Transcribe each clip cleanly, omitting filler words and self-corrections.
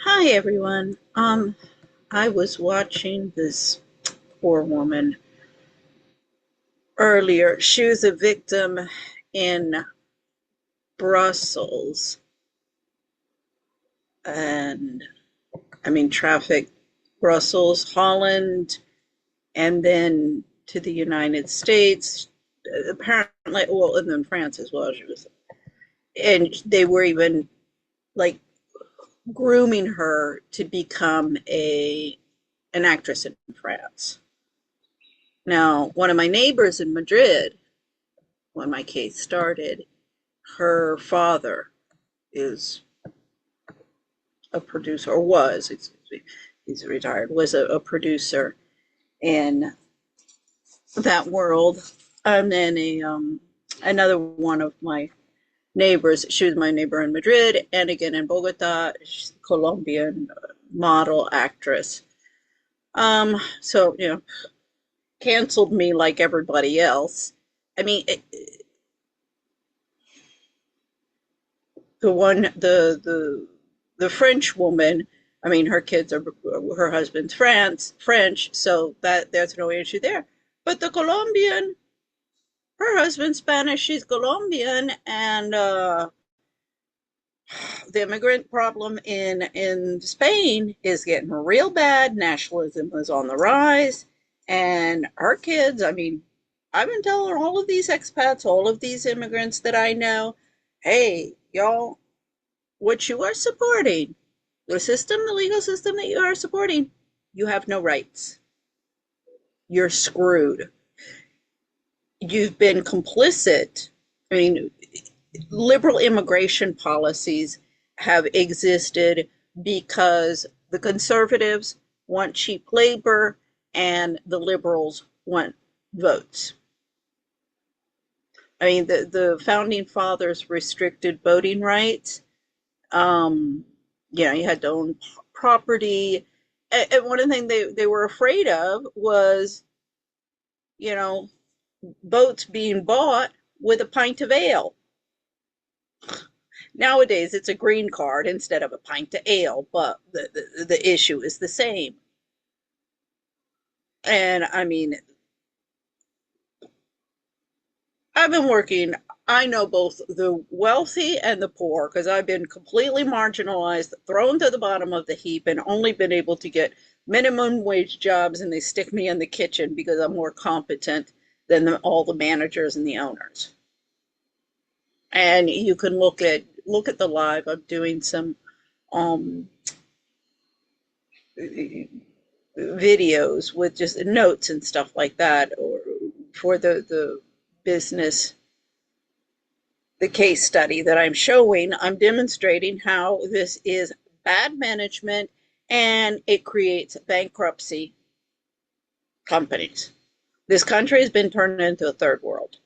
Hi everyone. I was watching this poor woman earlier. She was a victim in Brussels and trafficked Brussels, Holland, and then to the United States. Apparently, well, and then France as well. And they were even like grooming her to become a an actress in France. Now, one of my neighbors in Madrid, when my case started, her father is a producer, or was, excuse me, he's retired, was a producer in that world. And then another one of my neighbors, she was my neighbor in Madrid and again in Bogota, she's a Colombian model actress. So, canceled me like everybody else. I mean, the one the French woman, I mean her kids are her husband's French, so that there's no issue there. But the Colombian, her husband's Spanish, she's Colombian, and the immigrant problem in Spain is getting real bad. Nationalism is on the rise, and her kids. I mean, I've been telling all of these expats, all of these immigrants that I know, hey, y'all, what you are supporting, the system, the legal system that you are supporting, you have no rights. You're screwed. You've been complicit. I mean, liberal immigration policies have existed because the conservatives want cheap labor and the liberals want votes. I mean, the founding fathers restricted voting rights. Um, you had to own property. And one of the things they were afraid of was, you know, votes being bought with a pint of ale. Nowadays, it's a green card instead of a pint of ale, but the issue is the same. And I mean, I've been working, I know both the wealthy and the poor because I've been completely marginalized, thrown to the bottom of the heap, and only been able to get minimum wage jobs. And they stick me in the kitchen because I'm more competent than all the managers and the owners. And you can look at the live. I'm doing some um, videos with just notes and stuff like that, or for the business, the case study that I'm showing. I'm demonstrating how this is bad management and it creates bankruptcy companies. This country has been turned into a third world.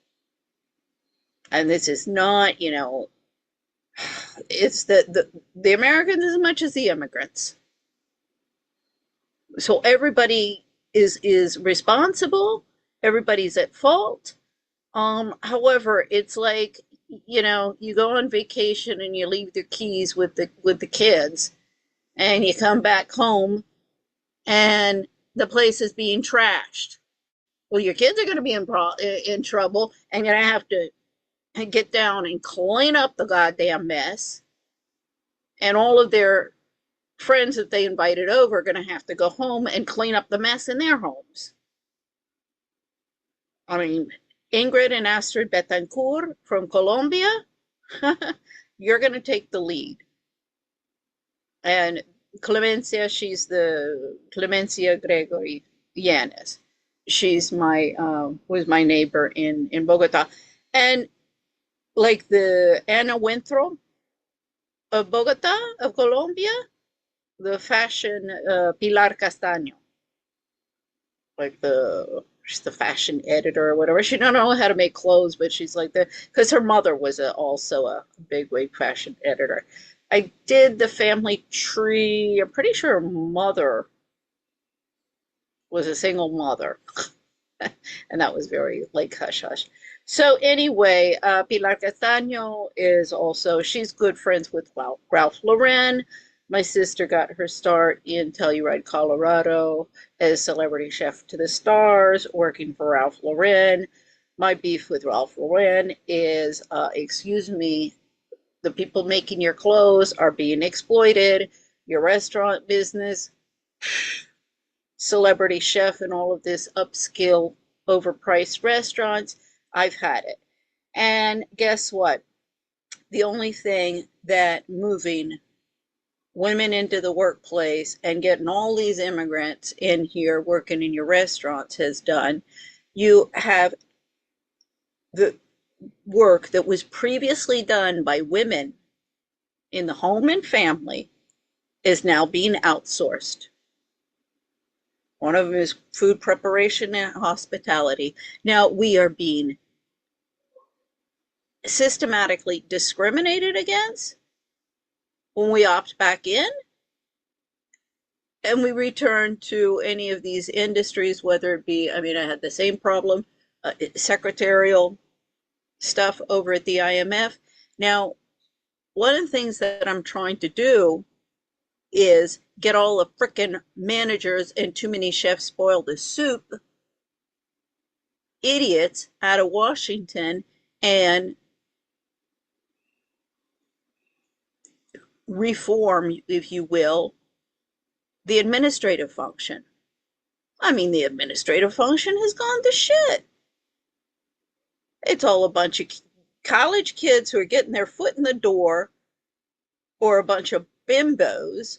And this is not, it's the Americans as much as the immigrants. So everybody is responsible, everybody's at fault. However, it's like, you go on vacation and you leave your keys with the kids, and you come back home and the place is being trashed. Well, your kids are going to be in trouble, and you're going to have to get down and clean up the goddamn mess. And all of their friends that they invited over are going to have to go home and clean up the mess in their homes. I mean, Ingrid and Astrid Betancourt from Colombia, you're going to take the lead. And Clemencia, she's the Clemencia Gregory Yanes. She's was my neighbor in Bogota. And like the Anna Winthrow of Bogota, of Colombia, the fashion Pilar Castaño, like she's the fashion editor or whatever. She don't know how to make clothes, but she's like because her mother was also a bigwig fashion editor. I did the family tree. I'm pretty sure her mother was a single mother, and that was very like hush hush. So anyway, Pilar Castaño is also, she's good friends with Ralph Lauren. My sister got her start in Telluride, Colorado, as celebrity chef to the stars, working for Ralph Lauren. My beef with Ralph Lauren is, excuse me, the people making your clothes are being exploited. Your restaurant business, celebrity chef, and all of this upscale, overpriced restaurants, I've had it. And guess what? The only thing that moving women into the workplace and getting all these immigrants in here working in your restaurants has done, you have the work that was previously done by women in the home and family is now being outsourced. One of them is food preparation and hospitality. Now we are being systematically discriminated against when we opt back in and we return to any of these industries, whether it be, I mean, I had the same problem, secretarial stuff over at the IMF. Now, one of the things that I'm trying to do is get all the frickin' managers and too many chefs spoil the soup idiots out of Washington and reform, if you will, the administrative function. I mean, the administrative function has gone to shit. It's all a bunch of college kids who are getting their foot in the door, or a bunch of bimbos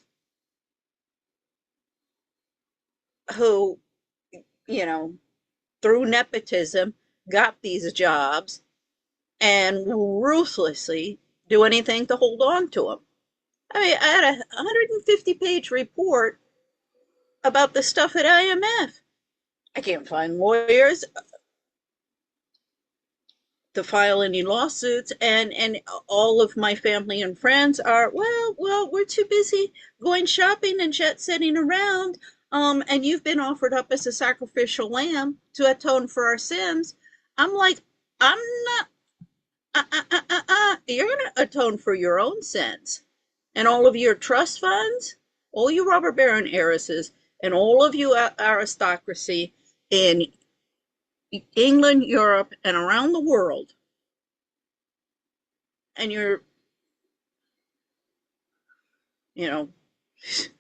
who, you know, through nepotism, got these jobs and ruthlessly do anything to hold on to them. I mean, I had a 150-page report about the stuff at IMF. I can't find lawyers to file any lawsuits, and all of my family and friends are, well, we're too busy going shopping and jet setting around, and you've been offered up as a sacrificial lamb to atone for our sins. I'm like, I'm not. You're going to atone for your own sins, and all of your trust funds, all you robber baron heiresses, and all of you aristocracy in England, Europe, and around the world, and you know,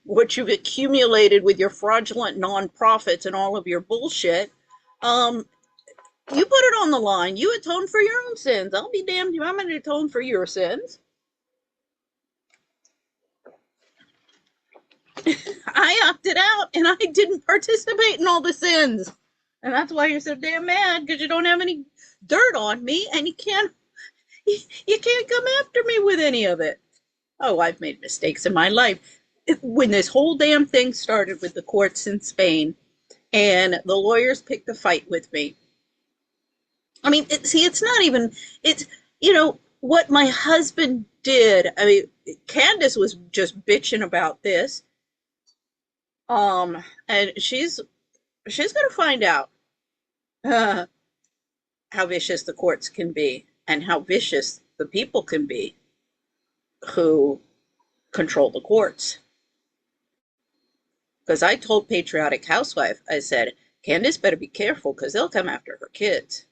what you've accumulated with your fraudulent nonprofits and all of your bullshit, you put it on the line. You atone for your own sins. I'll be damned if I'm going to atone for your sins. I opted out and I didn't participate in all the sins. And that's why you're so damn mad, because you don't have any dirt on me and you can't come after me with any of it. Oh, I've made mistakes in my life. When this whole damn thing started with the courts in Spain and the lawyers picked a fight with me. I mean, it's not even, it's, what my husband did. I mean, Candace was just bitching about this. And she's going to find out how vicious the courts can be and how vicious the people can be who control the courts. Because I told Patriotic Housewife, I said, Candace better be careful because they'll come after her kids.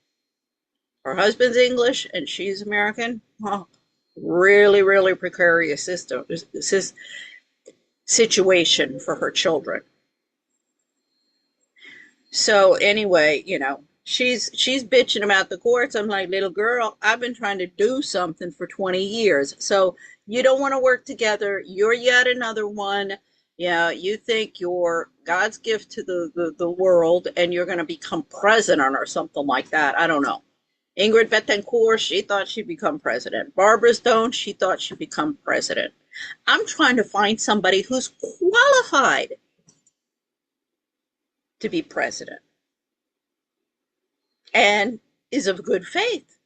Her husband's English and she's American. Oh, really, really precarious situation for her children. So anyway, she's bitching about the courts. I'm like, little girl, I've been trying to do something for 20 years. So you don't want to work together. You're yet another one. Yeah, you think you're God's gift to the world and you're going to become president or something like that. I don't know. Ingrid Betancourt, she thought she'd become president. Barbara Stone, she thought she'd become president. I'm trying to find somebody who's qualified to be president and is of good faith.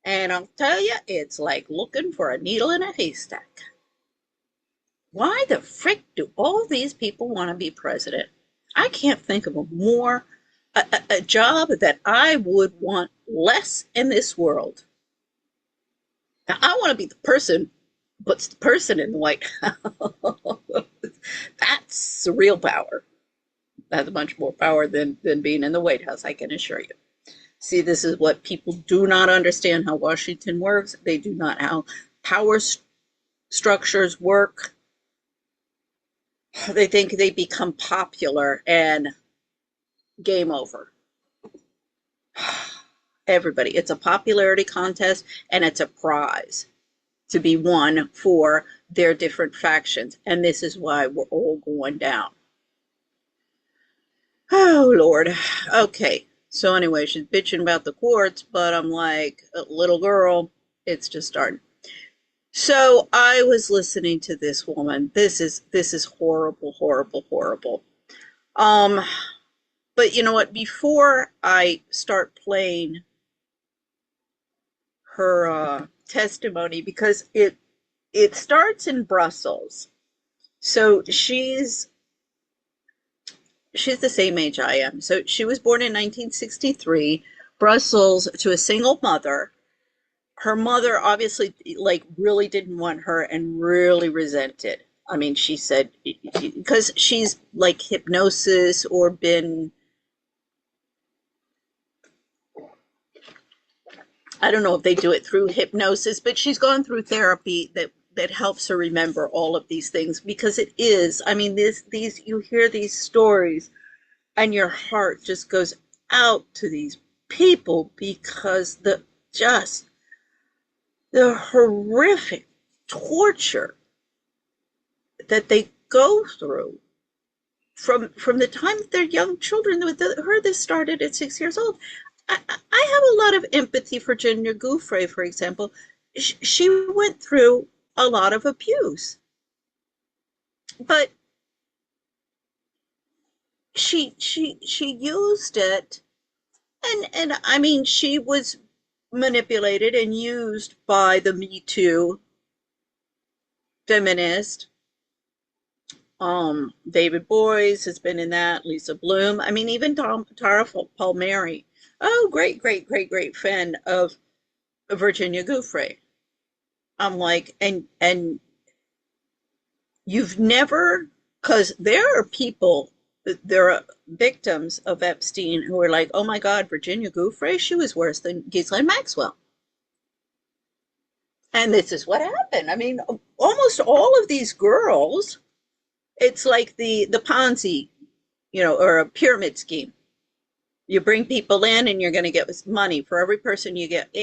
And I'll tell you, it's like looking for a needle in a haystack. Why the frick do all these people want to be president? I can't think of a job that I would want less in this world. Now, I want to be the person puts the person in the White House. That's real power. That's much more power than being in the White House, I can assure you. See, this is what people do not understand how Washington works. They do not how power structures work. They think they become popular and game over. Everybody, it's a popularity contest and it's a prize to be won for their different factions. And this is why we're all going down. Oh, Lord. Okay. So, anyway, she's bitching about the courts, but I'm like, little girl, it's just starting. So I was listening to this woman. This is horrible, horrible, horrible. Um, but you know what? Before I start playing her testimony, because it starts in Brussels. So she's the same age I am. So she was born in 1963, Brussels, to a single mother. Her mother obviously like really didn't want her and really resented. I mean, she said because she's like hypnosis or been, I don't know if they do it through hypnosis, but she's gone through therapy that helps her remember all of these things because it is. I mean, these you hear these stories and your heart just goes out to these people because just the horrific torture that they go through from the time they're young children. With her, this started at 6 years old. I have a lot of empathy for Virginia Giuffre, for example. She went through a lot of abuse, but she used it, and I mean she was manipulated and used by the Me Too feminist. David Boyes has been in that. Lisa Bloom. I mean, even Tara Palmieri. Oh, great, great, great, great fan of Virginia Giuffre. I'm like, and you've never, because there are people, there are victims of Epstein who are like, oh my God, Virginia Giuffre, she was worse than Ghislaine Maxwell. And this is what happened. I mean, almost all of these girls, it's like the Ponzi, or a pyramid scheme. You bring people in and you're going to get money for every person you get,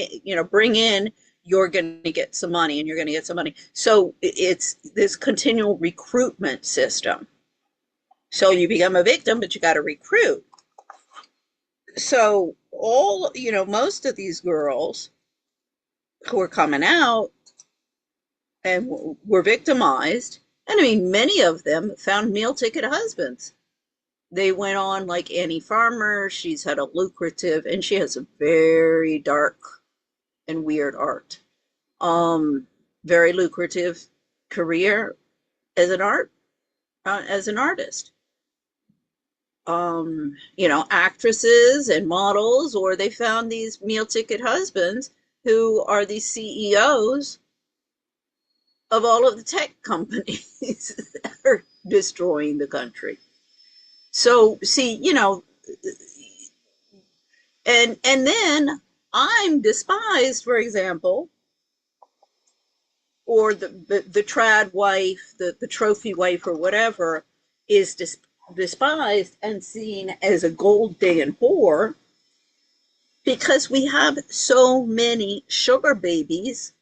bring in, you're going to get some money and you're going to get some money. So it's this continual recruitment system. So you become a victim, but you got to recruit. So most of these girls who are coming out and were victimized, and I mean, many of them found meal ticket husbands. They went on like Annie Farmer. She's had a lucrative, and she has a very dark and weird art. Very lucrative career as as an artist. Actresses and models, or they found these meal ticket husbands who are the CEOs of all of the tech companies that are destroying the country. So see, and then I'm despised, for example, or the trad wife, the trophy wife, or whatever, is despised and seen as a gold digging whore because we have so many sugar babies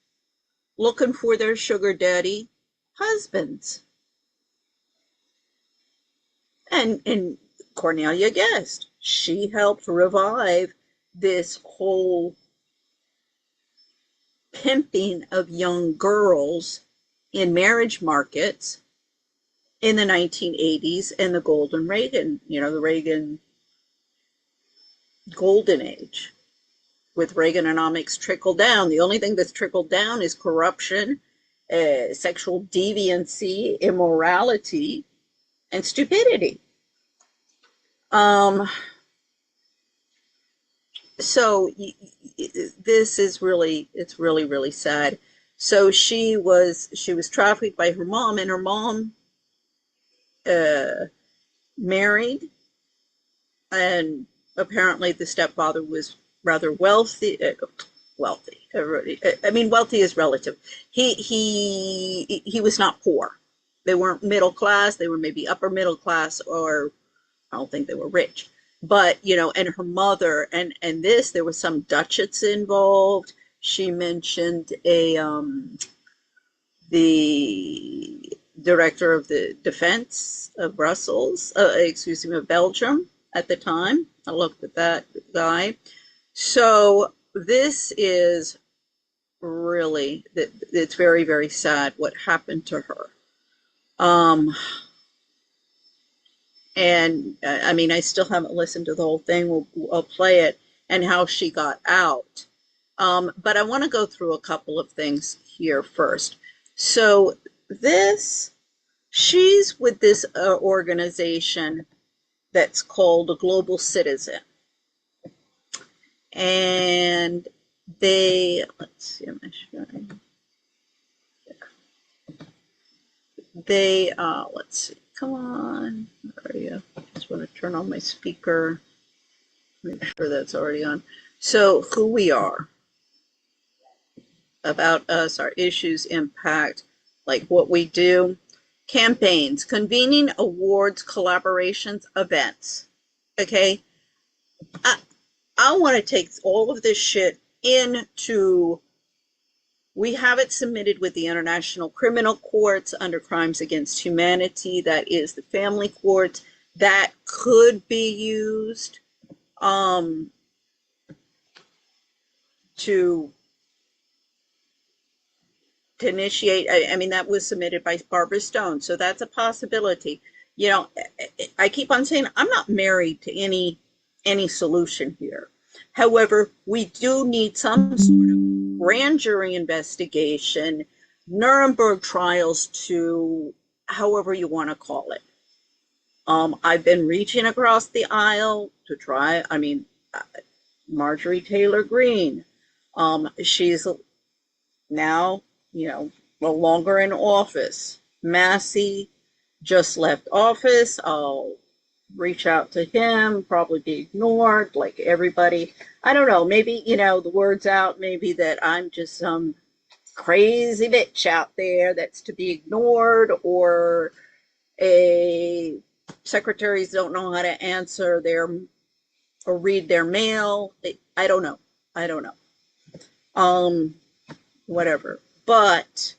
looking for their sugar daddy husbands. And Cornelia Guest, she helped revive this whole pimping of young girls in marriage markets in the 1980s and the the Reagan golden age with Reaganomics trickle down. The only thing that's trickled down is corruption, sexual deviancy, immorality, and stupidity. Um, so this is really, it's really, really sad. So she was trafficked by her mom, and her mom uh, married, and apparently the stepfather was rather wealthy. Wealthy. I mean, wealthy is relative. He was not poor. They weren't middle class. They were maybe upper middle class, or I don't think they were rich. But and her mother, and this, there was some duchess involved. She mentioned the director of the defense of Brussels, excuse me, of Belgium at the time. I looked at that guy. So this is really, it's very, very sad what happened to her. Um, and I mean, I still haven't listened to the whole thing. I'll play it, and how she got out. But I want to go through a couple of things here first. So this, she's with this organization that's called a Global Citizen, and let's see, am I showing? Let's see, come on, where are you? I just want to turn on my speaker, make sure that's already on. So who we are, about us, our issues, impact, like what we do, campaigns, convening, awards, collaborations, events. Okay, I, I want to take all of this shit into, we have it submitted with the International Criminal Courts under Crimes Against Humanity. That is the family court that could be used to initiate. I mean, that was submitted by Barbara Stone, so that's a possibility. I keep on saying I'm not married to any solution here. However, we do need some sort of grand jury investigation, Nuremberg trials, to however you want to call it. I've been reaching across the aisle to try. I mean, Marjorie Taylor Greene. She's now, no longer in office. Massey just left office. I'll reach out to him, probably be ignored like everybody. I don't know, maybe, the word's out, maybe that I'm just some crazy bitch out there that's to be ignored, or a secretaries don't know how to answer their or read their mail. I don't know. I don't know. Um, Whatever. But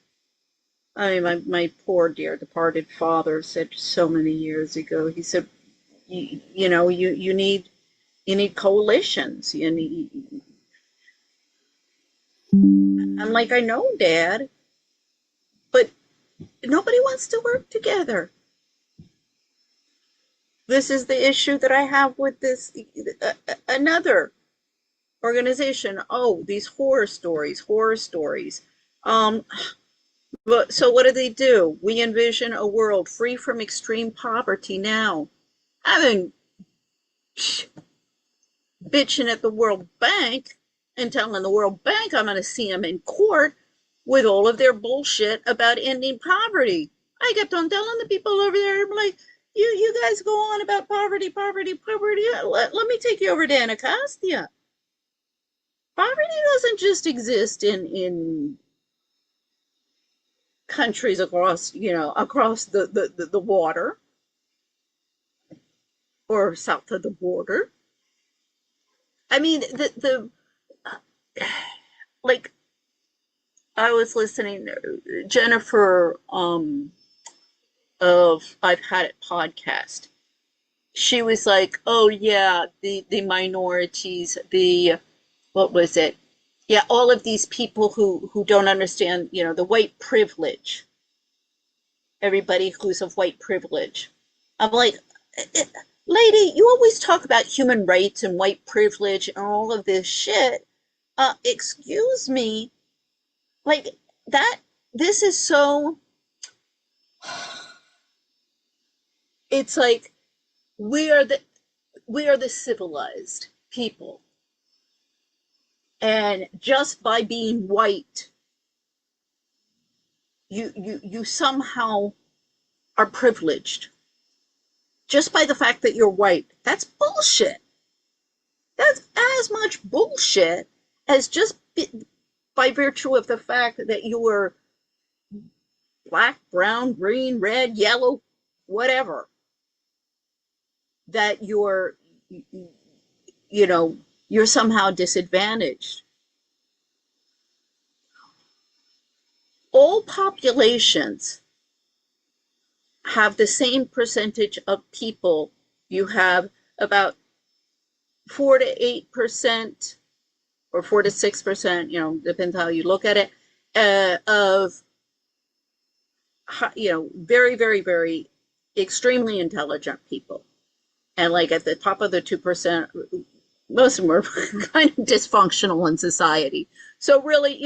I mean, my poor dear departed father said so many years ago. He said, you need coalitions. I'm like, I know, Dad, but nobody wants to work together. This is the issue that I have with this another organization. Oh, these horror stories, horror stories. Um, but so what do? We envision a world free from extreme poverty now. I mean, bitching at the World Bank and telling the World Bank I'm going to see them in court with all of their bullshit about ending poverty. I kept on telling the people over there, I'm like, you guys go on about poverty, poverty, poverty. Let me take you over to Anacostia. Poverty doesn't just exist in countries across, across the water or south of the border. I mean, like, I was listening to Jennifer of I've Had It podcast. She was like, "Oh yeah, the minorities, the what was it? Yeah, all of these people who don't understand, the white privilege. Everybody who's of white privilege." I'm like, lady, you always talk about human rights and white privilege and all of this shit. Excuse me, like that. This is so. It's like we are the we are the civilized people, and just by being white, you somehow are privileged just by the fact that you're white. That's bullshit. That's as much bullshit as just by virtue of the fact that you were black, brown, green, red, yellow, whatever, that you know, you're somehow disadvantaged. All populations have the same percentage of people. You have about 4 to 8%, or 4 to 6%, depends how you look at it, of very, very, very extremely intelligent people. And like at the top of the 2%, most of them are kind of dysfunctional in society. So really,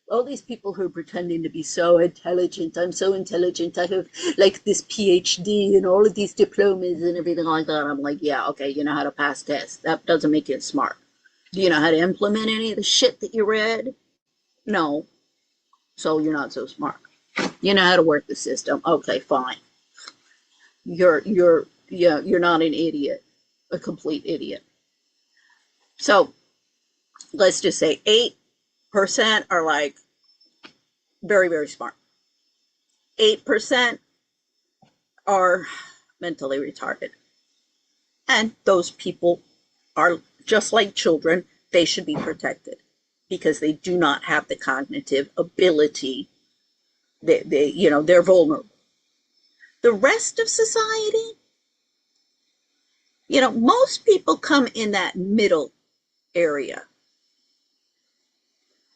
all these people who are pretending to be so intelligent. I'm so intelligent. I have like this PhD and all of these diplomas and everything like that. I'm like, yeah, okay, you know how to pass tests. That doesn't make you smart. Do you know how to implement any of the shit that you read? No. So you're not so smart. You know how to work the system. Okay, fine. You're not an idiot, a complete idiot. So let's just say 8% are like very, very smart. 8% are mentally retarded. And those people are just like children. They should be protected because they do not have the cognitive ability. They're vulnerable. The rest of society, most people come in that middle area.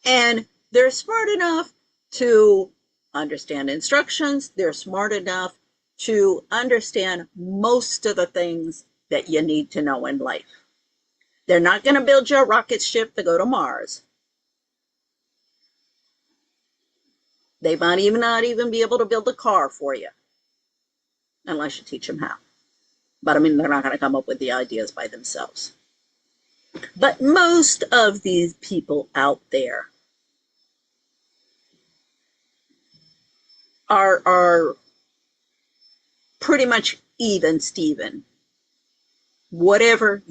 And they're smart enough to understand instructions. They're smart enough to understand most of the things that you need to know in life. They're not going to build you a rocket ship to go to Mars. They might even not even be able to build a car for you unless you teach them how. But I mean, they're not going to come up with the ideas by themselves. But most of these people out there are pretty much even Steven. Whatever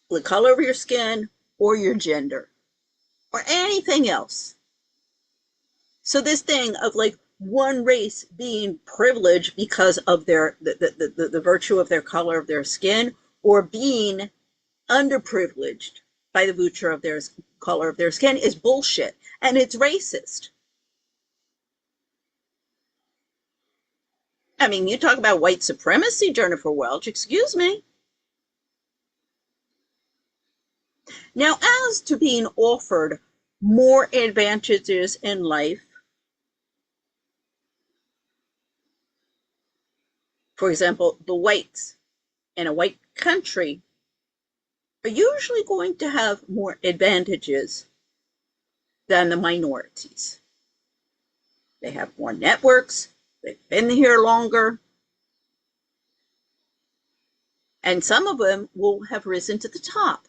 the color of your skin or your gender or anything else. So this thing of like one race being privileged because of the virtue of their color of their skin, or being underprivileged by the virtue of their color of their skin, is bullshit, and it's racist. I mean, you talk about white supremacy, Jennifer Welch, excuse me. Now, as to being offered more advantages in life, for example, the whites in a white country are usually going to have more advantages than the minorities. They have more networks, they've been here longer, and some of them will have risen to the top.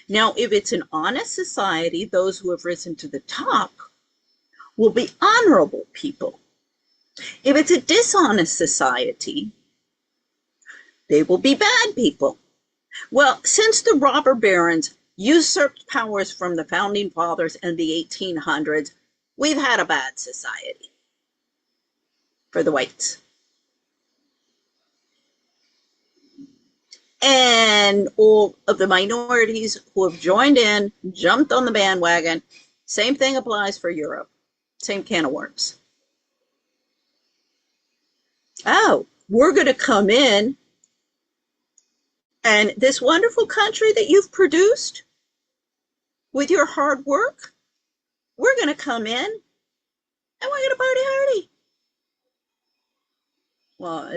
Now, if it's an honest society, those who have risen to the top will be honorable people. If it's a dishonest society, they will be bad people. Well, since the robber barons usurped powers from the founding fathers in the 1800s, we've had a bad society for the whites. And all of the minorities who have joined in, jumped on the bandwagon, same thing applies for Europe. Same can of worms. Oh, we're going to come in, and this wonderful country that you've produced with your hard work, we're going to come in and we're going to party hardy. Well,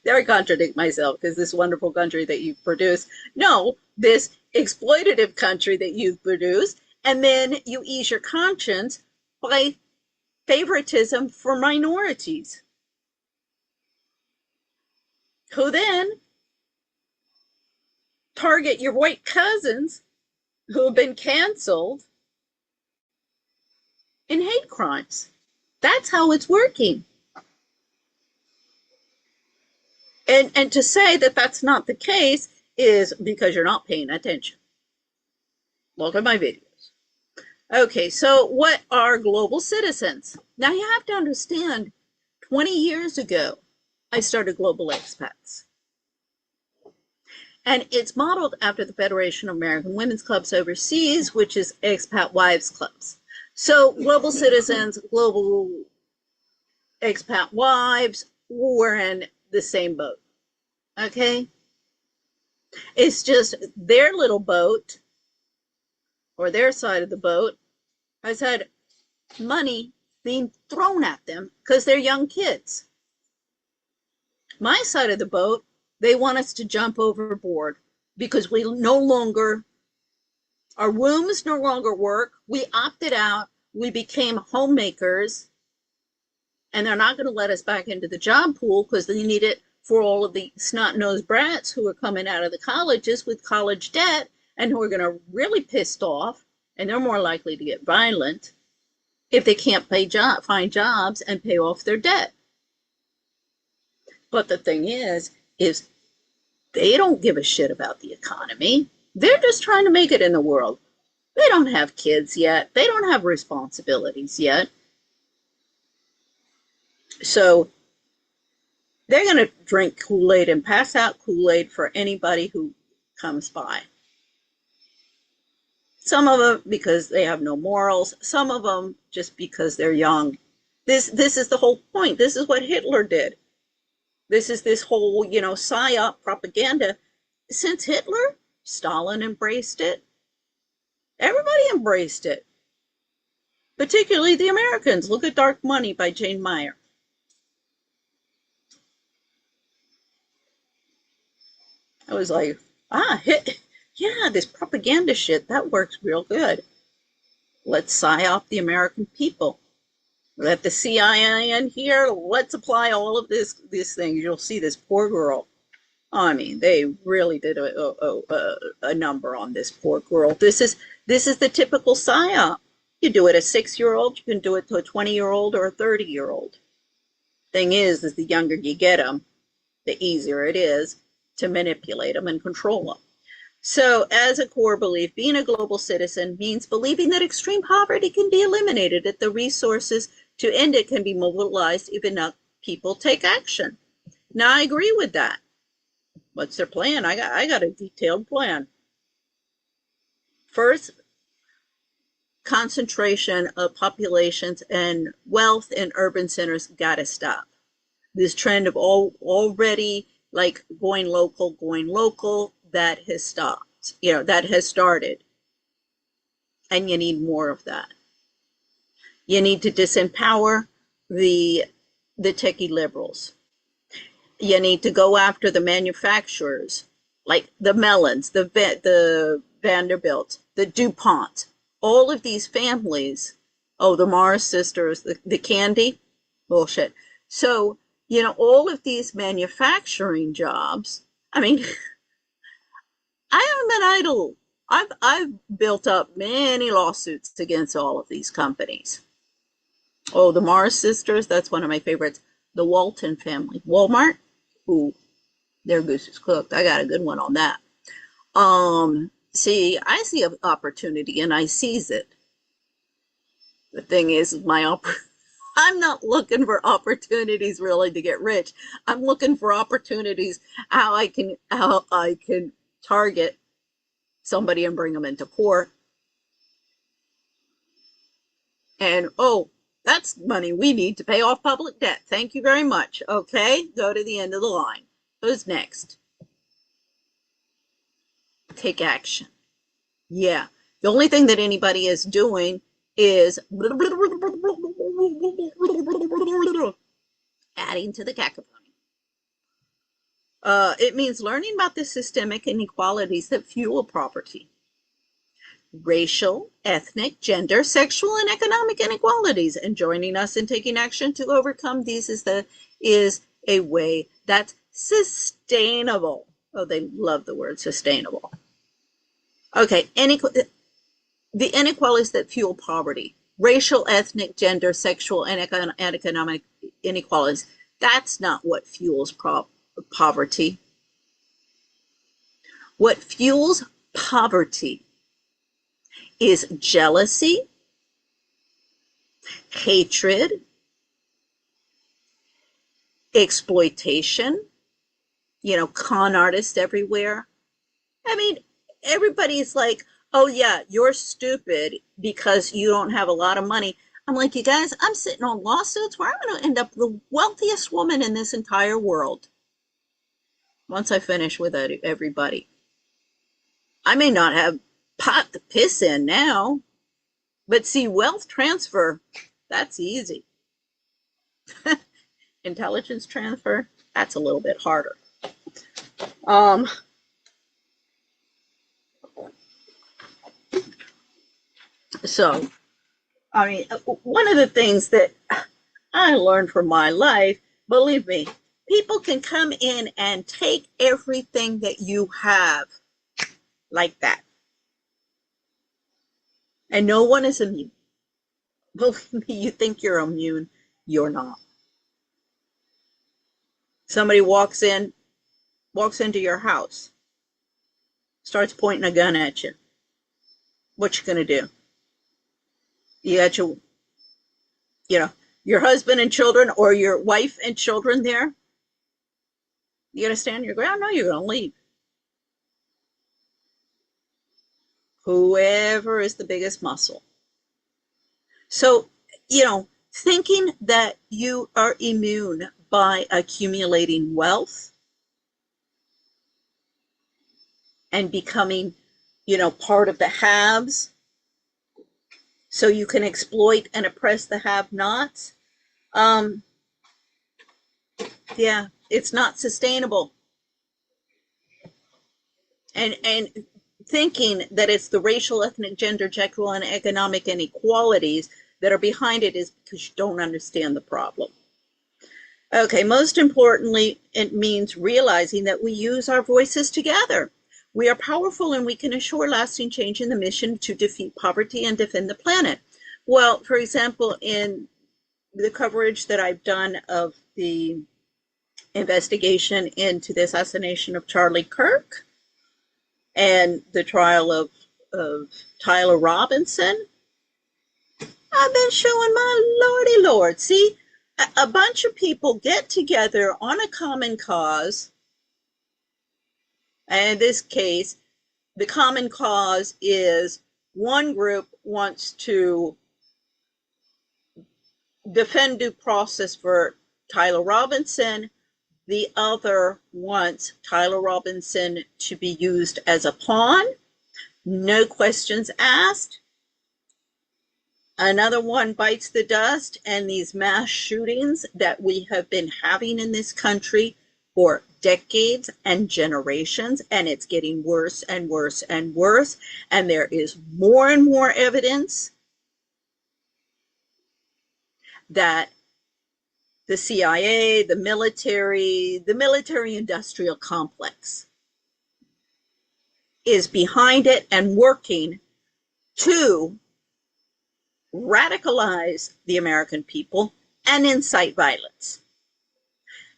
there I contradict myself, because this wonderful country that you've produced, no, this exploitative country that you've produced, and then you ease your conscience by favoritism for minorities, who then target your white cousins who have been canceled in hate crimes. That's how it's working. And to say that that's not the case is because you're not paying attention. Look at my videos. Okay, so what are global citizens? Now you have to understand, 20 years ago, I started Global Expats. And it's modeled after the Federation of American Women's Clubs Overseas, which is expat wives clubs. So global citizens, global expat wives, were in the same boat. Okay? It's just their little boat, or their side of the boat, has had money being thrown at them because they're young kids. My side of the boat, they want us to jump overboard because we no longer, our wombs no longer work. We opted out. We became homemakers, and they're not going to let us back into the job pool because they need it for all of the snot-nosed brats who are coming out of the colleges with college debt and who are going to really pissed off, and they're more likely to get violent if they can't find jobs and pay off their debt. But the thing is they don't give a shit about the economy. They're just trying to make it in the world. They don't have kids yet. They don't have responsibilities yet. So they're going to drink Kool-Aid and pass out Kool-Aid for anybody who comes by. Some of them because they have no morals. Some of them just because they're young. This is the whole point. This is what Hitler did. This is this whole, psyop propaganda. Since Hitler, Stalin embraced it. Everybody embraced it. Particularly the Americans. Look at Dark Money by Jane Meyer. I was like, yeah, this propaganda shit, that works real good. Let's psyop the American people. Let the CIA in here. Let's apply all of these things. You'll see this poor girl. I mean, they really did a number on this poor girl. This is the typical psyop. You do it a 6-year-old. You can do it to a 20-year-old or a 30-year-old. Thing is the younger you get them, the easier it is to manipulate them and control them. So, as a core belief, being a global citizen means believing that extreme poverty can be eliminated, that the resources to end it can be mobilized if enough people take action. Now, I agree with that. What's their plan? I got a detailed plan. First, concentration of populations and wealth in urban centers got to stop. This trend of already like going local, that has stopped. That has started. And you need more of that. You need to disempower the techie liberals. You need to go after the manufacturers, like the Mellons, the Vanderbilt, the DuPont, all of these families. Oh, the Mars sisters, the candy, bullshit. So, all of these manufacturing jobs. I mean, I haven't been idle. I've built up many lawsuits against all of these companies. Oh, the Mars sisters, that's one of my favorites. The Walton family. Walmart, ooh, their goose is cooked. I got a good one on that. See, I see an opportunity and I seize it. The thing is, I'm not looking for opportunities really to get rich. I'm looking for opportunities how I can target somebody and bring them into court. And that's money we need to pay off public debt. Thank you very much. Okay, go to the end of the line. Who's next? Take action. Yeah. The only thing that anybody is doing is adding to the cacophony. It means learning about the systemic inequalities that fuel poverty. Racial, ethnic, gender, sexual, and economic inequalities, and joining us in taking action to overcome these is a way that's sustainable. Oh, they love the word sustainable. Okay, the inequalities that fuel poverty. racial, ethnic, gender, sexual, and economic inequalities. That's not what fuels poverty. What fuels poverty is jealousy, hatred, exploitation, con artists everywhere. I mean, everybody's like, oh, yeah, you're stupid because you don't have a lot of money. I'm like, you guys, I'm sitting on lawsuits where I'm going to end up the wealthiest woman in this entire world once I finish with everybody. I may not have pot to piss in now, but see, wealth transfer, that's easy. Intelligence transfer, that's a little bit harder. Um, so, I mean, one of the things that I learned from my life, believe me, people can come in and take everything that you have like that. And no one is immune. Believe me, you think you're immune, you're not. Somebody walks into your house, starts pointing a gun at you. What you gonna do? You got your husband and children or your wife and children there? You gonna stand your ground? No, you're gonna leave. Whoever is the biggest muscle. So, thinking that you are immune by accumulating wealth and becoming, part of the haves so you can exploit and oppress the have-nots, yeah, it's not sustainable. And thinking that it's the racial, ethnic, gender, sexual, and economic inequalities that are behind it is because you don't understand the problem. Okay, most importantly, it means realizing that we use our voices together. We are powerful and we can assure lasting change in the mission to defeat poverty and defend the planet. Well, for example, in the coverage that I've done of the investigation into the assassination of Charlie Kirk and the trial of Tyler Robinson, I've been showing my lordy lord. See, a bunch of people get together on a common cause. And in this case, the common cause is one group wants to defend due process for Tyler Robinson. The other wants Tyler Robinson to be used as a pawn. No questions asked. Another one bites the dust, and these mass shootings that we have been having in this country for decades and generations, and it's getting worse and worse and worse, and there is more and more evidence that the CIA, the military-industrial complex is behind it and working to radicalize the American people and incite violence.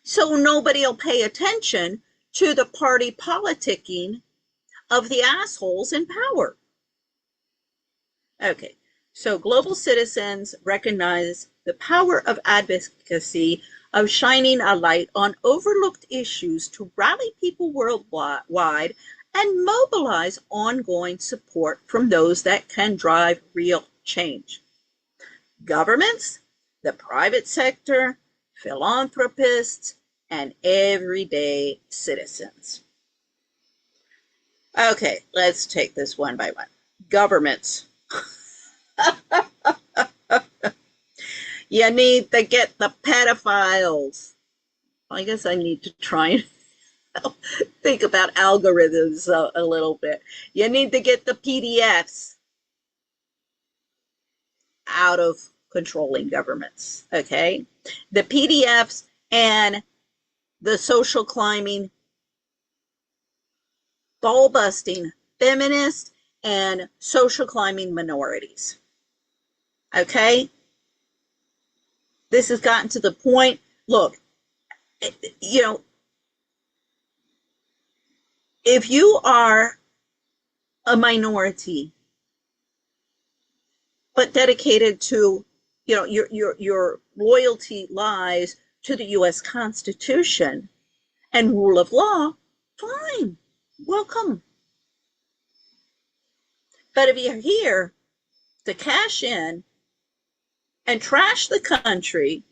So nobody will pay attention to the party politicking of the assholes in power. Okay, so global citizens recognize the power of advocacy, of shining a light on overlooked issues to rally people worldwide and mobilize ongoing support from those that can drive real change. Governments, the private sector, philanthropists, and everyday citizens. Okay, let's take this one by one. Governments. You need to get the pedophiles. I guess I need to try and think about algorithms a little bit. You need to get the PDFs out of controlling governments, okay? The PDFs and the social climbing, ball busting feminists and social climbing minorities. Okay? This has gotten to the point. Look, you know, if you are a minority but dedicated to, your loyalty lies to the US Constitution and rule of law, fine. Welcome. But if you're here to cash in and trash the country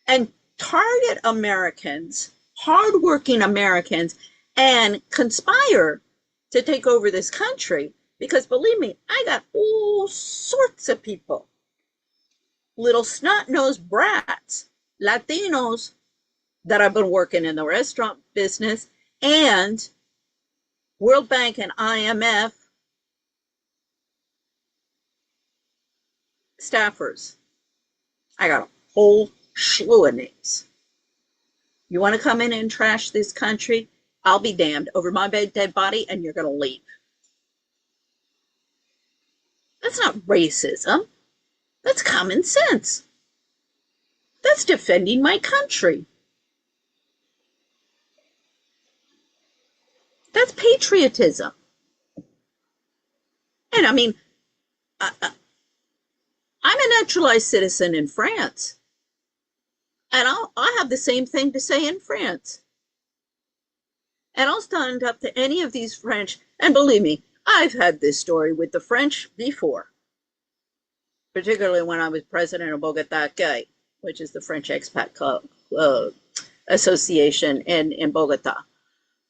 and target Americans, hardworking Americans, and conspire to take over this country, because believe me, I got all sorts of people, little snot-nosed brats, Latinos, that have been working in the restaurant business, and World Bank and IMF staffers. I got a whole slew of names. You want to come in and trash this country? I'll be damned over my dead body, and you're going to leave. That's not racism. That's common sense. That's defending my country. That's patriotism. And I mean, I, I'm a naturalized citizen in France, and I have the same thing to say in France. And I'll stand up to any of these French. And believe me, I've had this story with the French before, particularly when I was president of Bogota, which is the French expat association in Bogota,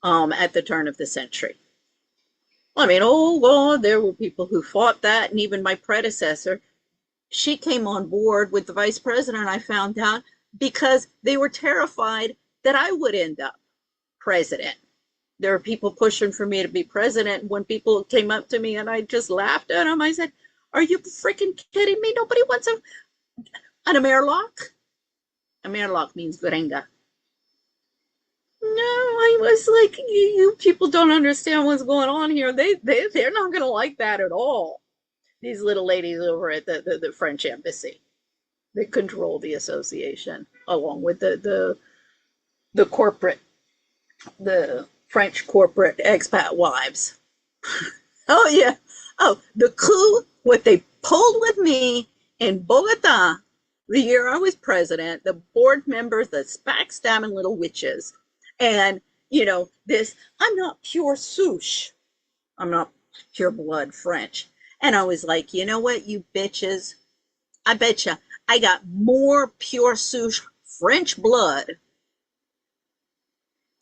at the turn of the century. I mean, oh God, there were people who fought that, and even my predecessor, she came on board with the vice president, I found out, because they were terrified that I would end up president. There were people pushing for me to be president. When people came up to me and I just laughed at them, I said, "Are you freaking kidding me? Nobody wants an Amerloc." Amerloc means Gringa. No, I was like, you people don't understand what's going on here. They're not going to like that at all. These little ladies over at the French embassy, they control the association along with the corporate, the French corporate expat wives. Oh yeah. Oh, the coup, what they pulled with me in Bogota the year I was president, the board members, the backstabbing little witches. And, this, I'm not pure souche. I'm not pure blood French. And I was like, you know what, you bitches? I bet you I got more pure souche French blood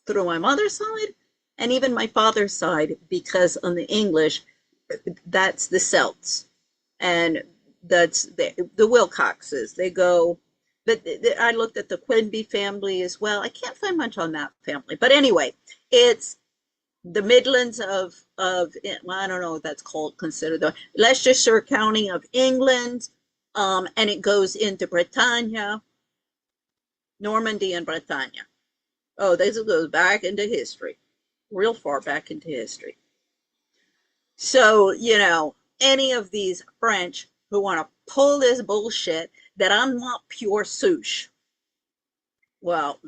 through my mother's side and even my father's side, because on the English, that's the Celts. And that's the Wilcoxes. They go, but I looked at the Quenby family as well. I can't find much on that family. But anyway, it's the Midlands of well, I don't know what that's called, considered the Leicestershire County of England. And it goes into Britannia, Normandy and Britannia. Oh, this goes back into history, real far back into history. So, any of these French who want to pull this bullshit that I'm not pure souche, well,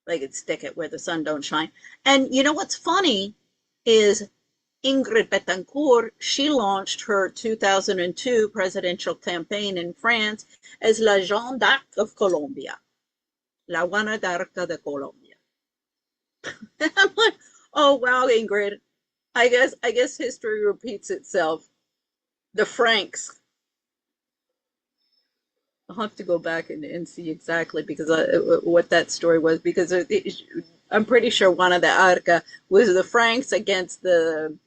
they could stick it where the sun don't shine. And you know what's funny is Ingrid Betancourt, she launched her 2002 presidential campaign in France as La Jeanne d'Arc of Colombia. La Juana d'Arc de Colombia. I'm like, oh wow, Ingrid. I guess history repeats itself. The Franks. I'll have to go back and see exactly because what that story was, because I'm pretty sure one of the Arca was the Franks against the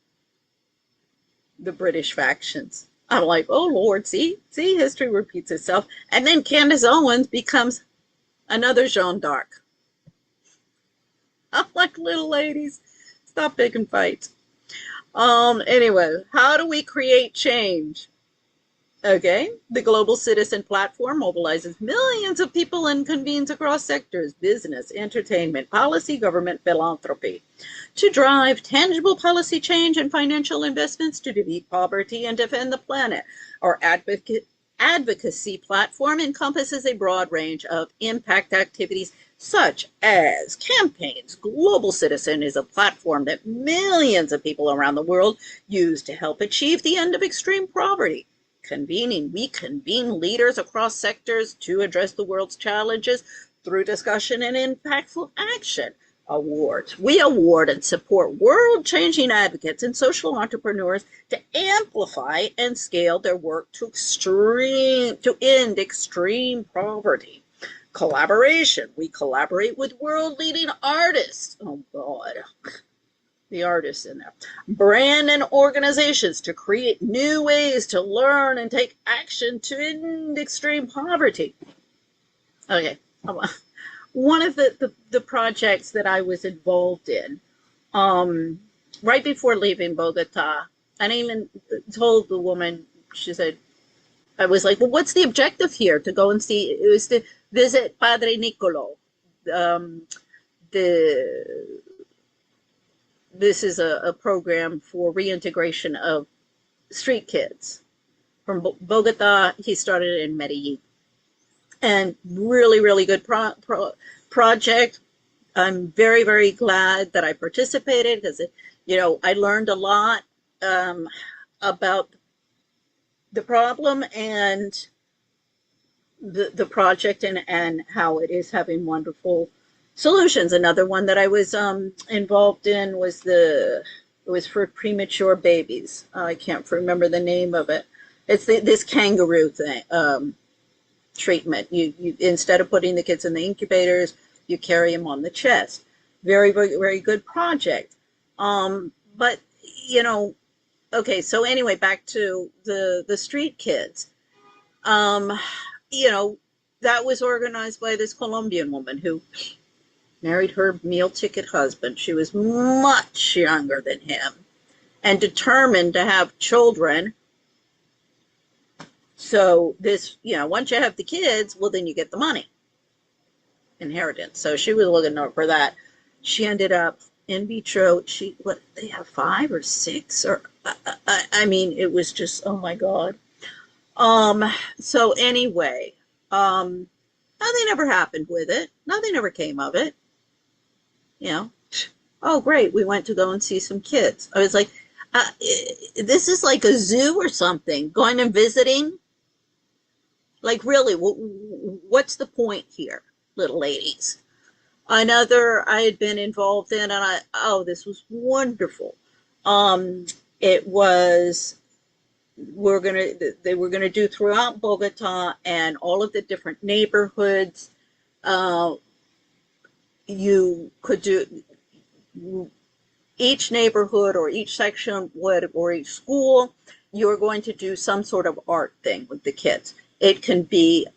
British factions. I'm like, oh Lord, see, history repeats itself. And then Candace Owens becomes another Jeanne d'Arc. I'm like, little ladies, stop picking fights. Anyway, how do we create change? Okay. The Global Citizen Platform mobilizes millions of people and convenes across sectors, business, entertainment, policy, government, philanthropy, to drive tangible policy change and financial investments to defeat poverty and defend the planet. Our advocacy platform encompasses a broad range of impact activities such as campaigns. Global Citizen is a platform that millions of people around the world use to help achieve the end of extreme poverty. Convening, we convene leaders across sectors to address the world's challenges through discussion and impactful action. Awards. We award and support world-changing advocates and social entrepreneurs to amplify and scale their work to end extreme poverty. Collaboration. We collaborate with world-leading artists. Oh, God. The artists in there. Brand and organizations to create new ways to learn and take action to end extreme poverty. Okay. One of the projects that I was involved in, right before leaving Bogota, and I even told the woman, she said, I was like, well, what's the objective here? To go and see, it was to visit Padre Nicolo. This is a program for reintegration of street kids. From Bogota, he started in Medellin. And really, really good project. I'm very, very glad that I participated because, I learned a lot about the problem and the project and how it is having wonderful solutions. Another one that I was involved in was it was for premature babies. I can't remember the name of it. It's this kangaroo thing. Treatment. You instead of putting the kids in the incubators, you carry them on the chest. Very, very, very good project. But okay. So anyway, back to the street kids. That was organized by this Colombian woman who married her meal ticket husband. She was much younger than him and determined to have children. So this, once you have the kids, well, then you get the money, inheritance. So she was looking for that. She ended up in vitro. They have 5 or 6, or I mean, it was just, oh my God. So anyway, nothing ever happened with it. Nothing ever came of it. Oh, great. We went to go and see some kids. I was like, this is like a zoo or something, going and visiting. Like, really, what's the point here, little ladies? Another I had been involved in, and this was wonderful. It was, they were gonna do throughout Bogota and all of the different neighborhoods. You could do each neighborhood or each section or each school. You're going to do some sort of art thing with the kids. It can be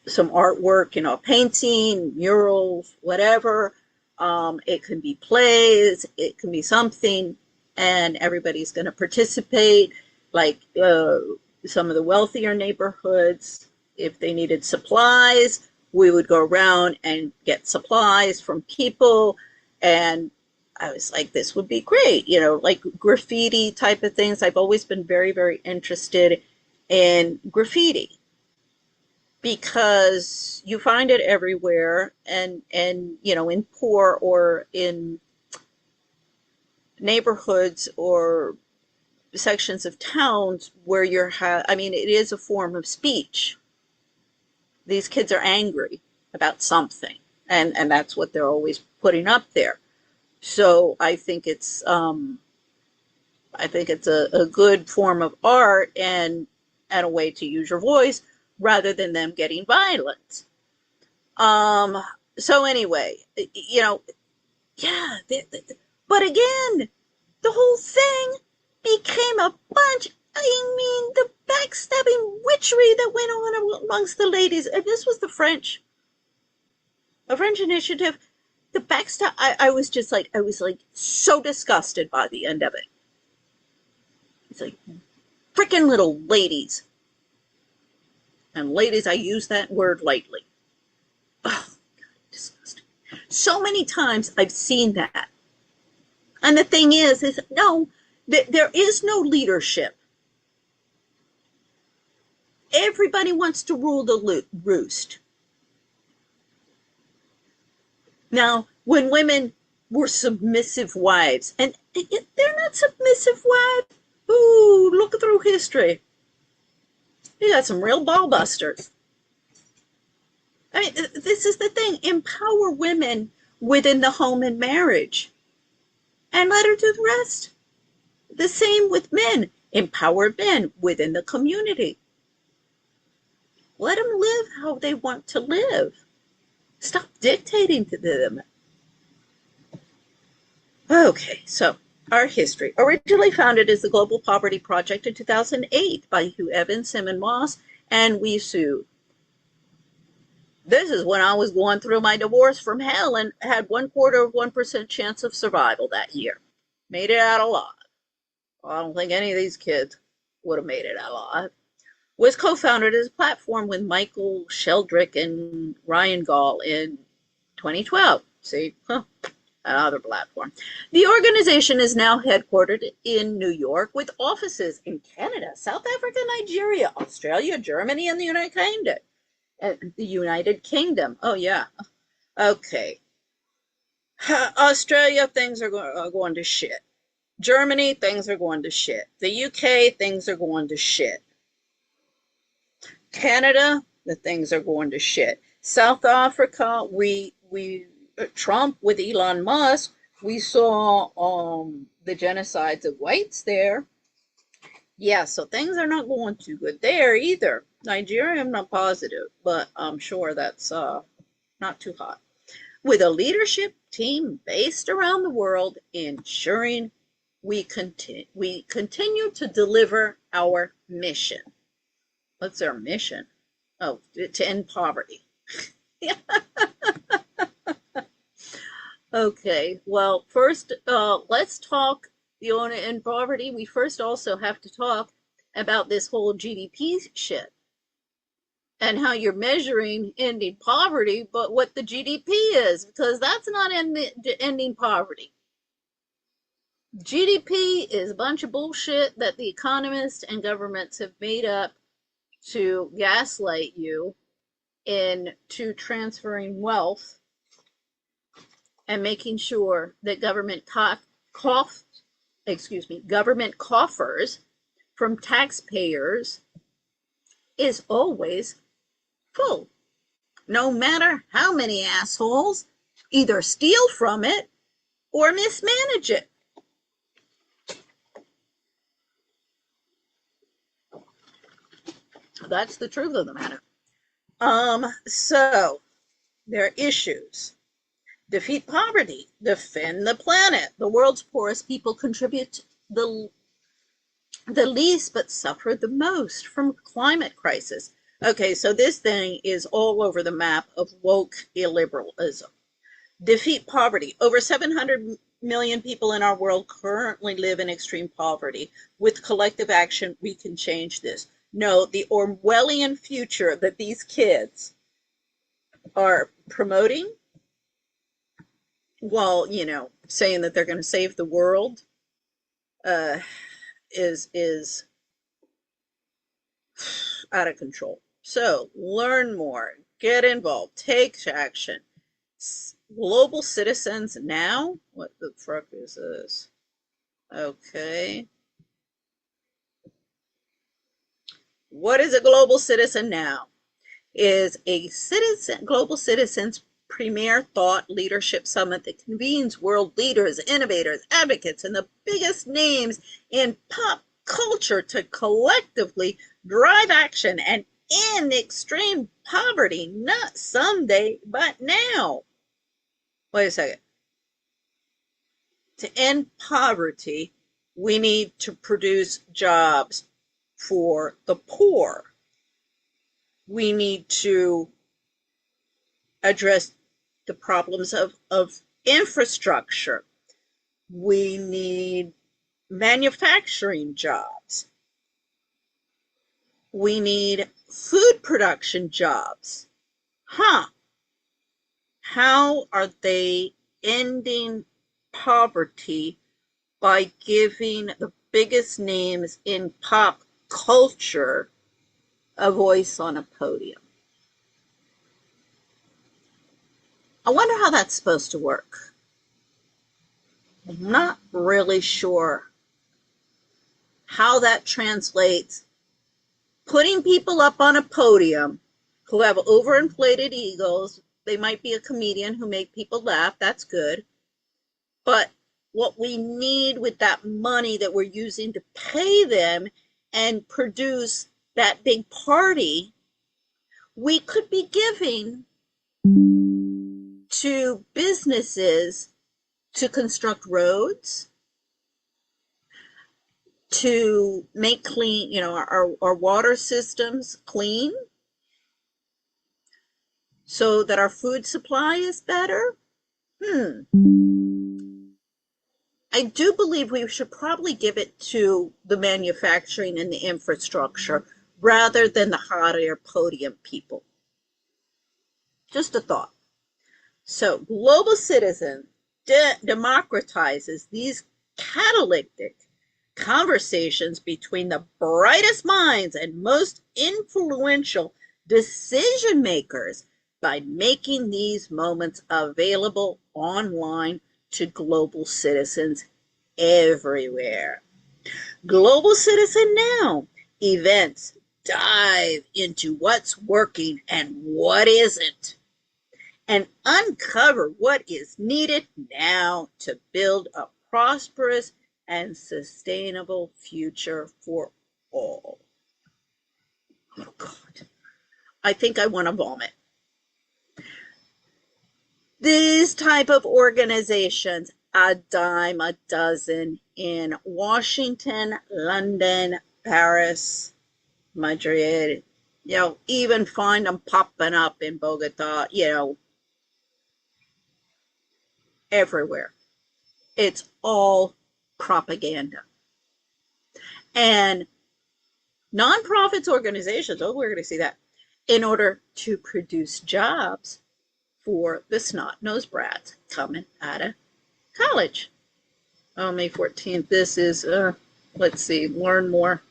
some artwork, painting, murals, whatever. It can be plays. It can be something, and everybody's going to participate. Like some of the wealthier neighborhoods, if they needed supplies, we would go around and get supplies from people. And I was like, this would be great, like graffiti type of things. I've always been very, very interested in graffiti because you find it everywhere, and in poor or in neighborhoods or sections of towns where it is a form of speech. These kids are angry about something, and that's what they're always putting up there. So I think it's a good form of art and a way to use your voice rather than them getting violent. So anyway, but again, the whole thing became a bunch. I mean, the backstabbing witchery that went on amongst the ladies, and this was a French initiative. The backstab, I was so disgusted by the end of it. It's like, freaking little ladies. And ladies, I use that word lightly. Oh, disgusting. So many times I've seen that. And the thing is no, there is no leadership. Everybody wants to rule the roost. Now, when women were submissive wives, and they're not submissive wives. Ooh, look through history. You got some real ball busters. I mean, this is the thing. Empower women within the home and marriage, and let her do the rest. The same with men. Empower men within the community. Let them live how they want to live. Stop dictating to them. Okay, so our history. Originally founded as the Global Poverty Project in 2008 by Hugh Evans, Simon Moss, and Wee Sue. This is when I was going through my divorce from hell and had 0.25% chance of survival that year. Made it out alive. I don't think any of these kids would have made it out alive. Was co-founded as a platform with Michael Sheldrick and Ryan Gall in 2012. See, another platform. The organization is now headquartered in New York with offices in Canada, South Africa, Nigeria, Australia, Germany, and the United Kingdom. Oh, yeah. Okay. Australia, things are going to shit. Germany, things are going to shit. The UK, things are going to shit. Canada, the things are going to shit. South Africa, Trump with Elon Musk, we saw the genocides of whites there. Yeah, so things are not going too good there either. Nigeria, I'm not positive, but I'm sure that's not too hot. With a leadership team based around the world, ensuring we continue to deliver our mission. What's our mission? Oh, to end poverty. Okay, well, first, let's talk the owner in poverty. We first also have to talk about this whole GDP shit and how you're measuring ending poverty, but what the GDP is, because that's not ending poverty. GDP is a bunch of bullshit that the economists and governments have made up to gaslight you into transferring wealth and making sure that government coffers from taxpayers is always full, no matter how many assholes either steal from it or mismanage it. That's the truth of the matter. So there are issues. Defeat poverty, defend the planet. The world's poorest people contribute the least but suffer the most from climate crisis. Okay, so this thing is all over the map of woke illiberalism. Defeat poverty. Over 700 million people in our world currently live in extreme poverty. With collective action, we can change this. No, the Orwellian future that these kids are promoting, while, saying that they're going to save the world, is out of control. So learn more, get involved, take action. Global citizens now? What the fuck is this? Okay. What is a global citizen now? Is a global citizens premier thought leadership summit that convenes world leaders, innovators, advocates, and the biggest names in pop culture to collectively drive action and end extreme poverty, not someday, but now. Wait a second. To end poverty, we need to produce jobs for the poor. We need to address the problems of infrastructure. We need manufacturing jobs. We need food production jobs. Huh. How are they ending poverty by giving the biggest names in pop culture a voice on a podium? I wonder how that's supposed to work. I'm not really sure how that translates. Putting people up on a podium who have overinflated egos, they might be a comedian who make people laugh, that's good. But what we need with that money that we're using to pay them and produce that big party, we could be giving to businesses to construct roads, to make clean, our water systems clean so that our food supply is better. I do believe we should probably give it to the manufacturing and the infrastructure rather than the hot air podium people. Just a thought. So, Global Citizen democratizes these catalytic conversations between the brightest minds and most influential decision makers by making these moments available online to global citizens everywhere. Global Citizen Now events dive into what's working and what isn't, and uncover what is needed now to build a prosperous and sustainable future for all. Oh, God. I think I want to vomit. These type of organizations, a dime a dozen in Washington, London, Paris, Madrid, even find them popping up in Bogota, everywhere. It's all propaganda. And nonprofits, organizations, oh, we're going to see that, in order to produce jobs for the snot-nosed brats coming out of college. Oh, May 14th. This is, let's see, learn more.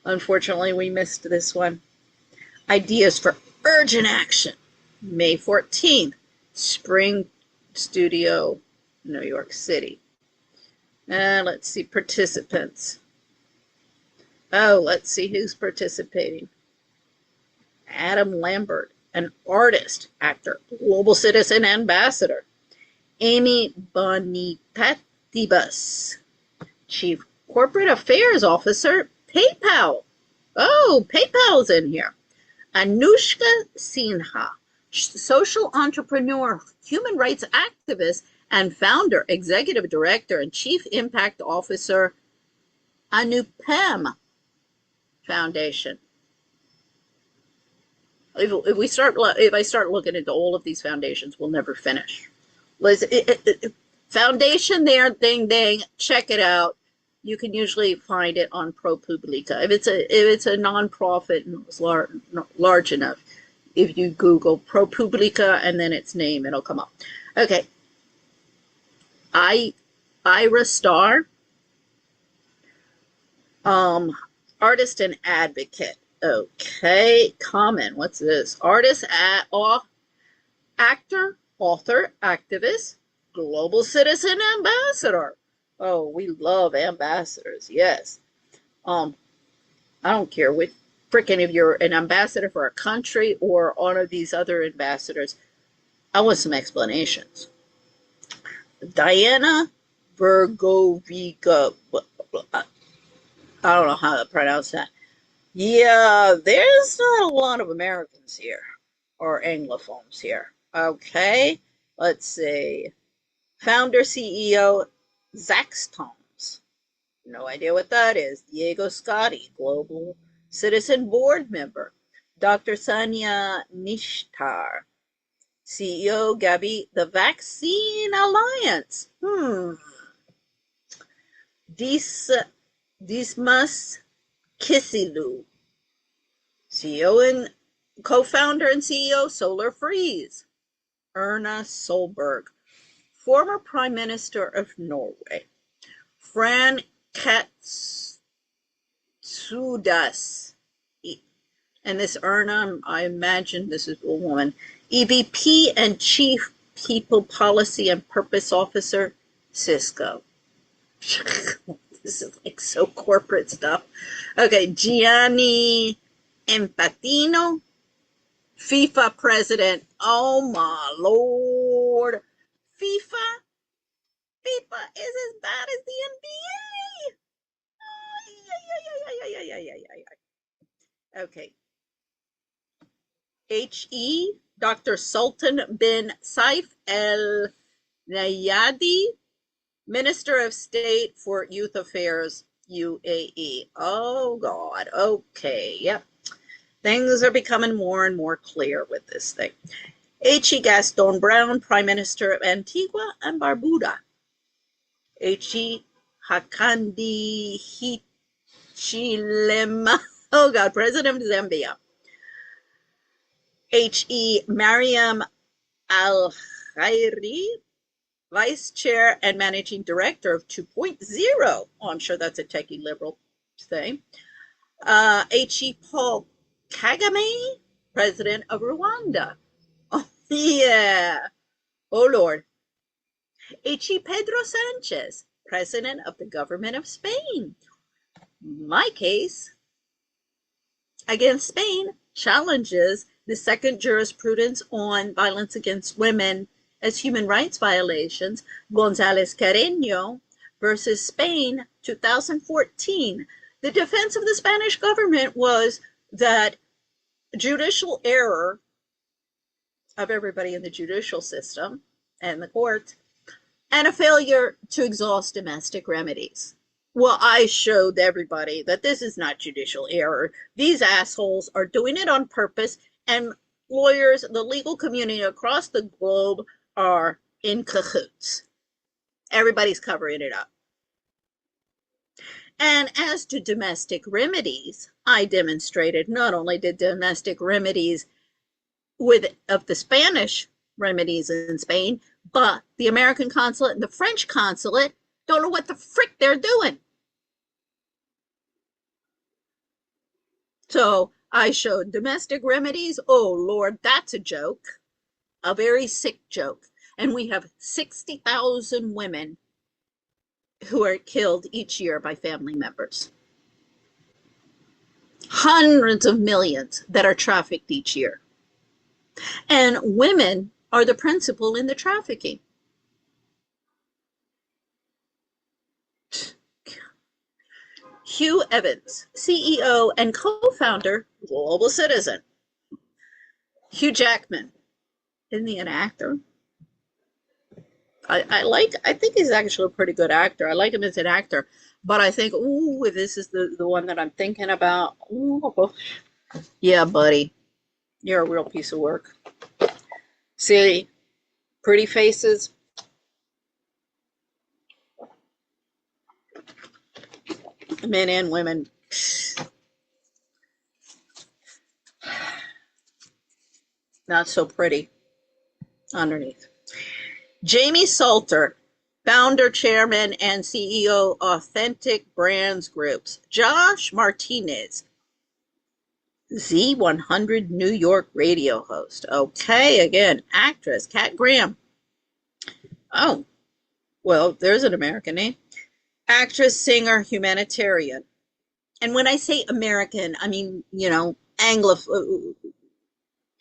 Unfortunately, we missed this one. Ideas for urgent action. May 14th. Spring Studio, New York City. Let's see, participants. Oh, let's see who's participating. Adam Lambert, an artist, actor, global citizen ambassador. Amy Bonipatibus, Chief Corporate Affairs Officer, PayPal. Oh, PayPal's in here. Anushka Sinha, social entrepreneur, human rights activist, and founder, executive director, and chief impact officer, Anupam Foundation. If I start looking into all of these foundations, we'll never finish. Foundation there, ding ding, check it out. You can usually find it on ProPublica. If it's a nonprofit and it's large enough, if you Google ProPublica and then its name, it'll come up. Okay. Ira Star, artist and advocate. Okay, comment. What's this? Artist, actor, author, activist, global citizen ambassador. Oh, we love ambassadors. Yes. I don't care which freaking if you're an ambassador for a country or one of these other ambassadors. I want some explanations. Diana Vergovica. I don't know how to pronounce that. Yeah, there's not a lot of Americans here or Anglophones here. Okay, let's see. Founder CEO Zaxtoms. No idea what that is. Diego Scotti, Global Citizen Board Member. Dr. Sanya Nishtar, CEO Gavi, the Vaccine Alliance. Dismas Kisilu, CEO and co-founder and CEO, Solar Freeze, Erna Solberg. Former Prime Minister of Norway, Fran Katsudas. And this Erna, I imagine this is a woman, EVP and Chief People Policy and Purpose Officer, Cisco. This is like so corporate stuff. Okay, Gianni Infantino, FIFA president. Oh my Lord. FIFA is as bad as the NBA. Okay. H.E. Dr. Sultan bin Saif Al Nayadi, Minister of State for Youth Affairs, UAE. Oh, God. Okay. Yep. Things are becoming more and more clear with this thing. H.E. Gaston Brown, Prime Minister of Antigua and Barbuda. H.E. Hakandi Hichilema, oh God, President of Zambia. H.E. Mariam Al-Khairi, Vice Chair and Managing Director of 2.0. Oh, I'm sure that's a techie liberal thing. H.E. Paul Kagame, President of Rwanda. Oh, yeah. Oh, Lord. H.E. Pedro Sanchez, President of the Government of Spain. My case against Spain challenges the second jurisprudence on violence against women as human rights violations, González Carreño versus Spain, 2014. The defense of the Spanish government was that judicial error of everybody in the judicial system and the court, and a failure to exhaust domestic remedies. Well, I showed everybody that this is not judicial error. These assholes are doing it on purpose, and lawyers, the legal community across the globe are in cahoots. Everybody's covering it up. And as to domestic remedies, I demonstrated not only did domestic remedies of the Spanish remedies in Spain, but the American consulate and the French consulate don't know what the frick they're doing. So I showed domestic remedies. Oh, Lord, that's a joke, a very sick joke. And we have 60,000 women who are killed each year by family members. Hundreds of millions that are trafficked each year. And women are the principal in the trafficking. Hugh Evans, CEO and co-founder, Global Citizen. Hugh Jackman, isn't he an actor? I think he's actually a pretty good actor. I like him as an actor, but I think, ooh, if this is the one that I'm thinking about, ooh, yeah, buddy, you're a real piece of work. See, pretty faces. Men and women. Not so pretty underneath. Jamie Salter, founder, chairman, and CEO, Authentic Brands Groups. Josh Martinez, Z100 New York radio host. Okay, again, actress, Kat Graham. Oh, well, there's an American name. Actress, singer, humanitarian. And when I say American, I mean, you know,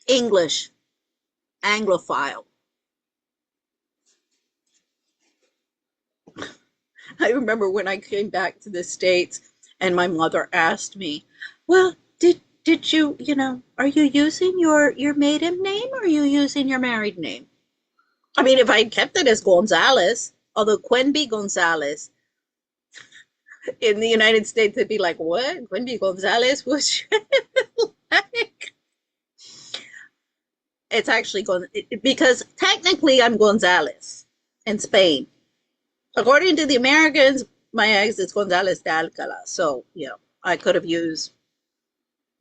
English, Anglophile. I remember when I came back to the States and my mother asked me, well, did you, are you using your maiden name or are you using your married name? I mean, if I kept it as Gonzalez, although Quenby Gonzalez, in the United States, they'd be like, what? Quenby Gonzalez? Was like, it's actually because technically I'm Gonzalez in Spain. According to the Americans, my ex is Gonzalez de Alcala. So, I could have used,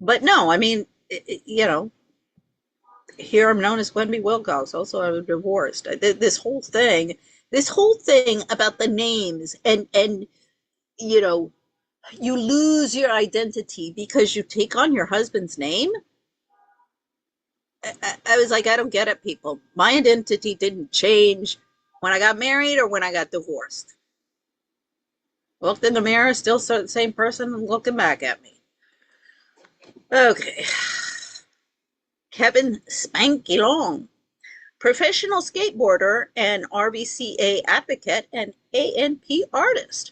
but no, I mean, you know, here I'm known as Quenby Wilcox. Also, I was divorced. This whole thing about the names and you know, you lose your identity because you take on your husband's name. I was like, I don't get it, people. My identity didn't change when I got married or when I got divorced. Looked in the mirror, still the same person looking back at me. Okay. Kevin Spanky Long, professional skateboarder and RBCA advocate and ANP artist.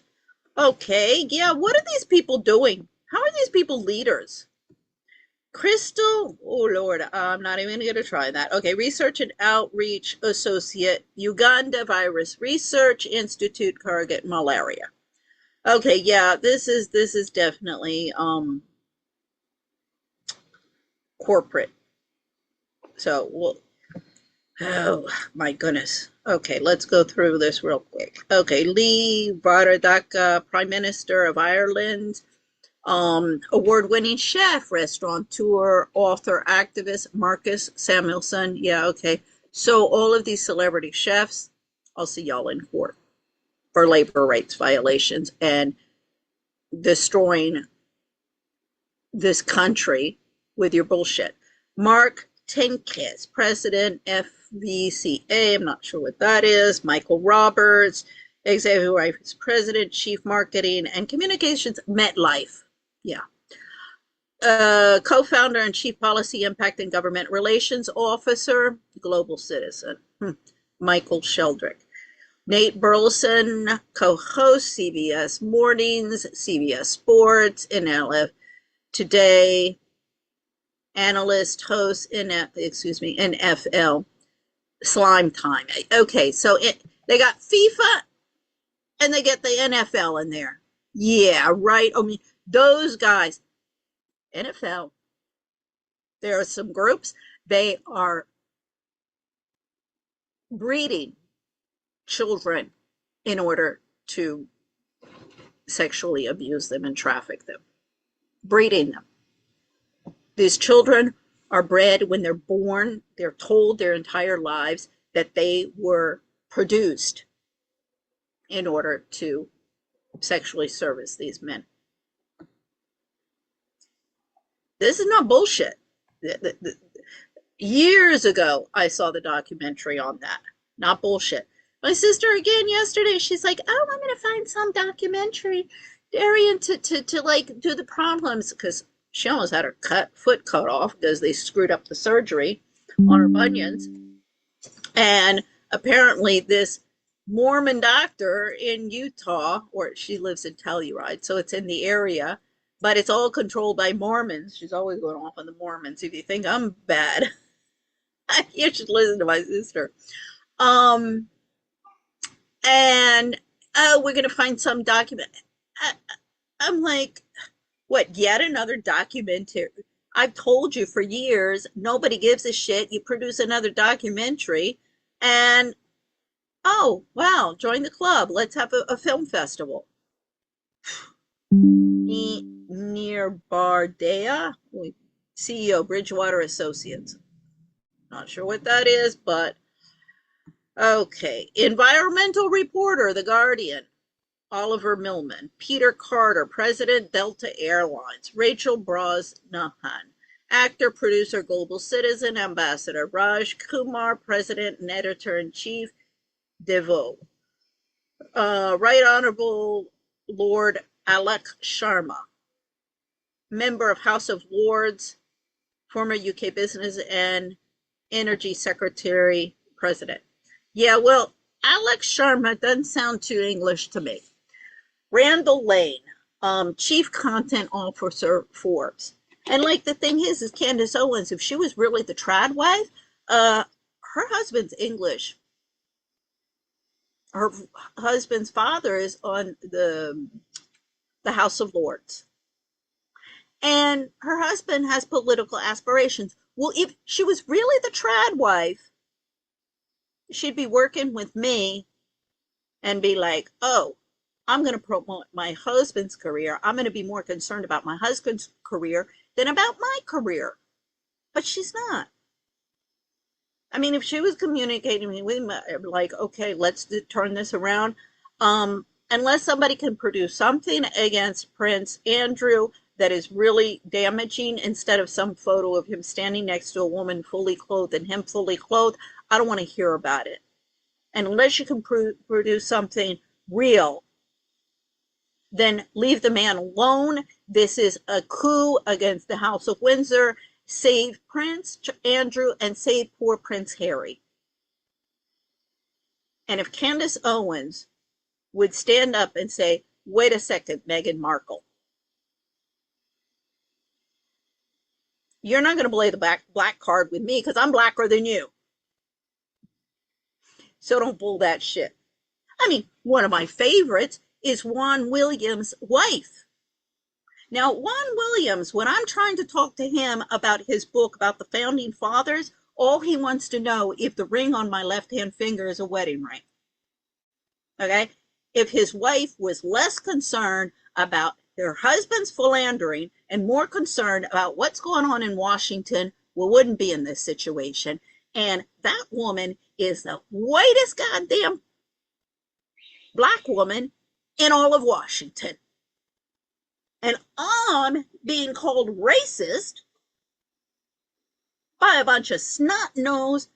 Okay, yeah, what are these people doing? How are these people leaders? Crystal, oh Lord, I'm not even going to try that. Okay, Research and Outreach Associate, Uganda Virus Research Institute, target malaria. Okay, yeah, this is definitely corporate. So, well, oh my goodness. Okay, let's go through this real quick. Okay, Lee Varadkar, Prime Minister of Ireland, award-winning chef, restaurateur, author, activist Marcus Samuelsson. Yeah, okay. So all of these celebrity chefs, I'll see y'all in court for labor rights violations and destroying this country with your bullshit. Mark Tenkes, President FVCA, I'm not sure what that is. Michael Roberts, Executive Vice President, Chief Marketing and Communications, MetLife. Yeah. Co-founder and Chief Policy Impact and Government Relations Officer, Global Citizen, Michael Sheldrick. Nate Burleson, co-host, CBS Mornings, CBS Sports, NLF Today, analyst, host, NFL, Slime Time. Okay, so they got FIFA and they get the NFL in there. Yeah, right. I mean, those guys, NFL, there are some groups, they are breeding children in order to sexually abuse them and traffic them, breeding them. These children are bred when they're born. They're told their entire lives that they were produced in order to sexually service these men. This is not bullshit. Years ago, I saw the documentary on that. Not bullshit. My sister again yesterday, she's like, "Oh, I'm gonna find some documentary, Darian, to like do the problems," because she almost had her foot cut off because they screwed up the surgery on her bunions. And apparently, this Mormon doctor in Utah, or she lives in Telluride, so it's in the area, but it's all controlled by Mormons. She's always going off on the Mormons. If you think I'm bad, you should listen to my sister. Um, and oh, we're gonna find some document. I'm like, what? Yet another documentary? I've told you for years, nobody gives a shit. You produce another documentary, and oh wow, join the club. Let's have a film festival. Near Bardea, CEO Bridgewater Associates. Not sure what that is, but okay. Environmental reporter, The Guardian, Oliver Millman. Peter Carter, President, Delta Airlines. Rachel Brosnahan, actor, producer, Global Citizen, Ambassador. Raj Kumar, President and Editor-in-Chief, Devo. Right Honorable Lord Alec Sharma, member of House of Lords, former UK Business and Energy Secretary, President. Yeah, well, Alex Sharma doesn't sound too English to me. Randall Lane, Chief Content Officer, Forbes. And like the thing is Candace Owens, if she was really the trad wife, her husband's English. Her husband's father is on the House of Lords. And her husband has political aspirations. Well, if she was really the trad wife, she'd be working with me and be like, oh, I'm going to promote my husband's career. I'm going to be more concerned about my husband's career than about my career. But she's not. I mean, if she was communicating with me, like, okay, let's turn this around. Unless somebody can produce something against Prince Andrew that is really damaging, instead of some photo of him standing next to a woman fully clothed and him fully clothed, I don't want to hear about it. And unless you can produce something real, then leave the man alone. This is a coup against the House of Windsor. Save Prince Andrew and save poor Prince Harry. And if Candace Owens would stand up and say, wait a second, Meghan Markle, you're not going to play the black card with me because I'm blacker than you. So don't pull that shit. I mean, one of my favorites is Juan Williams' wife. Now, Juan Williams, when I'm trying to talk to him about his book about the founding fathers, all he wants to know if the ring on my left hand finger is a wedding ring. Okay? If his wife was less concerned about her husband's philandering and more concerned about what's going on in Washington, we wouldn't be in this situation. And that woman is the whitest goddamn black woman in all of Washington. And I'm being called racist by a bunch of snot-nosed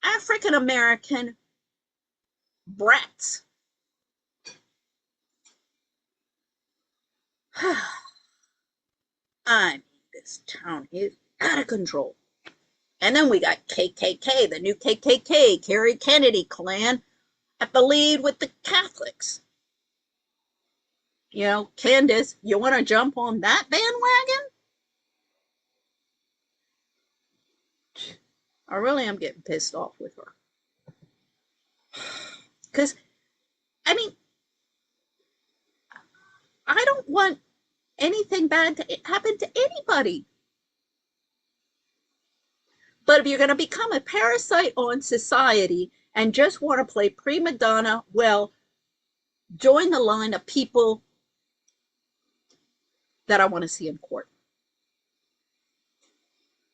African-American brats. I mean, this town is out of control. And then we got KKK, the new KKK, Kerry Kennedy clan, at the lead with the Catholics. You know, Candace, you want to jump on that bandwagon? I really am getting pissed off with her. Because, I mean, I don't want anything bad to happen to anybody. But if you're going to become a parasite on society and just want to play prima donna, well, join the line of people that I want to see in court.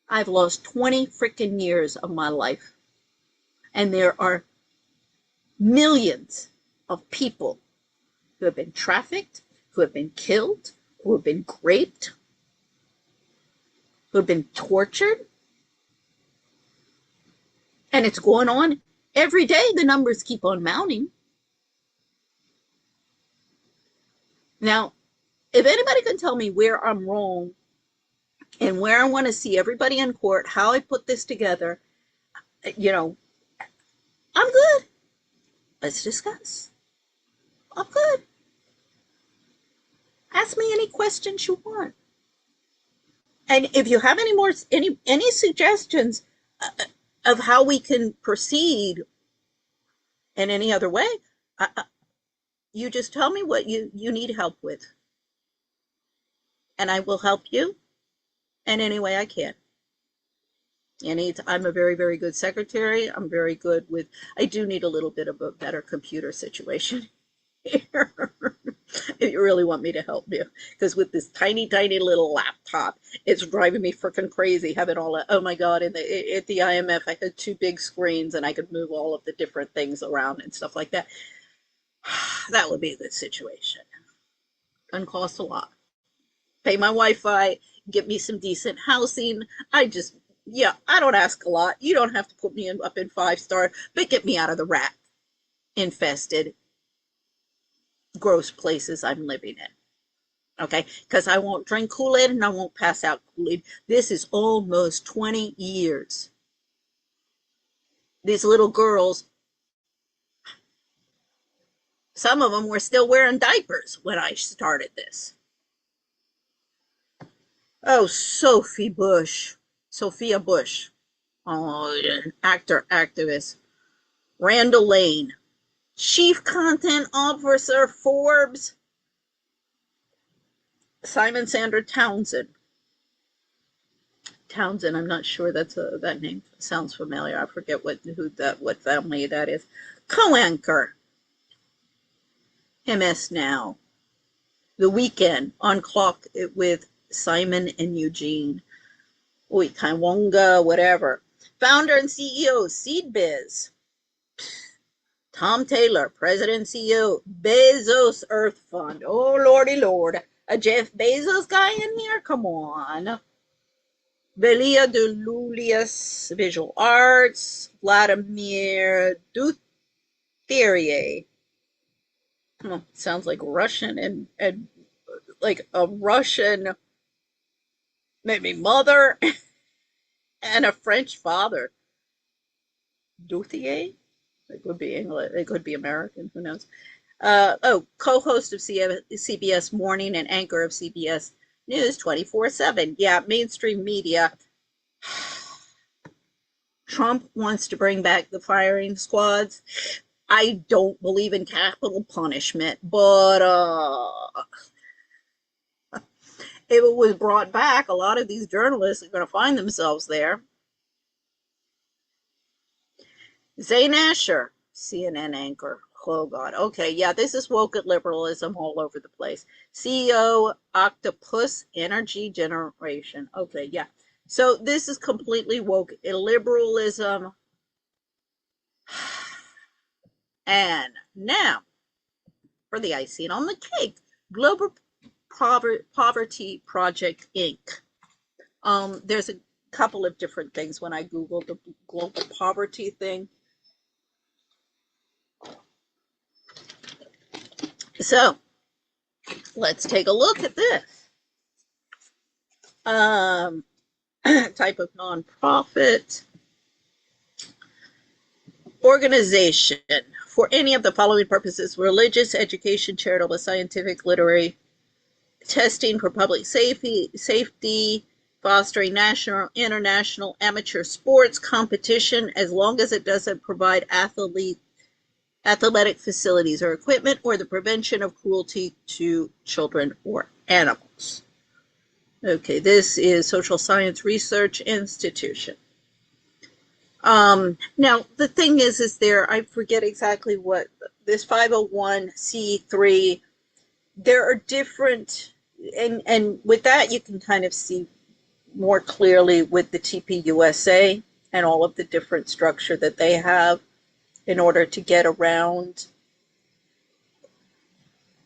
I've lost 20 freaking years of my life. And there are millions of people who have been trafficked, who have been killed, who have been raped, who have been tortured. And it's going on every day. The numbers keep on mounting. Now, if anybody can tell me where I'm wrong and where I want to see everybody in court, how I put this together, you know, I'm good. Let's discuss. I'm good. Ask me any questions you want. And if you have any suggestions of how we can proceed in any other way, you just tell me what you need help with. And I will help you in any way I can. I'm a very, very good secretary. I'm very good with, I do need a little bit of a better computer situation here. If you really want me to help you. Because with this tiny, tiny little laptop, it's driving me freaking crazy having all that. Oh my God, at the IMF, I had 2 big screens and I could move all of the different things around and stuff like that. That would be a good situation. And cost a lot. Pay my Wi-Fi, get me some decent housing. I don't ask a lot. You don't have to put me up in 5-star, but get me out of the rat infested, gross places I'm living in. Okay? Because I won't drink Kool-Aid and I won't pass out Kool-Aid. This is almost 20 years. These little girls, some of them were still wearing diapers when I started this. Oh, Sophia Bush. Oh, actor, activist. Randall Lane. Chief Content Officer, Forbes. Simon Sandra Townsend. I'm not sure that name sounds familiar. I forget what family that is. Co-anchor. MS Now. The Weekend on Clock with Simon and Eugene. Kaiwonga, whatever. Founder and CEO, SeedBiz. Tom Taylor, President and CEO, Bezos Earth Fund. Oh, lordy lord. A Jeff Bezos guy in here? Come on. Velia de Lulius, Visual Arts. Vladimir Dutherier. Sounds like Russian and like a Russian, maybe mother and a French father. Dutherier? It could be English. It could be American. Who knows? Co-host of CBS Morning and anchor of CBS News 24/7. Yeah, mainstream media. Trump wants to bring back the firing squads. I don't believe in capital punishment, but if it was brought back, a lot of these journalists are going to find themselves there. Zayn Asher, CNN anchor. Oh, God. Okay, yeah, this is woke liberalism all over the place. CEO, Octopus Energy Generation. Okay, yeah. So this is completely woke liberalism. And now, for the icing on the cake, Global Poverty Project, Inc. There's a couple of different things when I Googled the global poverty thing. So let's take a look at this type of nonprofit organization for any of the following purposes: religious, education, charitable, scientific, literary, testing for public safety, fostering national, international, amateur sports competition, as long as it doesn't provide athletic facilities or equipment, or the prevention of cruelty to children or animals. Okay, this is Social Science Research Institution. Now, the thing is there, I forget exactly what, this 501c3, there are different, and with that, you can kind of see more clearly with the TPUSA and all of the different structure that they have in order to get around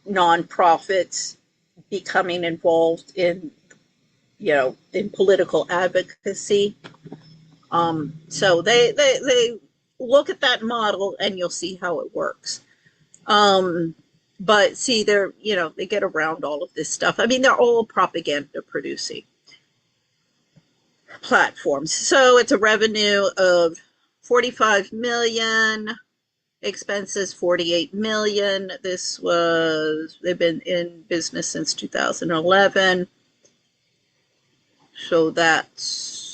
nonprofits becoming involved in, in political advocacy. So they look at that model and you'll see how it works. But see, they get around all of this stuff. I mean, they're all propaganda producing platforms. So it's a revenue of 45 million, expenses 48 million. They've been in business since 2011. So that's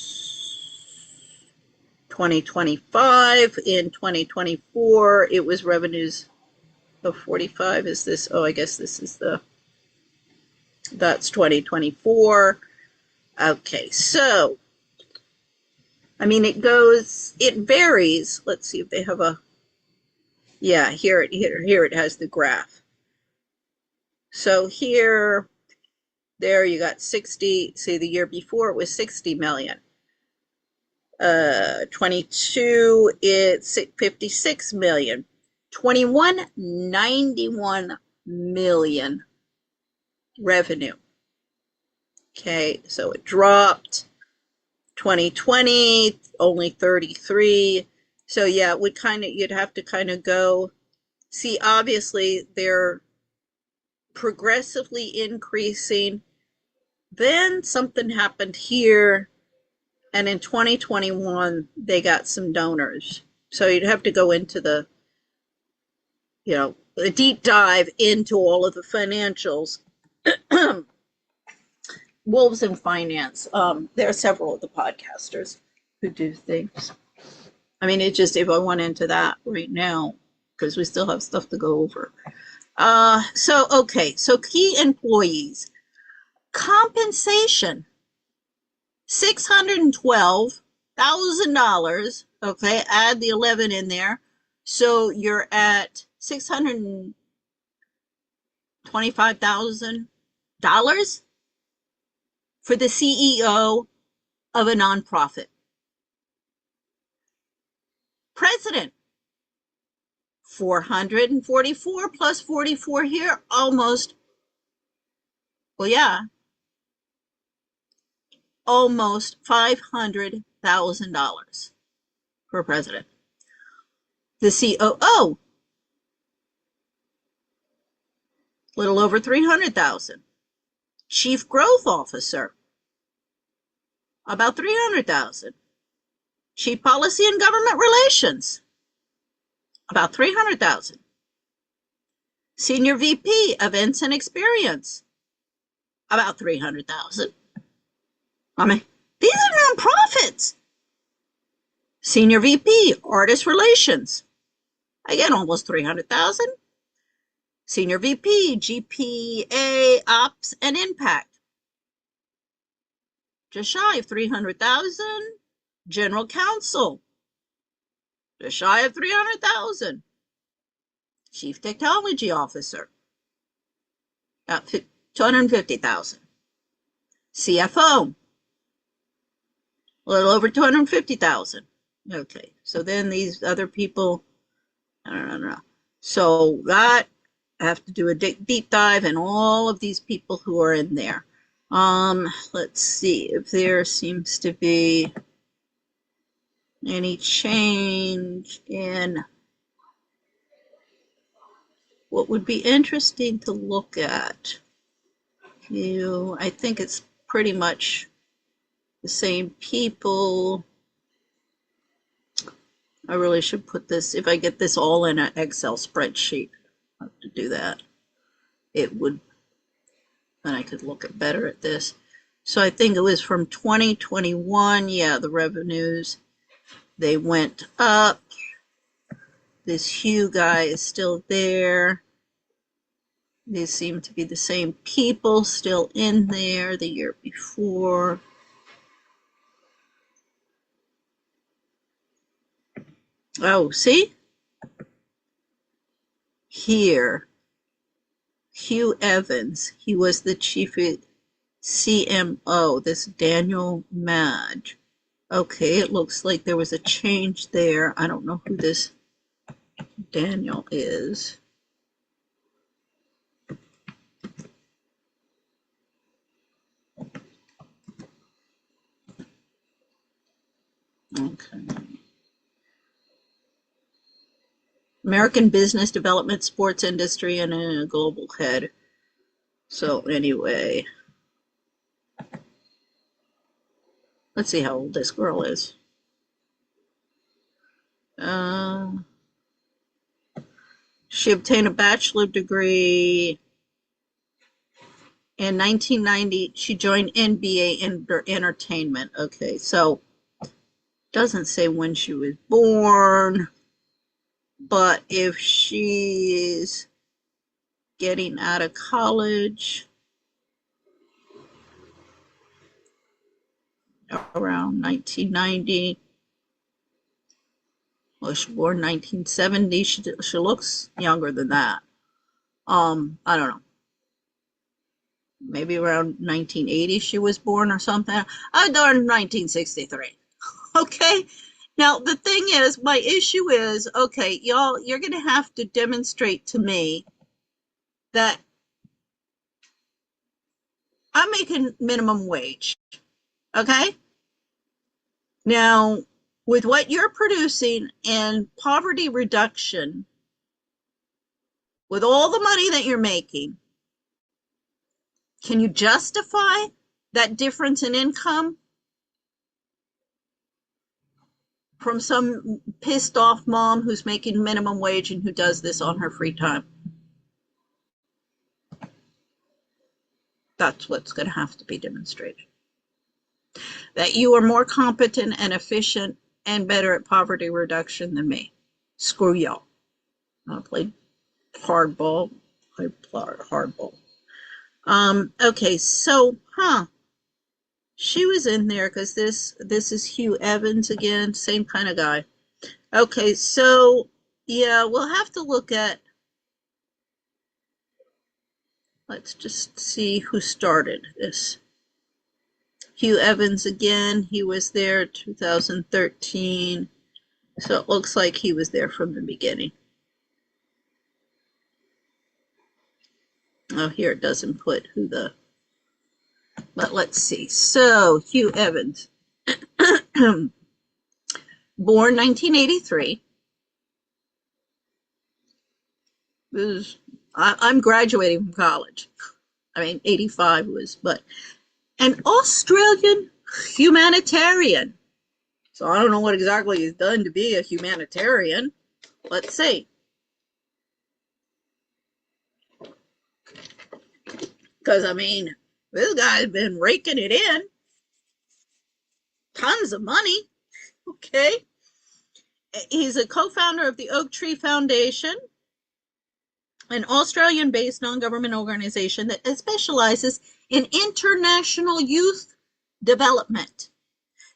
2025. In 2024, it was revenues of 45. Is this, I guess this is that's 2024. Okay, so, I mean, it varies. Let's see if they have here it has the graph. So there you got 60, see the year before it was 60 million. 22, it's 56 million. 21, 91 million revenue. Okay, so it dropped. 2020, only 33. So yeah, you'd have to kind of go, see, obviously they're progressively increasing. Then something happened here, and in 2021, they got some donors. So you'd have to go into a deep dive into all of the financials. Wolves in Finance. There are several of the podcasters who do things. I mean, if I went into that right now, because we still have stuff to go over. So key employees. Compensation, $612,000. Okay, add the 11 in there. So you're at $625,000 for the CEO of a nonprofit. President, 444 plus 44 here, almost, well, yeah, almost $500,000 for president. The COO, little over 300,000. Chief Growth Officer, about 300,000. Chief Policy and Government Relations, about 300,000. Senior VP, Events and Experience, about 300,000. I mean, these are nonprofits. Senior VP, Artist Relations, again, almost 300,000. Senior VP, GPA, Ops and Impact, just shy of 300,000. General Counsel, just shy of 300,000. Chief Technology Officer, about 250,000. CFO, a little over 250,000. Okay, so then these other people, I don't know. So that I have to do a deep dive in all of these people who are in there. Let's see if there seems to be any change in what would be interesting to look at. I think it's pretty much the same people. I really should put this, if I get this all in an Excel spreadsheet, I have to do that. It would, then I could look at better at this. So I think it was from 2021, yeah, the revenues, they went up. This Hugh guy is still there. These seem to be the same people still in there the year before. Oh, see? Here, Hugh Evans, he was the chief CMO, this Daniel Madge. Okay, it looks like there was a change there. I don't know who this Daniel is. Okay. American Business Development, Sports Industry, and a global head. So anyway, let's see how old this girl is. She obtained a bachelor degree in 1990. She joined NBA Entertainment. Okay, so doesn't say when she was born, but if she's getting out of college around 1990, well, she was born 1970. She looks younger than that. I don't know. Maybe around 1980 she was born or something. I darn 1963. Okay. Now the thing is, my issue is, okay, y'all, you're going to have to demonstrate to me that I'm making minimum wage. Okay. Now, with what you're producing in poverty reduction, with all the money that you're making, can you justify that difference in income from some pissed off mom who's making minimum wage and who does this on her free time? That's what's going to have to be demonstrated. That you are more competent and efficient and better at poverty reduction than me. Screw y'all. I played hardball. I played hardball. Okay, so, she was in there because this is Hugh Evans again, same kind of guy. Okay, so, yeah, we'll have to look at, let's just see who started this. Hugh Evans again, he was there 2013. So it looks like he was there from the beginning. Oh, here it doesn't put who the, but let's see. So Hugh Evans, born 1983. I'm graduating from college. I mean, 85 was, but an Australian humanitarian. So I don't know what exactly he's done to be a humanitarian. Let's see. Because, I mean, this guy's been raking it in. Tons of money. Okay. He's a co-founder of the Oak Tree Foundation, an Australian-based non-government organization that specializes in international youth development.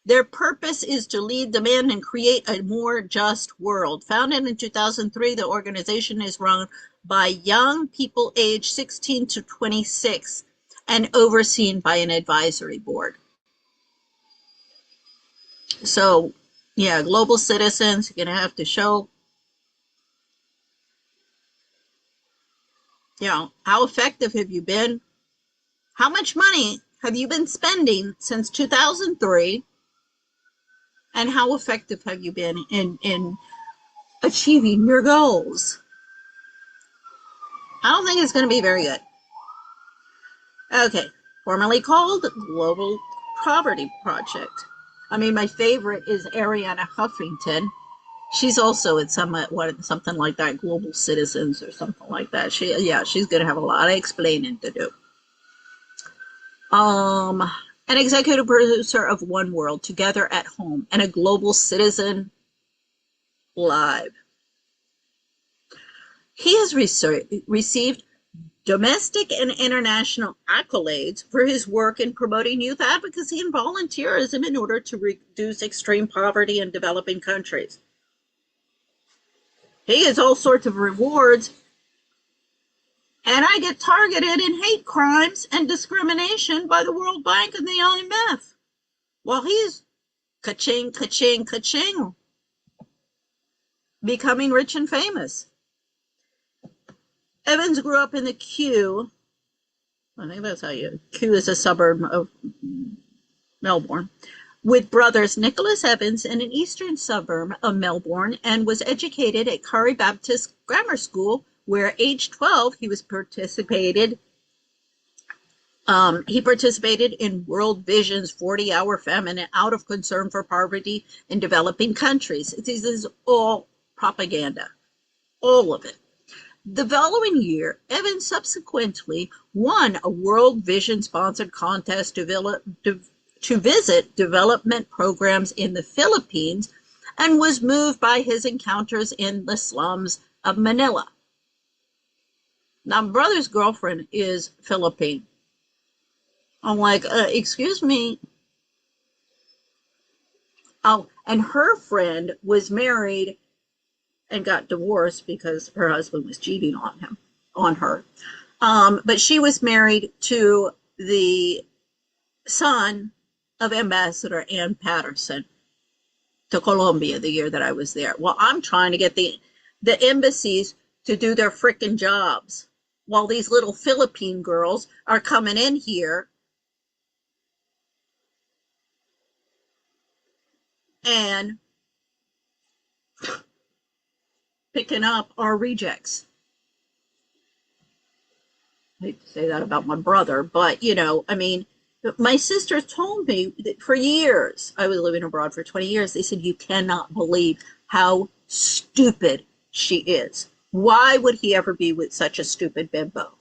Their purpose is to lead demand and create a more just world. Founded in 2003, the organization is run by young people aged 16 to 26 and overseen by an advisory board. So, yeah, global citizens, you're going to have to show, how effective have you been? How much money have you been spending since 2003? And how effective have you been in achieving your goals? I don't think it's going to be very good. Okay, formerly called Global Poverty Project. I mean, my favorite is Ariana Huffington. She's also at something like that, Global Citizens or something like that. She's going to have a lot of explaining to do. An executive producer of One World, Together at Home, and a Global Citizen Live. He has received domestic and international accolades for his work in promoting youth advocacy and volunteerism in order to reduce extreme poverty in developing countries. He gets all sorts of rewards, and I get targeted in hate crimes and discrimination by the World Bank and the IMF, while he's ka-ching, ka-ching, ka-ching, becoming rich and famous. Evans grew up in the Kew. I think that's how Kew is a suburb of Melbourne, with brothers Nicholas Evans in an eastern suburb of Melbourne, and was educated at Curry Baptist Grammar School, where age 12 he participated in World Vision's 40-hour famine out of concern for poverty in developing countries. This is all propaganda, all of it. The following year, Evans subsequently won a World Vision-sponsored contest to visit development programs in the Philippines, and was moved by his encounters in the slums of Manila. Now, my brother's girlfriend is Philippine. I'm like, excuse me. Oh, and her friend was married and got divorced because her husband was cheating on her. But she was married to the son of Ambassador Ann Patterson to Colombia the year that I was there. Well, I'm trying to get the embassies to do their frickin' jobs while these little Philippine girls are coming in here and picking up our rejects. I hate to say that about my brother, but I mean, my sister told me that for years, I was living abroad for 20 years, they said, you cannot believe how stupid she is. Why would he ever be with such a stupid bimbo?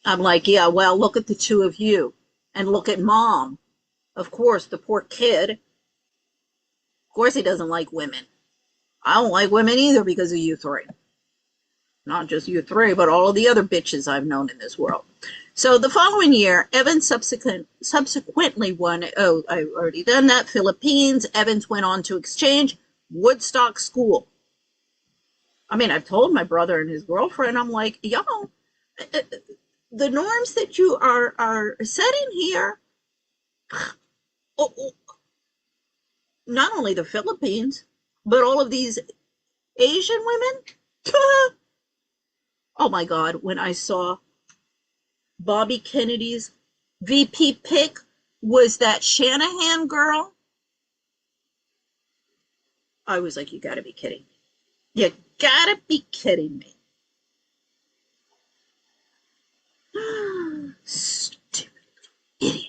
I'm like, yeah, well, look at the two of you and look at mom. Of course, the poor kid. Of course, he doesn't like women. I don't like women either because of you three. Not just you three, but all of the other bitches I've known in this world. So the following year, Evans subsequently won, I've already done that, Philippines. Evans went on to exchange Woodstock School. I mean, I've told my brother and his girlfriend, I'm like, y'all, the norms that you are setting here Oh, oh, not only the Philippines, but all of these Asian women. Oh my God, when I saw Bobby Kennedy's VP pick was that Shanahan girl, I was like, you gotta be kidding me. You gotta be kidding me. Stupid idiot.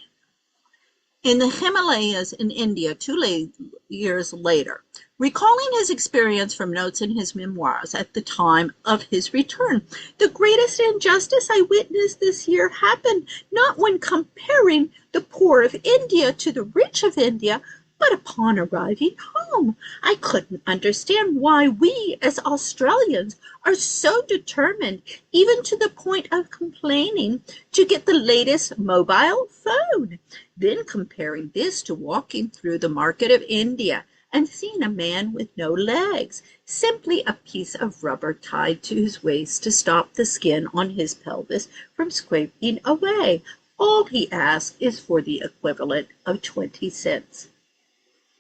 In the Himalayas in India 2 years later, recalling his experience from notes in his memoirs at the time of his return. The greatest injustice I witnessed this year happened not when comparing the poor of India to the rich of India, but upon arriving home. I couldn't understand why we, as Australians, are so determined, even to the point of complaining, to get the latest mobile phone. Then comparing this to walking through the market of India and seeing a man with no legs, simply a piece of rubber tied to his waist to stop the skin on his pelvis from scraping away. All he asks is for the equivalent of 20 cents.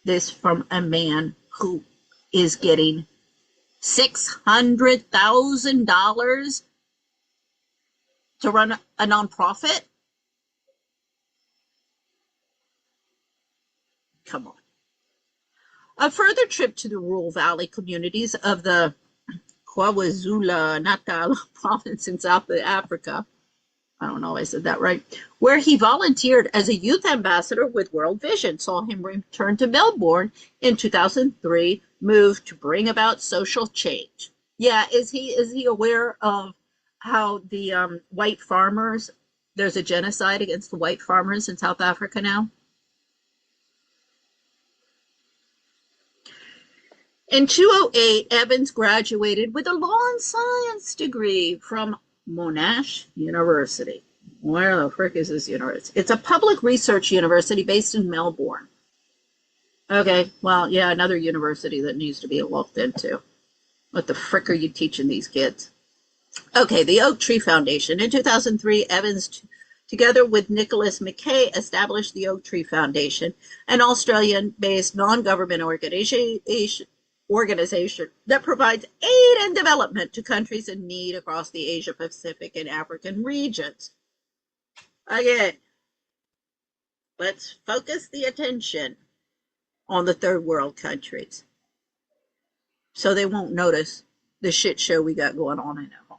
This from a man who is getting $600,000 to run a nonprofit? Come on. A further trip to the rural valley communities of the KwaZulu-Natal province in South Africa, I don't know if I said that right, where he volunteered as a youth ambassador with World Vision, saw him return to Melbourne in 2003, moved to bring about social change. Yeah, is he aware of how the white farmers, there's a genocide against the white farmers in South Africa now? In 2008, Evans graduated with a law and science degree from Monash University. Where the frick is this university? It's a public research university based in Melbourne. Okay, well, yeah, another university that needs to be looked into. What the frick are you teaching these kids? Okay, the Oak Tree Foundation. In 2003, Evans, together with Nicholas McKay, established the Oak Tree Foundation, an Australian-based non-government organization that provides aid and development to countries in need across the Asia Pacific and African regions. Again, let's focus the attention on the third world countries so they won't notice the shit show we got going on in at home.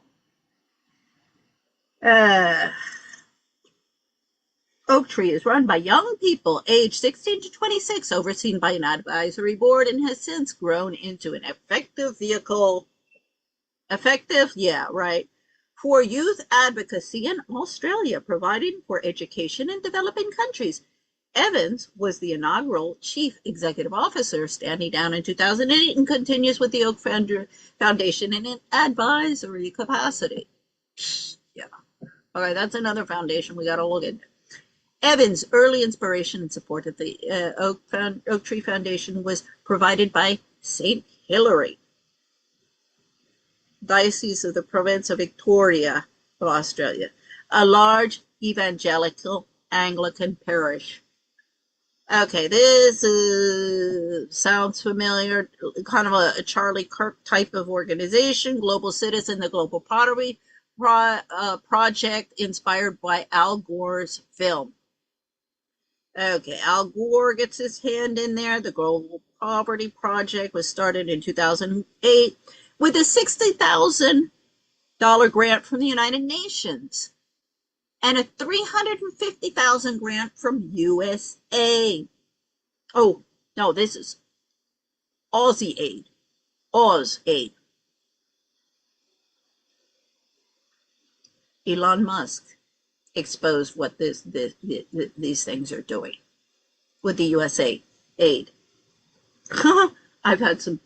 Oak Tree is run by young people aged 16 to 26, overseen by an advisory board, and has since grown into an effective vehicle. Effective? Yeah, right. For youth advocacy in Australia, providing for education in developing countries. Evans was the inaugural chief executive officer, standing down in 2008, and continues with the Oak Foundation in an advisory capacity. Yeah. All right, that's another foundation we got to look into. Evans' early inspiration and support of the Oak Tree Foundation was provided by St. Hilary, Diocese of the Province of Victoria of Australia, a large evangelical Anglican parish. Okay, this sounds familiar, kind of a Charlie Kirk type of organization, Global Citizen, the Global Pottery Project, inspired by Al Gore's film. Okay, Al Gore gets his hand in there. The Global Poverty Project was started in 2008 with a $60,000 grant from the United Nations and a $350,000 grant from USA. Oh, no, this is Aussie aid. Oz aid. Elon Musk exposed what these things are doing with the USA aid. I've had some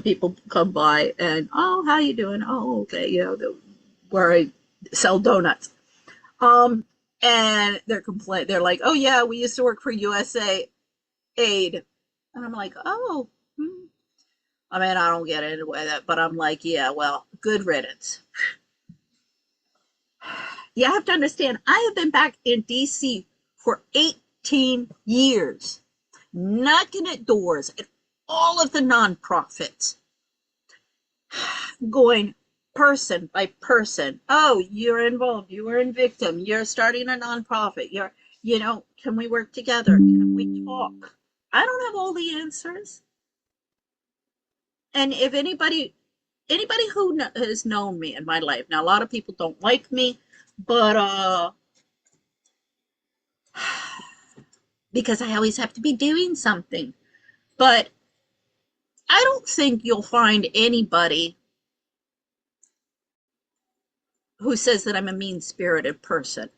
people come by and, oh, how you doing? Oh, okay, where I sell donuts. And they're like, oh yeah, we used to work for USA aid. And I'm like, oh, I mean, I don't get into that, but I'm like, yeah, well, good riddance. You have to understand, I have been back in DC for 18 16 years, knocking at doors at all of the nonprofits, going person by person. Oh, you're involved. You were a victim. You're starting a nonprofit. Can we work together? Can we talk? I don't have all the answers. And if anybody who has known me in my life, now a lot of people don't like me, but because I always have to be doing something. But I don't think you'll find anybody who says that I'm a mean-spirited person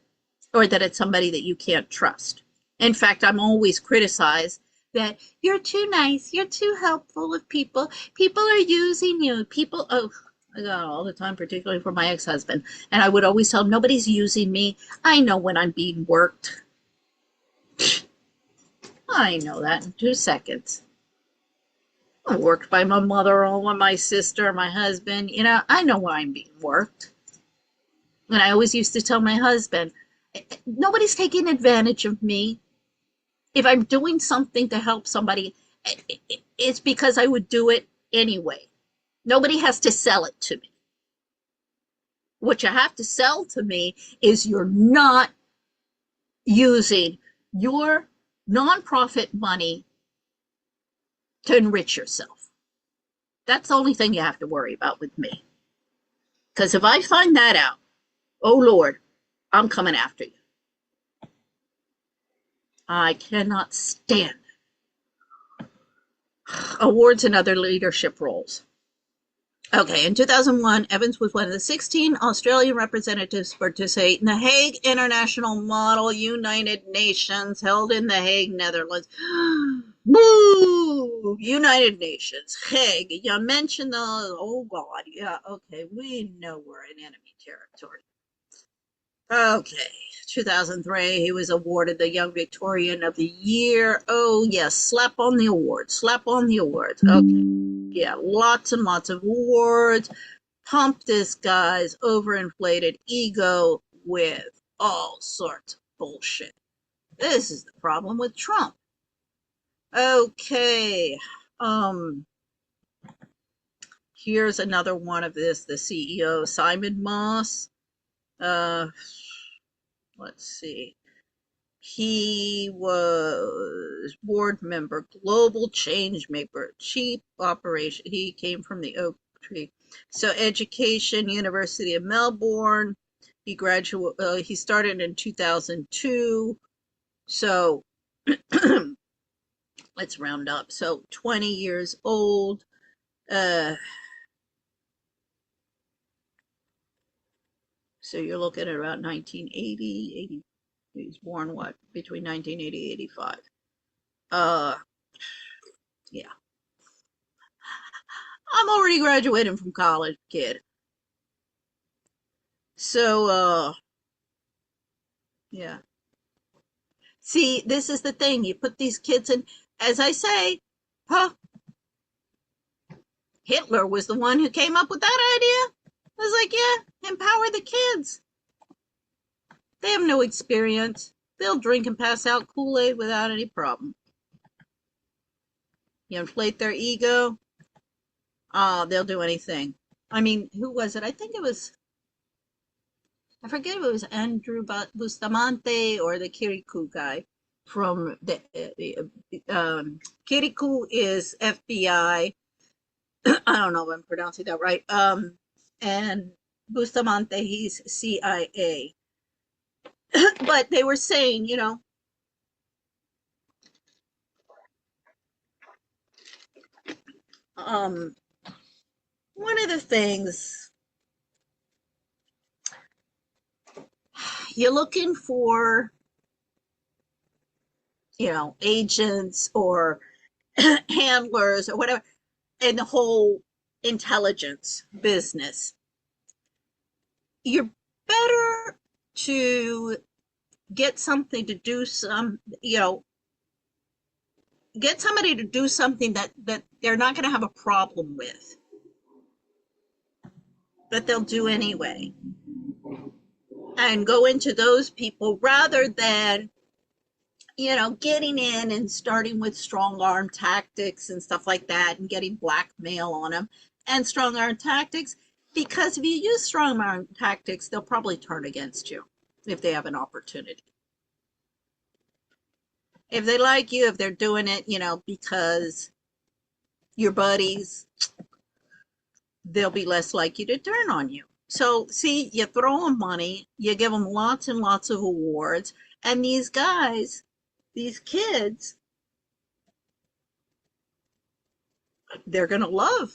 or that it's somebody that you can't trust. In fact, I'm always criticized that you're too nice, you're too helpful with people. People are using you. I got all the time, particularly for my ex-husband. And I would always tell him, nobody's using me. I know when I'm being worked. I know that in 2 seconds. I'm worked by my mother-in-law, my sister, my husband. I know when I'm being worked. And I always used to tell my husband, nobody's taking advantage of me. If I'm doing something to help somebody, it's because I would do it anyway. Nobody has to sell it to me. What you have to sell to me is you're not using your nonprofit money to enrich yourself. That's the only thing you have to worry about with me. Because if I find that out, oh Lord, I'm coming after you. I cannot stand awards and other leadership roles. Okay, in 2001, Evans was one of the 16 Australian representatives to participate in the Hague International Model United Nations held in the Hague, Netherlands. Woo! United Nations, Hague. You mentioned those. Oh, God. Yeah, okay. We know we're in enemy territory. Okay, 2003, he was awarded the Young Victorian of the Year. Oh, yes, slap on the awards. Slap on the awards. Okay. Yeah, lots and lots of awards. Pump this guy's overinflated ego with all sorts of bullshit. This is the problem with Trump. Okay. Um, Here's another one of this, the CEO, Simon Moss. Let's see. He was board member, global change maker, chief operation. He came from the Oak Tree. So education, University of Melbourne. He started in 2002. So let's round up. So 20 years old. So you're looking at about 1980, 80. He was born what? Between 1980 and 85. Yeah. I'm already graduating from college, kid. So, yeah. See, this is the thing. You put these kids in, as I say, huh? Hitler was the one who came up with that idea. I was like, yeah, empower the kids. They have no experience. They'll drink and pass out Kool-Aid without any problem. You inflate their ego, they'll do anything. I mean, who was it? I think it was, I forget if it was Andrew Bustamante or the Kirikou guy from the Kirikou is FBI. I don't know if I'm pronouncing that right. And Bustamante, he's CIA. But they were saying, um, one of the things you're looking for, agents or handlers or whatever in the whole intelligence business. You're better to get something to do get somebody to do something that they're not going to have a problem with, that they'll do anyway, and go into those people rather than getting in and starting with strong arm tactics and stuff like that and getting blackmail on them and strong arm tactics. Because if you use strong arm tactics, they'll probably turn against you if they have an opportunity. If they like you, if they're doing it, because you're buddies, they'll be less likely to turn on you. So, see, you throw them money, you give them lots and lots of awards, and these guys, these kids, they're going to love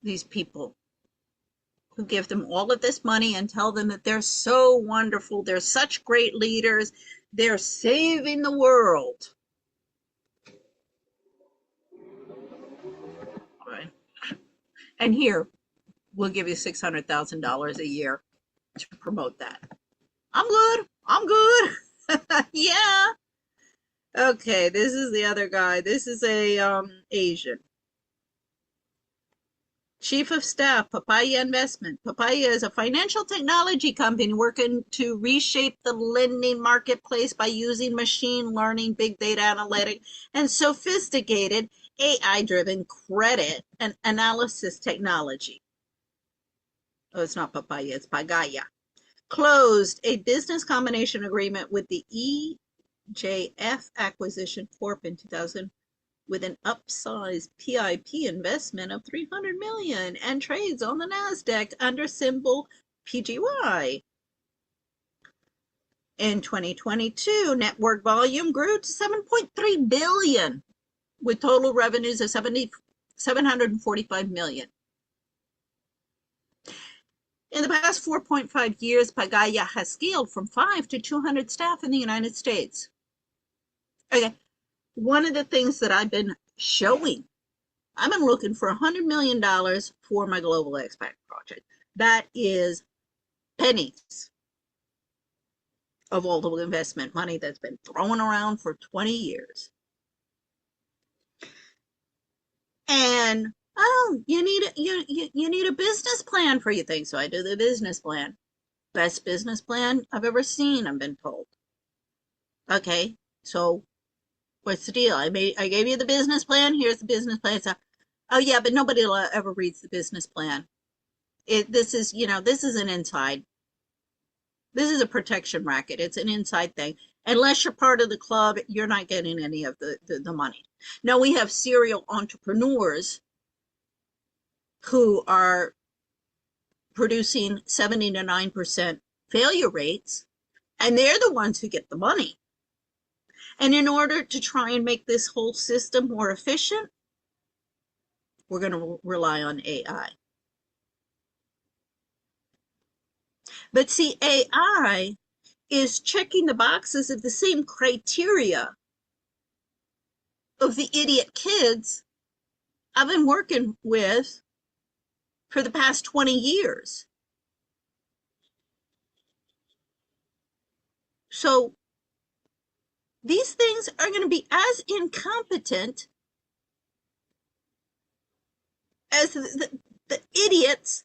these people who give them all of this money and tell them that they're so wonderful, they're such great leaders, they're saving the world. Right. And here, we'll give you $600,000 a year to promote that. I'm good. I'm good. Yeah. Okay, this is the other guy. This is a Asian. Chief of Staff, Papaya Investment. Papaya is a financial technology company working to reshape the lending marketplace by using machine learning, big data analytics, and sophisticated AI-driven credit and analysis technology. Oh, it's not Papaya, it's Pagaya. Closed a business combination agreement with the EJF Acquisition Corp in 2000 with an upsized PIP investment of $300 million and trades on the NASDAQ under symbol PGY. In 2022, network volume grew to 7.3 billion with total revenues of 745 million. In the past 4.5 years, Pagaya has scaled from 5 to 200 staff in the United States. Okay, one of the things that I've been showing, I've been looking for $100 million for my Global Expat project. That is pennies of all the investment money that's been thrown around for 20 years. And you need a business plan for your thing. So I do the business plan. Best business plan I've ever seen, I've been told. Okay, so what's the deal? I gave you the business plan. Here's the business plan. So, oh yeah, but nobody ever reads the business plan. This is an inside. This is a protection racket. It's an inside thing. Unless you're part of the club, you're not getting any of the money. Now we have serial entrepreneurs who are producing 70 to 9% failure rates, and they're the ones who get the money. And in order to try and make this whole system more efficient, we're going to rely on AI. But see, AI is checking the boxes of the same criteria of the idiot kids I've been working with for the past 20 years. So these things are going to be as incompetent as the idiots,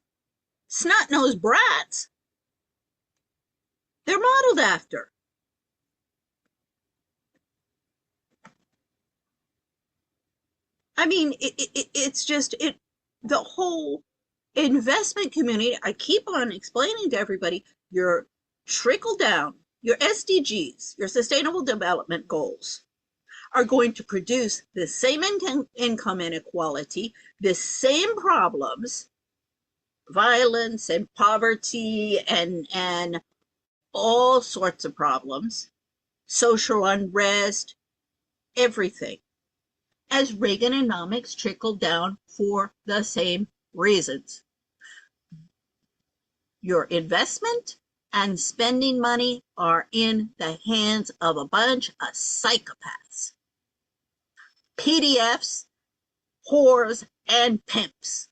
snot-nosed brats they're modeled after. I mean, it's just the whole investment community. I keep on explaining to everybody your trickle down, your SDGs, your sustainable development goals are going to produce the same income inequality, the same problems, violence and poverty and all sorts of problems, social unrest, everything, as Reaganomics trickled down for the same reasons. Your investment and spending money are in the hands of a bunch of psychopaths, PDFs, whores, and pimps.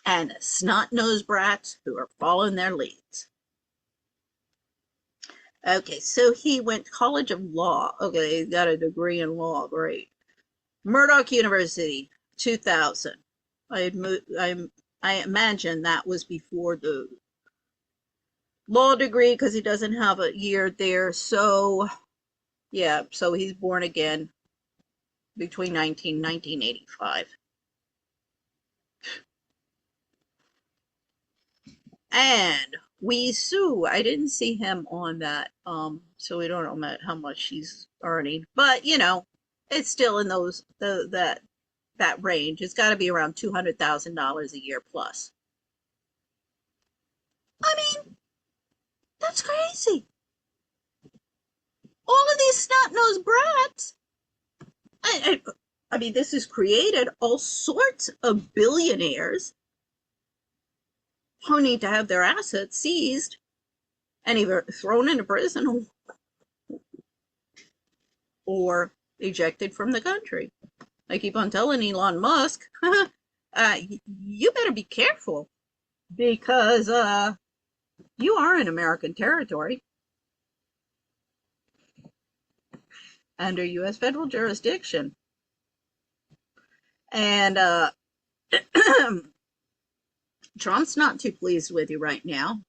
And snot-nosed brats who are following their leads. Okay, so he went to College of Law. Okay, he got a degree in law. Great. Murdoch University, 2000. I imagine that was before law degree because he doesn't have a year there. So, yeah, so he's born again between 1985. And Wee Sue, I didn't see him on that, so we don't know how much he's earning, but it's still in that range. It's got to be around $200,000 a year plus. I mean, that's crazy. All of these snot-nosed brats. I, I, I mean, this has created all sorts of billionaires who need to have their assets seized and either thrown into prison or ejected from the country. I keep on telling Elon Musk, you better be careful because you are in American territory under U.S. federal jurisdiction. And Trump's not too pleased with you right now.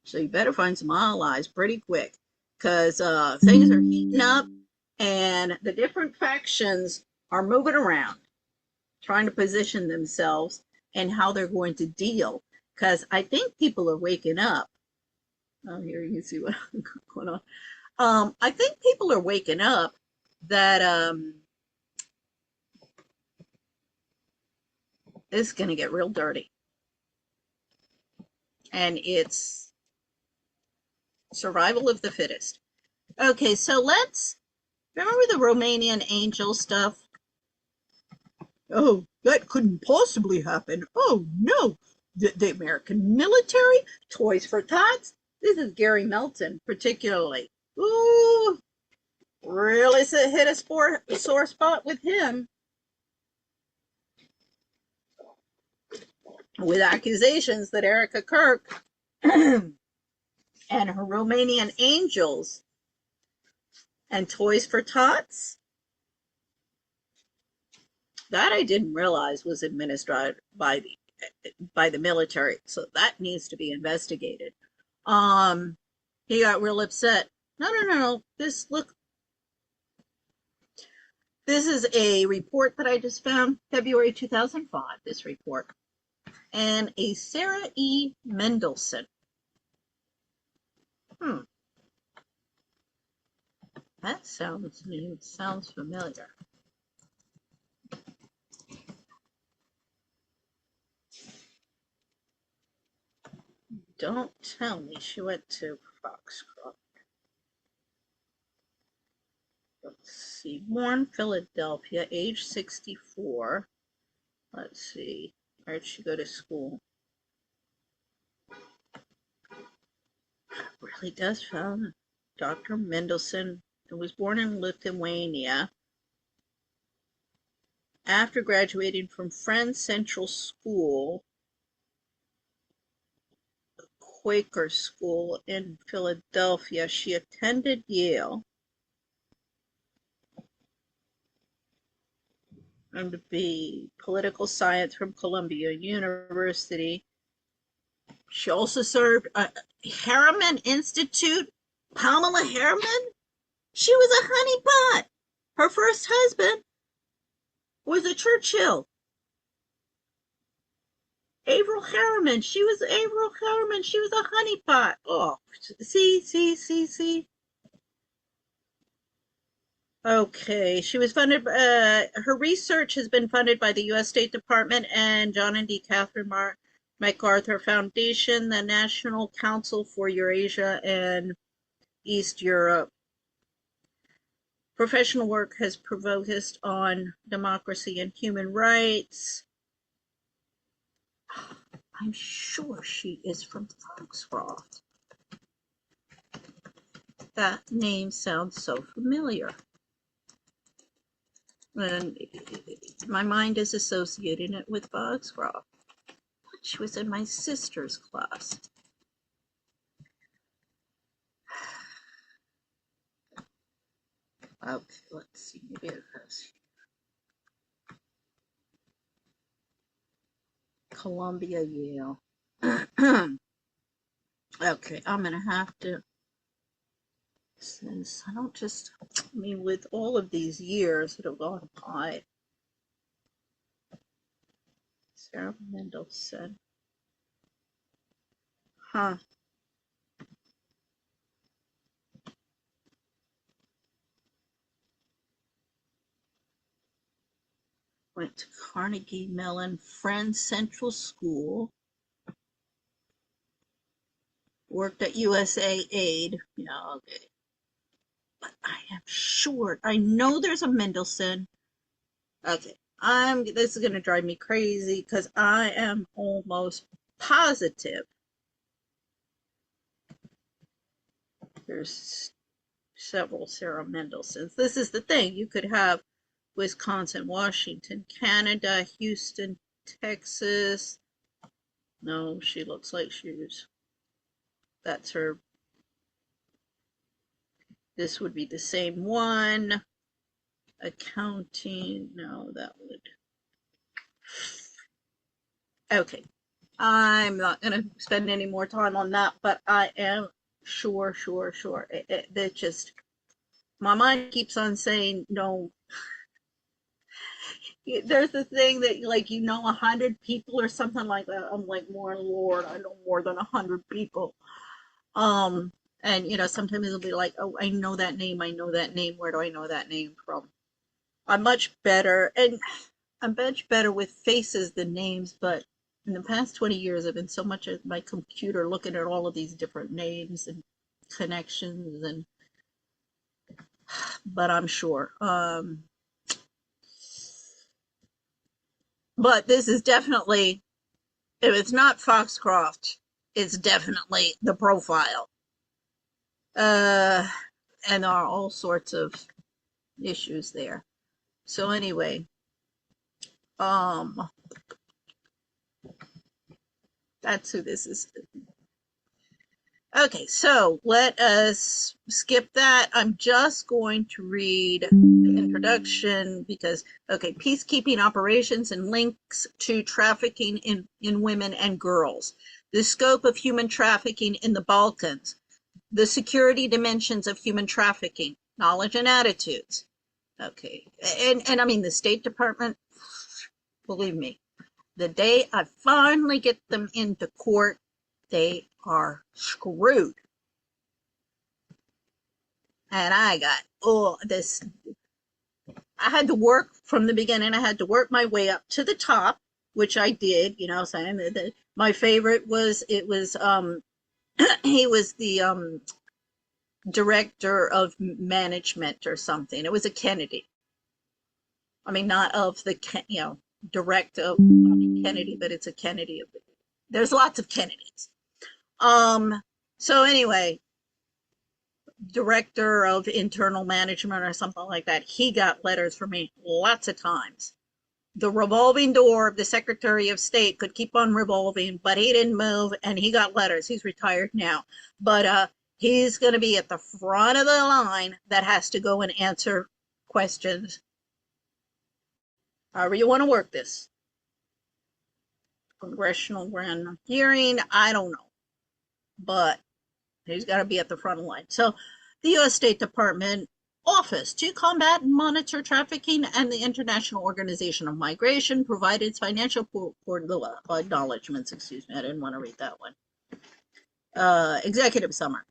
So you better find some allies pretty quick because things are heating up and the different factions are moving around, trying to position themselves and how they're going to deal. Because I think people are waking up. Oh, here you can see what's going on. I think people are waking up that it's going to get real dirty. And it's survival of the fittest. Okay, so let's remember the Romanian angel stuff. Oh, that couldn't possibly happen. Oh, no. The American military, Toys for Tots. This is Gary Melton, particularly. Ooh, really hit a sore spot with him with accusations that Erica Kirk and her Romanian angels and Toys for Tots, that I didn't realize was administered by the military. So that needs to be investigated. He got real upset. No. This is a report that I just found, February 2005, this report. And a Sarah E. Mendelson. That sounds familiar. Don't tell me she went to Foxcroft. Let's see. Born Philadelphia, age 64. Let's see. Where did she go to school? Really does found Dr. Mendelson, who was born in Lithuania. After graduating from Friends Central School, a Quaker school in Philadelphia, she attended Yale and to be political science from Columbia University. She also served Harriman Institute. Pamela Harriman? She was a honeypot. Her first husband was a Churchill. Averil Harriman. She was Averil Harriman. She was a honeypot. Oh, see. Okay, she was funded. Her research has been funded by the U.S. State Department and John and D. Catherine MacArthur Foundation, the National Council for Eurasia and East Europe. Professional work has focused on democracy and human rights. I'm sure she is from Foxcroft. That name sounds so familiar. And my mind is associating it with Foxcroft. She was in my sister's class. Okay, let's see. Maybe it has Columbia, Yale. Okay, I'm gonna have to, since I don't just, I mean, with all of these years that have gone by, Sarah Mendelson, huh? Went to Carnegie Mellon Friends Central School, worked at USA Aid. Yeah, okay. But I am sure, I know there's a Mendelson. Okay, this is gonna drive me crazy because I am almost positive there's several Sarah Mendelsons. This is the thing. You could have Wisconsin, Washington, Canada, Houston, Texas. No, she looks like that's her. This would be the same one. Accounting, no, that would. Okay, I'm not going to spend any more time on that, but I am sure. It just, my mind keeps on saying, no, there's the thing that, like, 100 people or something like that. I'm like, more Lord, I know more than 100 people. Um, and sometimes it'll be like, oh, I know that name. I know that name. Where do I know that name from? I'm much better, and I'm much better with faces than names. But in the past 20 years, I've been so much at my computer looking at all of these different names and connections, and but I'm sure. But this is definitely, if it's not Foxcroft, it's definitely the profile. Uh, and there are all sorts of issues there. So anyway, um, that's who this is. Okay, so let us skip that. I'm just going to read the introduction because, okay, peacekeeping operations and links to trafficking in women and girls, the scope of human trafficking in the Balkans, the security dimensions of human trafficking, knowledge and attitudes. Okay, and I mean, the State Department, believe me, the day I finally get them into court, they are screwed. And I got, this, I had to work from the beginning. I had to work my way up to the top, which I did, saying that my favorite was, he was the director of management or something. It was a Kennedy. I mean, not of the, direct of Kennedy, but it's a Kennedy. There's lots of Kennedys. So anyway, director of internal management or something like that, he got letters from me lots of times. The revolving door of the Secretary of State could keep on revolving, but he didn't move, and he got letters. He's retired now, but he's going to be at the front of the line that has to go and answer questions. However you want to work this. Congressional grand hearing, I don't know, but he's got to be at the front line. So the U.S. State Department Office to Combat and Monitor Trafficking and the International Organization of Migration provided financial acknowledgments. Excuse me, I didn't want to read that one. Executive summary.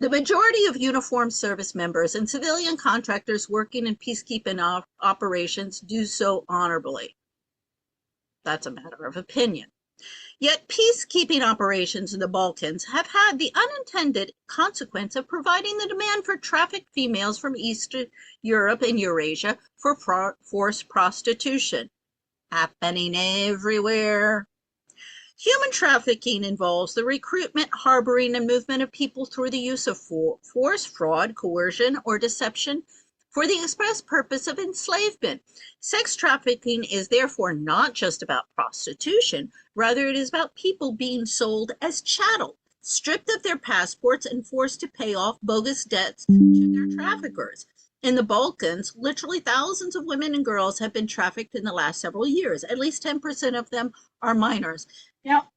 The majority of uniformed service members and civilian contractors working in peacekeeping operations do so honorably. That's a matter of opinion. Yet peacekeeping operations in the Balkans have had the unintended consequence of providing the demand for trafficked females from Eastern Europe and Eurasia for forced prostitution, happening everywhere. Human trafficking involves the recruitment, harboring, and movement of people through the use of force, fraud, coercion, or deception for the express purpose of enslavement. Sex trafficking is therefore not just about prostitution, rather it is about people being sold as chattel, stripped of their passports and forced to pay off bogus debts to their traffickers. In the Balkans, literally thousands of women and girls have been trafficked in the last several years. At least 10% of them are minors. Now,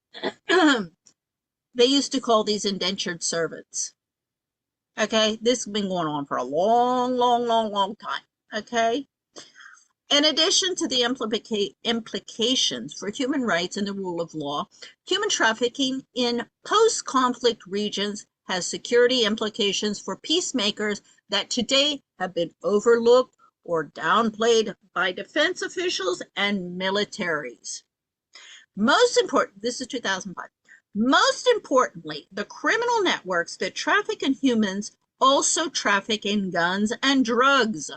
They used to call these indentured servants. Okay, this has been going on for a long time. Okay. In addition to the implications for human rights and the rule of law, human trafficking in post-conflict regions has security implications for peacemakers that today have been overlooked or downplayed by defense officials and militaries. Most important, this is 2005. Most importantly, the criminal networks that traffic in humans also traffic in guns and drugs.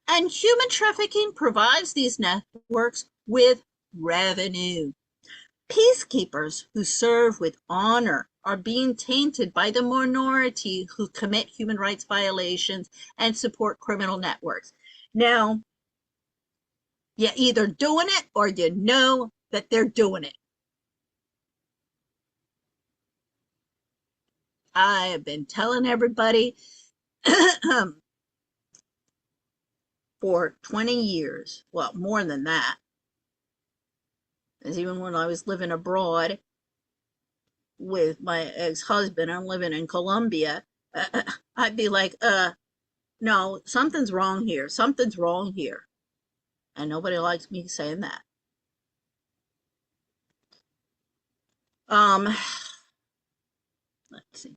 And human trafficking provides these networks with revenue. Peacekeepers who serve with honor are being tainted by the minority who commit human rights violations and support criminal networks. Now, you're either doing it or you know that they're doing it. I have been telling everybody for 20 years, well, more than that, as even when I was living abroad with my ex-husband, I'm living in Colombia, I'd be like, no, something's wrong here. Something's wrong here. And nobody likes me saying that. Let's see.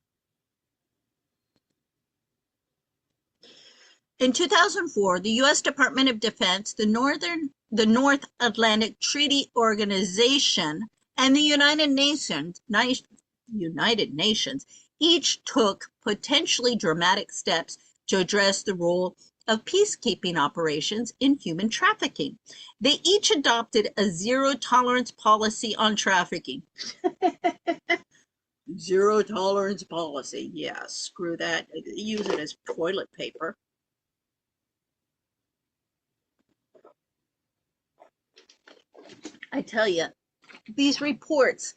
In 2004, the U.S. Department of Defense, the North Atlantic Treaty Organization, and the United Nations each took potentially dramatic steps to address the role of peacekeeping operations in human trafficking. They each adopted a zero-tolerance policy on trafficking. Zero-tolerance policy. Yeah, screw that. Use it as toilet paper. I tell you, these reports,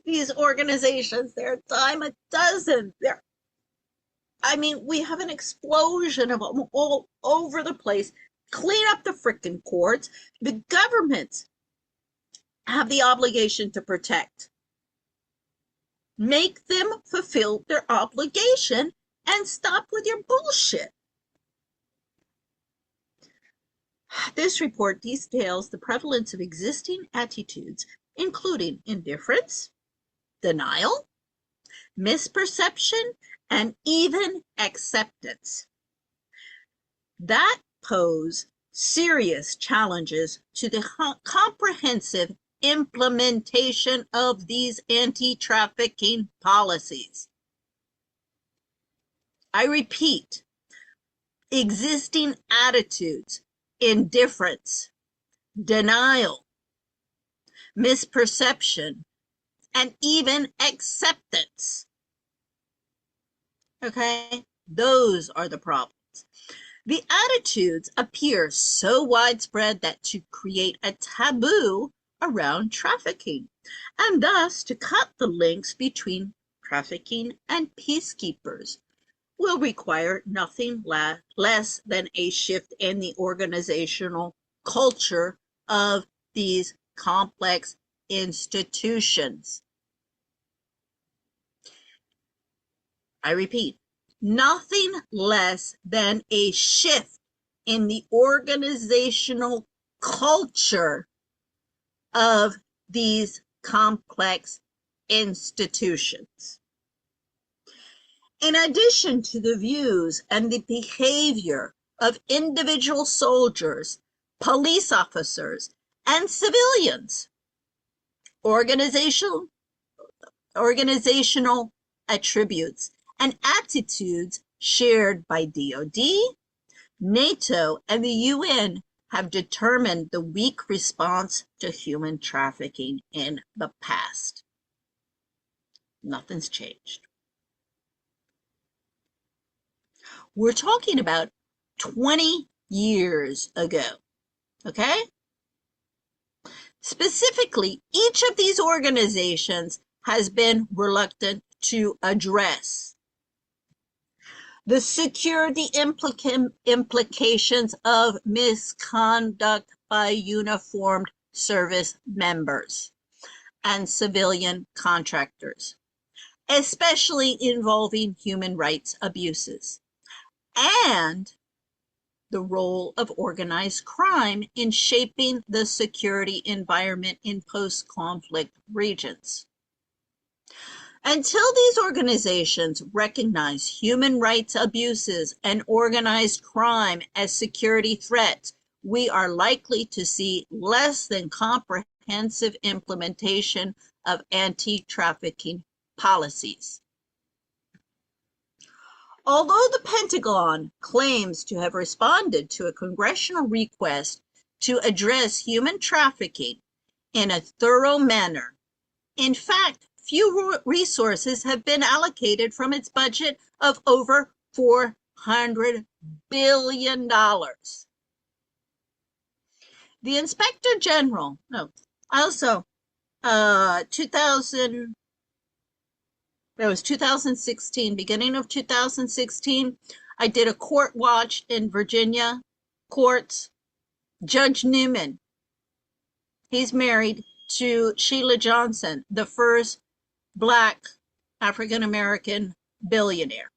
these organizations, they're a dime a dozen. We have an explosion of them all over the place. Clean up the frickin' courts. The governments have the obligation to protect. Make them fulfill their obligation and stop with your bullshit. This report details the prevalence of existing attitudes, including indifference, denial, misperception, and even acceptance, that pose serious challenges to the comprehensive implementation of these anti-trafficking policies. I repeat, existing attitudes, indifference, denial, misperception, and even acceptance. Okay, those are the problems. The attitudes appear so widespread that to create a taboo around trafficking, and thus to cut the links between trafficking and peacekeepers, will require nothing less than a shift in the organizational culture of these complex institutions. I repeat, nothing less than a shift in the organizational culture of these complex institutions. In addition to the views and the behavior of individual soldiers, police officers, and civilians, organizational attributes and attitudes shared by DoD, NATO, and the UN have determined the weak response to human trafficking in the past. Nothing's changed. We're talking about 20 years ago, okay? Specifically, each of these organizations has been reluctant to address the security implications of misconduct by uniformed service members and civilian contractors. especially involving human rights abuses, and the role of organized crime in shaping the security environment in post-conflict regions. Until these organizations recognize human rights abuses and organized crime as security threats, we are likely to see less than comprehensive implementation of anti-trafficking policies. Although the Pentagon claims to have responded to a congressional request to address human trafficking in a thorough manner, in fact, few resources have been allocated from its budget of over $400 billion. The Inspector General, also 2016, beginning of 2016, I did a court watch in Virginia courts. Judge Newman, he's married to Sheila Johnson, the first Black African-American billionaire.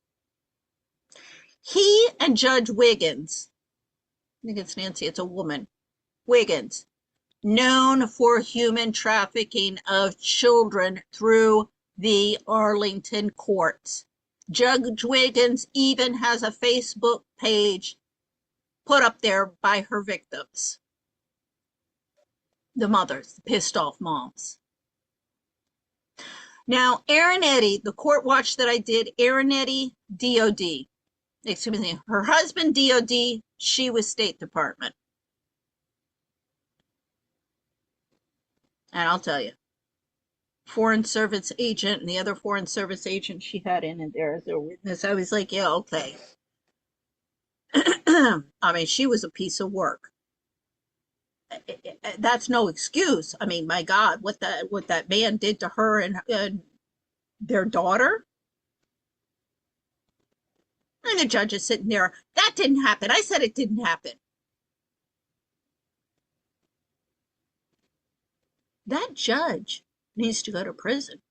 He and Judge Wiggins, I think it's Nancy, it's a woman, Wiggins, known for human trafficking of children through the Arlington courts. Judge Wiggins even has a Facebook page put up there by her victims, the mothers, the pissed off moms. Now, Erin Eddy, the court watch that I did, Erin Eddy, DOD, excuse me, her husband, DOD, she was State Department. And I'll tell you, Foreign Service agent and the other Foreign Service agent she had in there as a witness, I was like, yeah, okay. I mean, she was a piece of work. That's no excuse. I mean, my God, what that man did to her and their daughter. And the judge is sitting there. That didn't happen. I said it didn't happen. That judge needs to go to prison.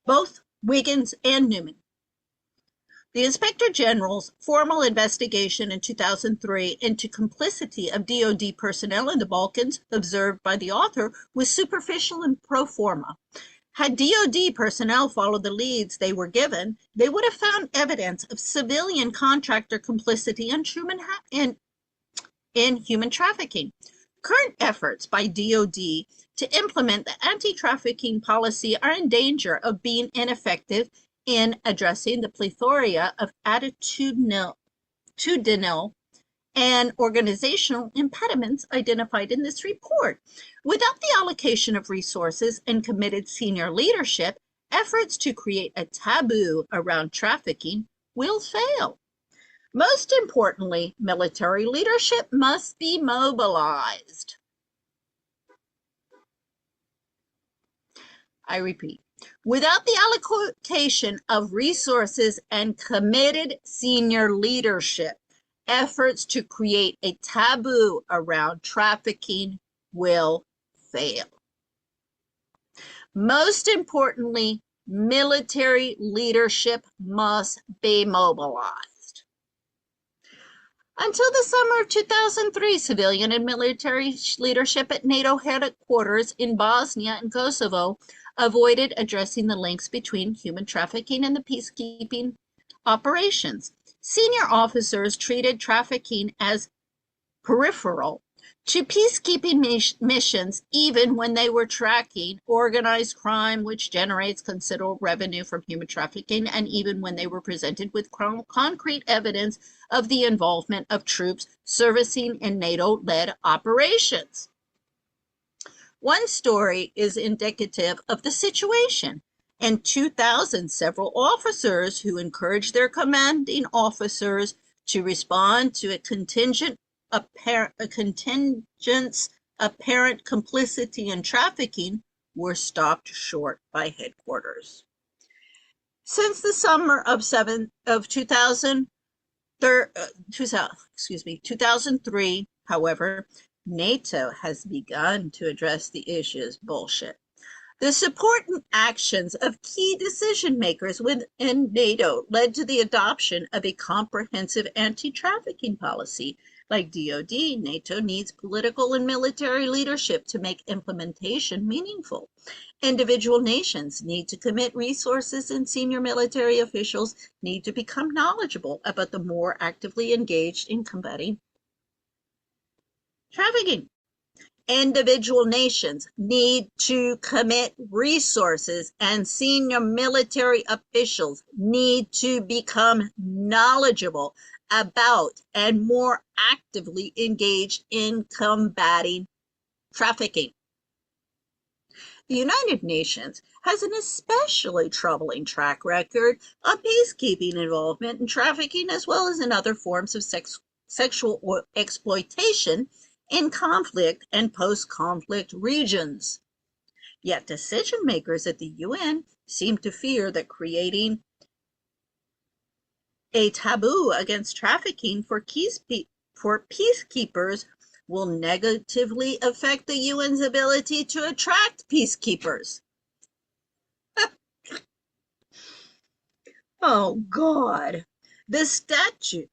Both Wiggins and Newman. The Inspector General's formal investigation in 2003 into complicity of DOD personnel in the Balkans, observed by the author, was superficial and pro forma. Had DOD personnel followed the leads they were given, they would have found evidence of civilian contractor complicity in human trafficking. Current efforts by DOD to implement the anti-trafficking policy are in danger of being ineffective in addressing the plethora of attitudinal and organizational impediments identified in this report. Without the allocation of resources and committed senior leadership, efforts to create a taboo around trafficking will fail. Most importantly, military leadership must be mobilized. I repeat, without the allocation of resources and committed senior leadership, efforts to create a taboo around trafficking will fail. Most importantly, military leadership must be mobilized. Until the summer of 2003, civilian and military leadership at NATO headquarters in Bosnia and Kosovo avoided addressing the links between human trafficking and the peacekeeping operations. Senior officers treated trafficking as peripheral to peacekeeping missions, even when they were tracking organized crime, which generates considerable revenue from human trafficking, and even when they were presented with concrete evidence of the involvement of troops servicing in NATO-led operations. One story is indicative of the situation. In 2000, several officers who encouraged their commanding officers to respond to a contingent's apparent complicity in trafficking were stopped short by headquarters. Since the summer of 2003, however, NATO has begun to address the issues. Bullshit. The support and actions of key decision makers within NATO led to the adoption of a comprehensive anti-trafficking policy. Like DoD, NATO needs political and military leadership to make implementation meaningful. Individual nations need to commit resources, and senior military officials need to become knowledgeable about the more actively engaged in combating trafficking. Individual nations need to commit resources, and senior military officials need to become knowledgeable about and more actively engaged in combating trafficking. The United Nations has an especially troubling track record of peacekeeping involvement in trafficking, as well as in other forms of sexual exploitation in conflict and post-conflict regions. Yet decision makers at the UN seem to fear that creating a taboo against trafficking for peacekeepers will negatively affect the UN's ability to attract peacekeepers. Oh God. The statute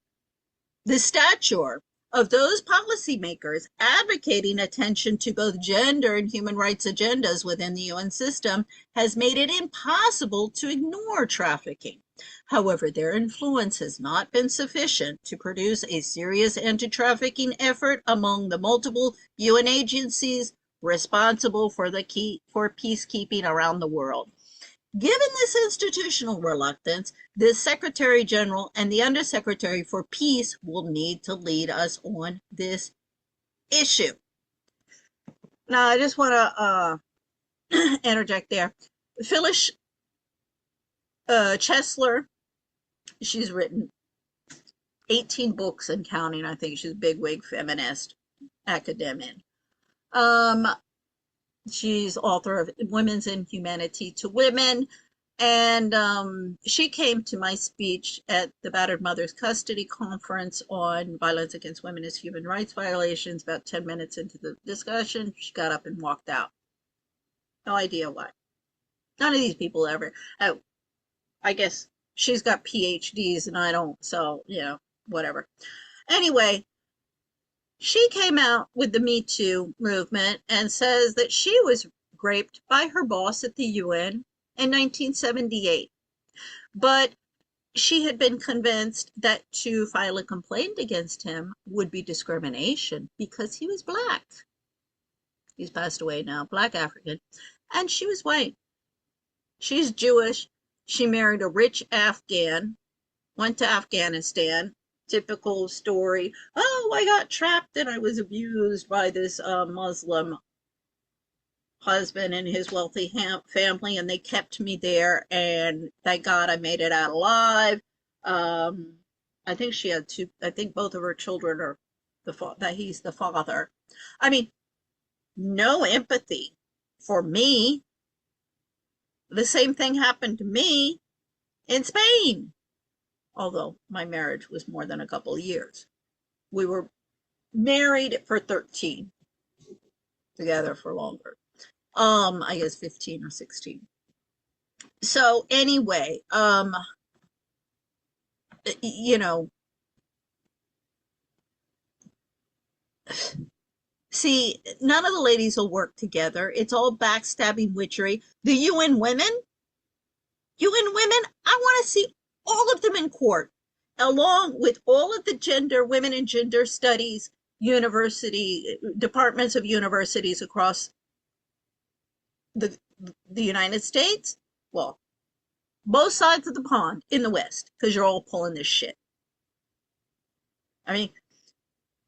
The stature of those policymakers advocating attention to both gender and human rights agendas within the UN system has made it impossible to ignore trafficking. However, their influence has not been sufficient to produce a serious anti-trafficking effort among the multiple UN agencies responsible for peacekeeping around the world. Given this institutional reluctance, the Secretary General and the Undersecretary for Peace will need to lead us on this issue. Now, I just want to interject there. Phyllis Chesler, she's written 18 books and counting. I think she's a bigwig feminist academic. She's author of Women's Inhumanity to Women. And she came to my speech at the Battered Mothers Custody Conference on violence against women as human rights violations. About 10 minutes into the discussion, she got up and walked out. No idea why. None of these people ever. I guess she's got PhDs and I don't, so, whatever. Anyway, she came out with the Me Too movement and says that she was raped by her boss at the UN in 1978. But she had been convinced that to file a complaint against him would be discrimination because he was black. He's passed away now, black African. And she was white. She's Jewish. She married a rich Afghan, went to Afghanistan. Typical story. Oh, I got trapped and I was abused by this Muslim husband and his wealthy family, and they kept me there, and thank God I made it out alive. I think she had two. I think both of her children are that he's the father. I mean, no empathy for me. The same thing happened to me in Spain, although my marriage was more than a couple of years. We were married for 13, together for longer. I guess 15 or 16. So anyway, see, none of the ladies will work together. It's all backstabbing witchery. The UN women, I want to see all of them in court, along with all of the women and gender studies departments of universities across the United States. Well, both sides of the pond in the West, because you're all pulling this shit. I mean,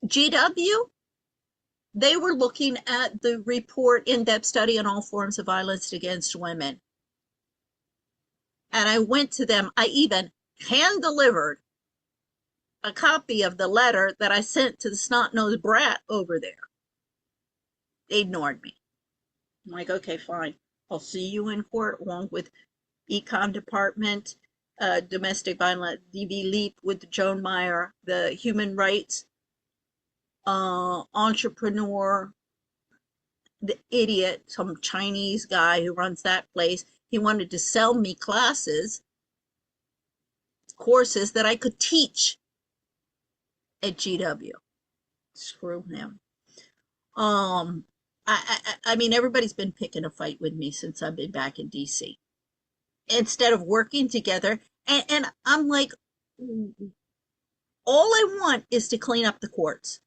GW, they were looking at the report, in-depth study on all forms of violence against women. And I went to them, I even hand-delivered a copy of the letter that I sent to the snot-nosed brat over there. They ignored me. I'm like, okay, fine. I'll see you in court along with Econ Department, Domestic Violence, DV Leap with Joan Meyer, the Human Rights Entrepreneur the idiot, some Chinese guy who runs that place, he wanted to sell me courses that I could teach at GW. Screw him. I mean, everybody's been picking a fight with me since I've been back in DC. Instead of working together, and I'm like, all I want is to clean up the courts.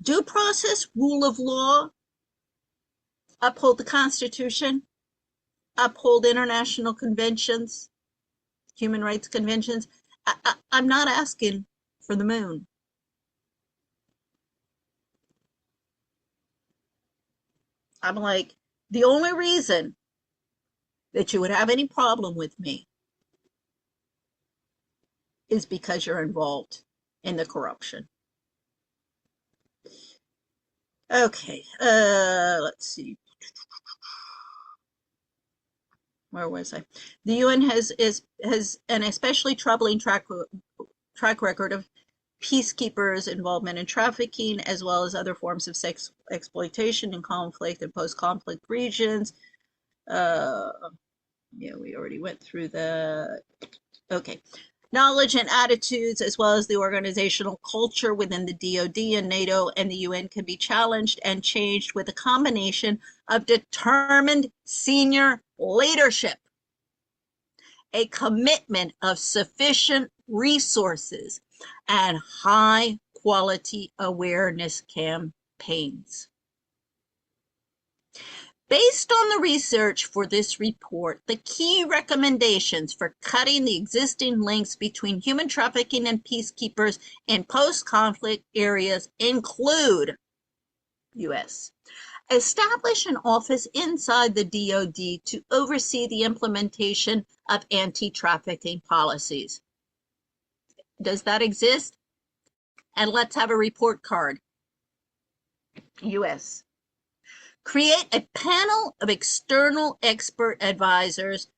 Due process, rule of law, uphold the Constitution, uphold international conventions, human rights conventions. I'm not asking for the moon. I'm like, the only reason that you would have any problem with me is because you're involved in the corruption. Okay, let's see. Where was I? The UN has an especially troubling track record of peacekeepers' involvement in trafficking, as well as other forms of sex exploitation in conflict and post-conflict regions. Yeah, we already went through that. Okay. Knowledge and attitudes, as well as the organizational culture within the DoD and NATO and the UN, can be challenged and changed with a combination of determined senior leadership, a commitment of sufficient resources, and high quality awareness campaigns. Based on the research for this report, the key recommendations for cutting the existing links between human trafficking and peacekeepers in post-conflict areas include U.S. Establish an office inside the DoD to oversee the implementation of anti-trafficking policies. Does that exist? And let's have a report card. U.S. Create a panel of external expert advisors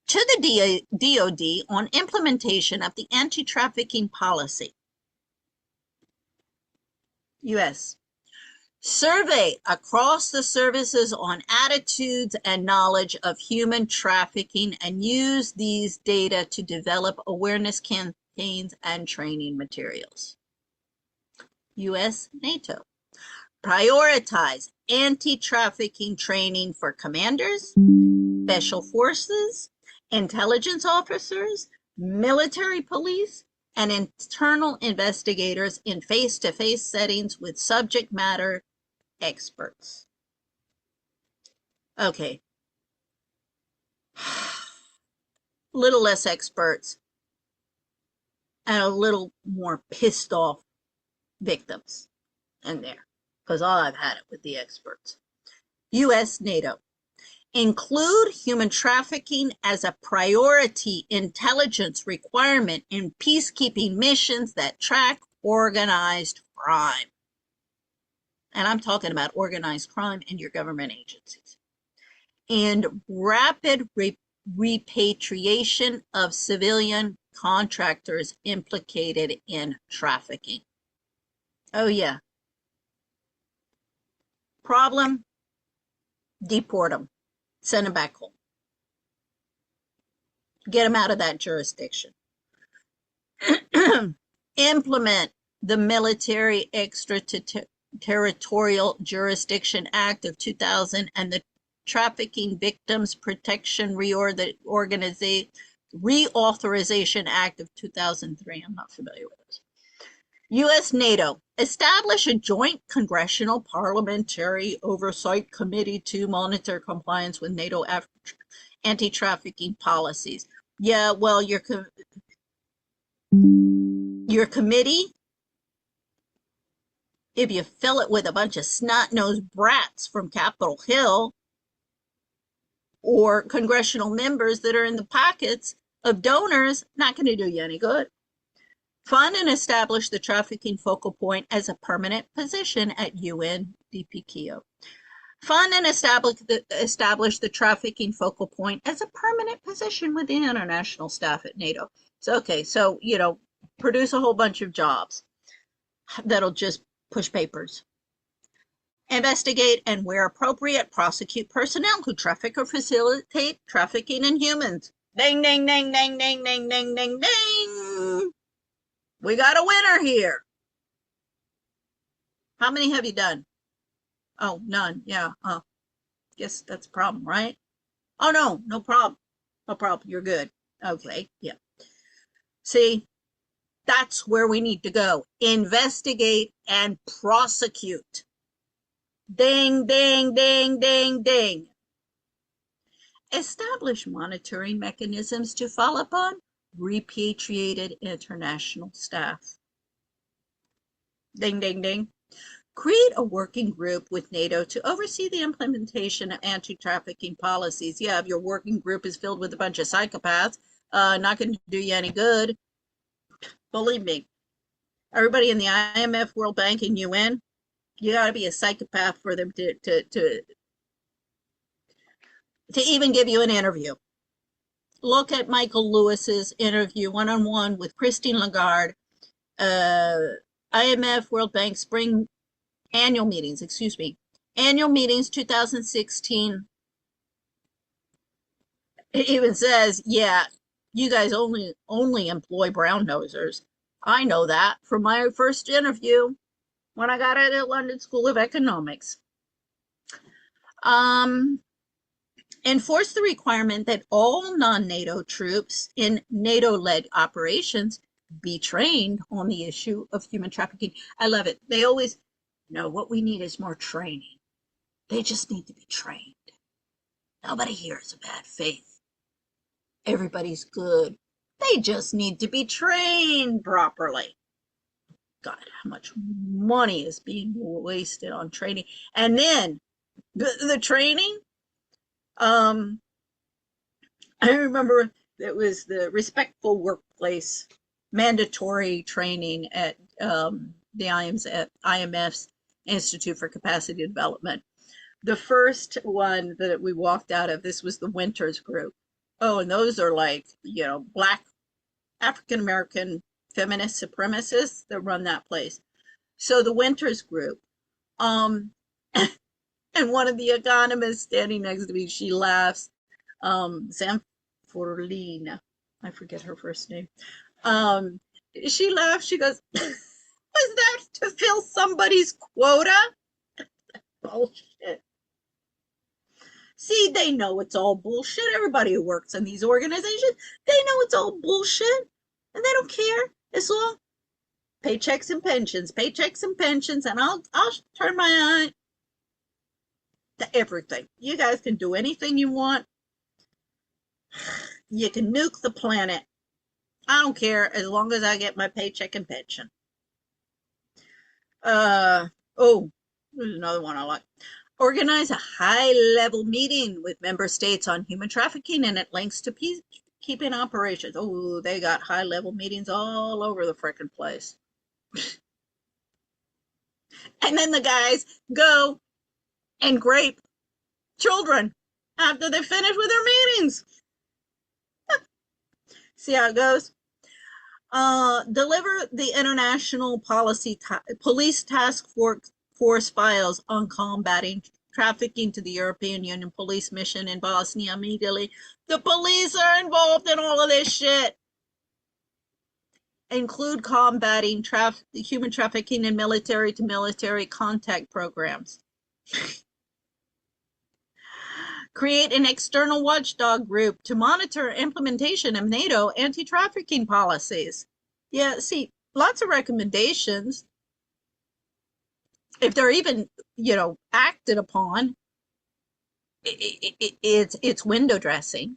to the DoD on implementation of the anti-trafficking policy. U.S. Survey across the services on attitudes and knowledge of human trafficking and use these data to develop awareness campaigns and training materials. U.S. NATO. Prioritize anti-trafficking training for commanders, special forces, intelligence officers, military police, and internal investigators in face-to-face settings with subject matter experts. Okay. A little less experts and a little more pissed off victims in there, because I've had it with the experts. U.S. NATO. Include human trafficking as a priority intelligence requirement in peacekeeping missions that track organized crime. And I'm talking about organized crime in your government agencies. And rapid repatriation of civilian contractors implicated in trafficking. Oh, yeah. Problem? Deport them. Send them back home. Get them out of that jurisdiction. Implement the Military Extraterritorial Jurisdiction Act of 2000 and the Trafficking Victims Protection Reauthorization Act of 2003. I'm not familiar with this. U.S. NATO. Establish a joint congressional parliamentary oversight committee to monitor compliance with NATO anti-trafficking policies. Yeah, well, your committee, if you fill it with a bunch of snot-nosed brats from Capitol Hill or congressional members that are in the pockets of donors, not going to do you any good. Fund and establish the trafficking focal point as a permanent position at UNDPKO. Fund and establish the trafficking focal point as a permanent position with the international staff at NATO. So, okay, so, produce a whole bunch of jobs that'll just push papers. Investigate and, where appropriate, prosecute personnel who traffic or facilitate trafficking in humans. Ding, ding, ding, ding, ding, ding, ding, ding, ding. We got a winner here. How many have you done? Oh, none. Yeah. Oh, guess that's a problem, right? Oh, no, no problem. No problem. You're good. Okay. Yeah. See, that's where we need to go. Investigate and prosecute. Ding, ding, ding, ding, ding. Establish monitoring mechanisms to follow up on repatriated international staff. Ding, ding, ding. Create a working group with NATO to oversee the implementation of anti-trafficking policies. Yeah, if your working group is filled with a bunch of psychopaths, not going to do you any good. Believe me, everybody in the IMF, World Bank, and UN, you got to be a psychopath for them to even give you an interview. Look at Michael Lewis's interview one-on-one with Christine Lagarde, IMF, World Bank spring annual meetings, annual meetings 2016. It even says, yeah, you guys only employ brown nosers. I know that from my first interview when I got at the London School of Economics. Enforce the requirement that all non-NATO troops in NATO-led operations be trained on the issue of human trafficking. I love it. They always, no, what we need is more training. They just need to be trained. Nobody here is a bad faith. Everybody's good. They just need to be trained properly. God, how much money is being wasted on training. And then the training, I remember it was the respectful workplace mandatory training at the IMF's Institute for Capacity Development. The first one that we walked out of, this was the Winters group. Oh, and those are like, Black African American feminist supremacists that run that place. So the Winters group, and one of the economists standing next to me, she laughs. Zamforlina, I forget her first name. She laughs. She goes, "Was that to fill somebody's quota?" Bullshit. See, they know it's all bullshit. Everybody who works in these organizations, they know it's all bullshit, and they don't care. It's all paychecks and pensions, and I'll turn my eye to everything. You guys can do anything you want. You can nuke the planet. I don't care as long as I get my paycheck and pension. Oh, there's another one I like. Organize a high-level meeting with member states on human trafficking, and it links to peacekeeping operations. Oh, they got high-level meetings all over the frickin' place. And then the guys go and grape children after they finish with their meetings. See how it goes? Deliver the international police task force files on combating trafficking to the European Union police mission in Bosnia immediately. The police are involved in all of this shit. Include combating human trafficking in military-to-military contact programs. Create an external watchdog group to monitor implementation of NATO anti-trafficking policies. Yeah, see, lots of recommendations. If they're even, acted upon, it's window dressing.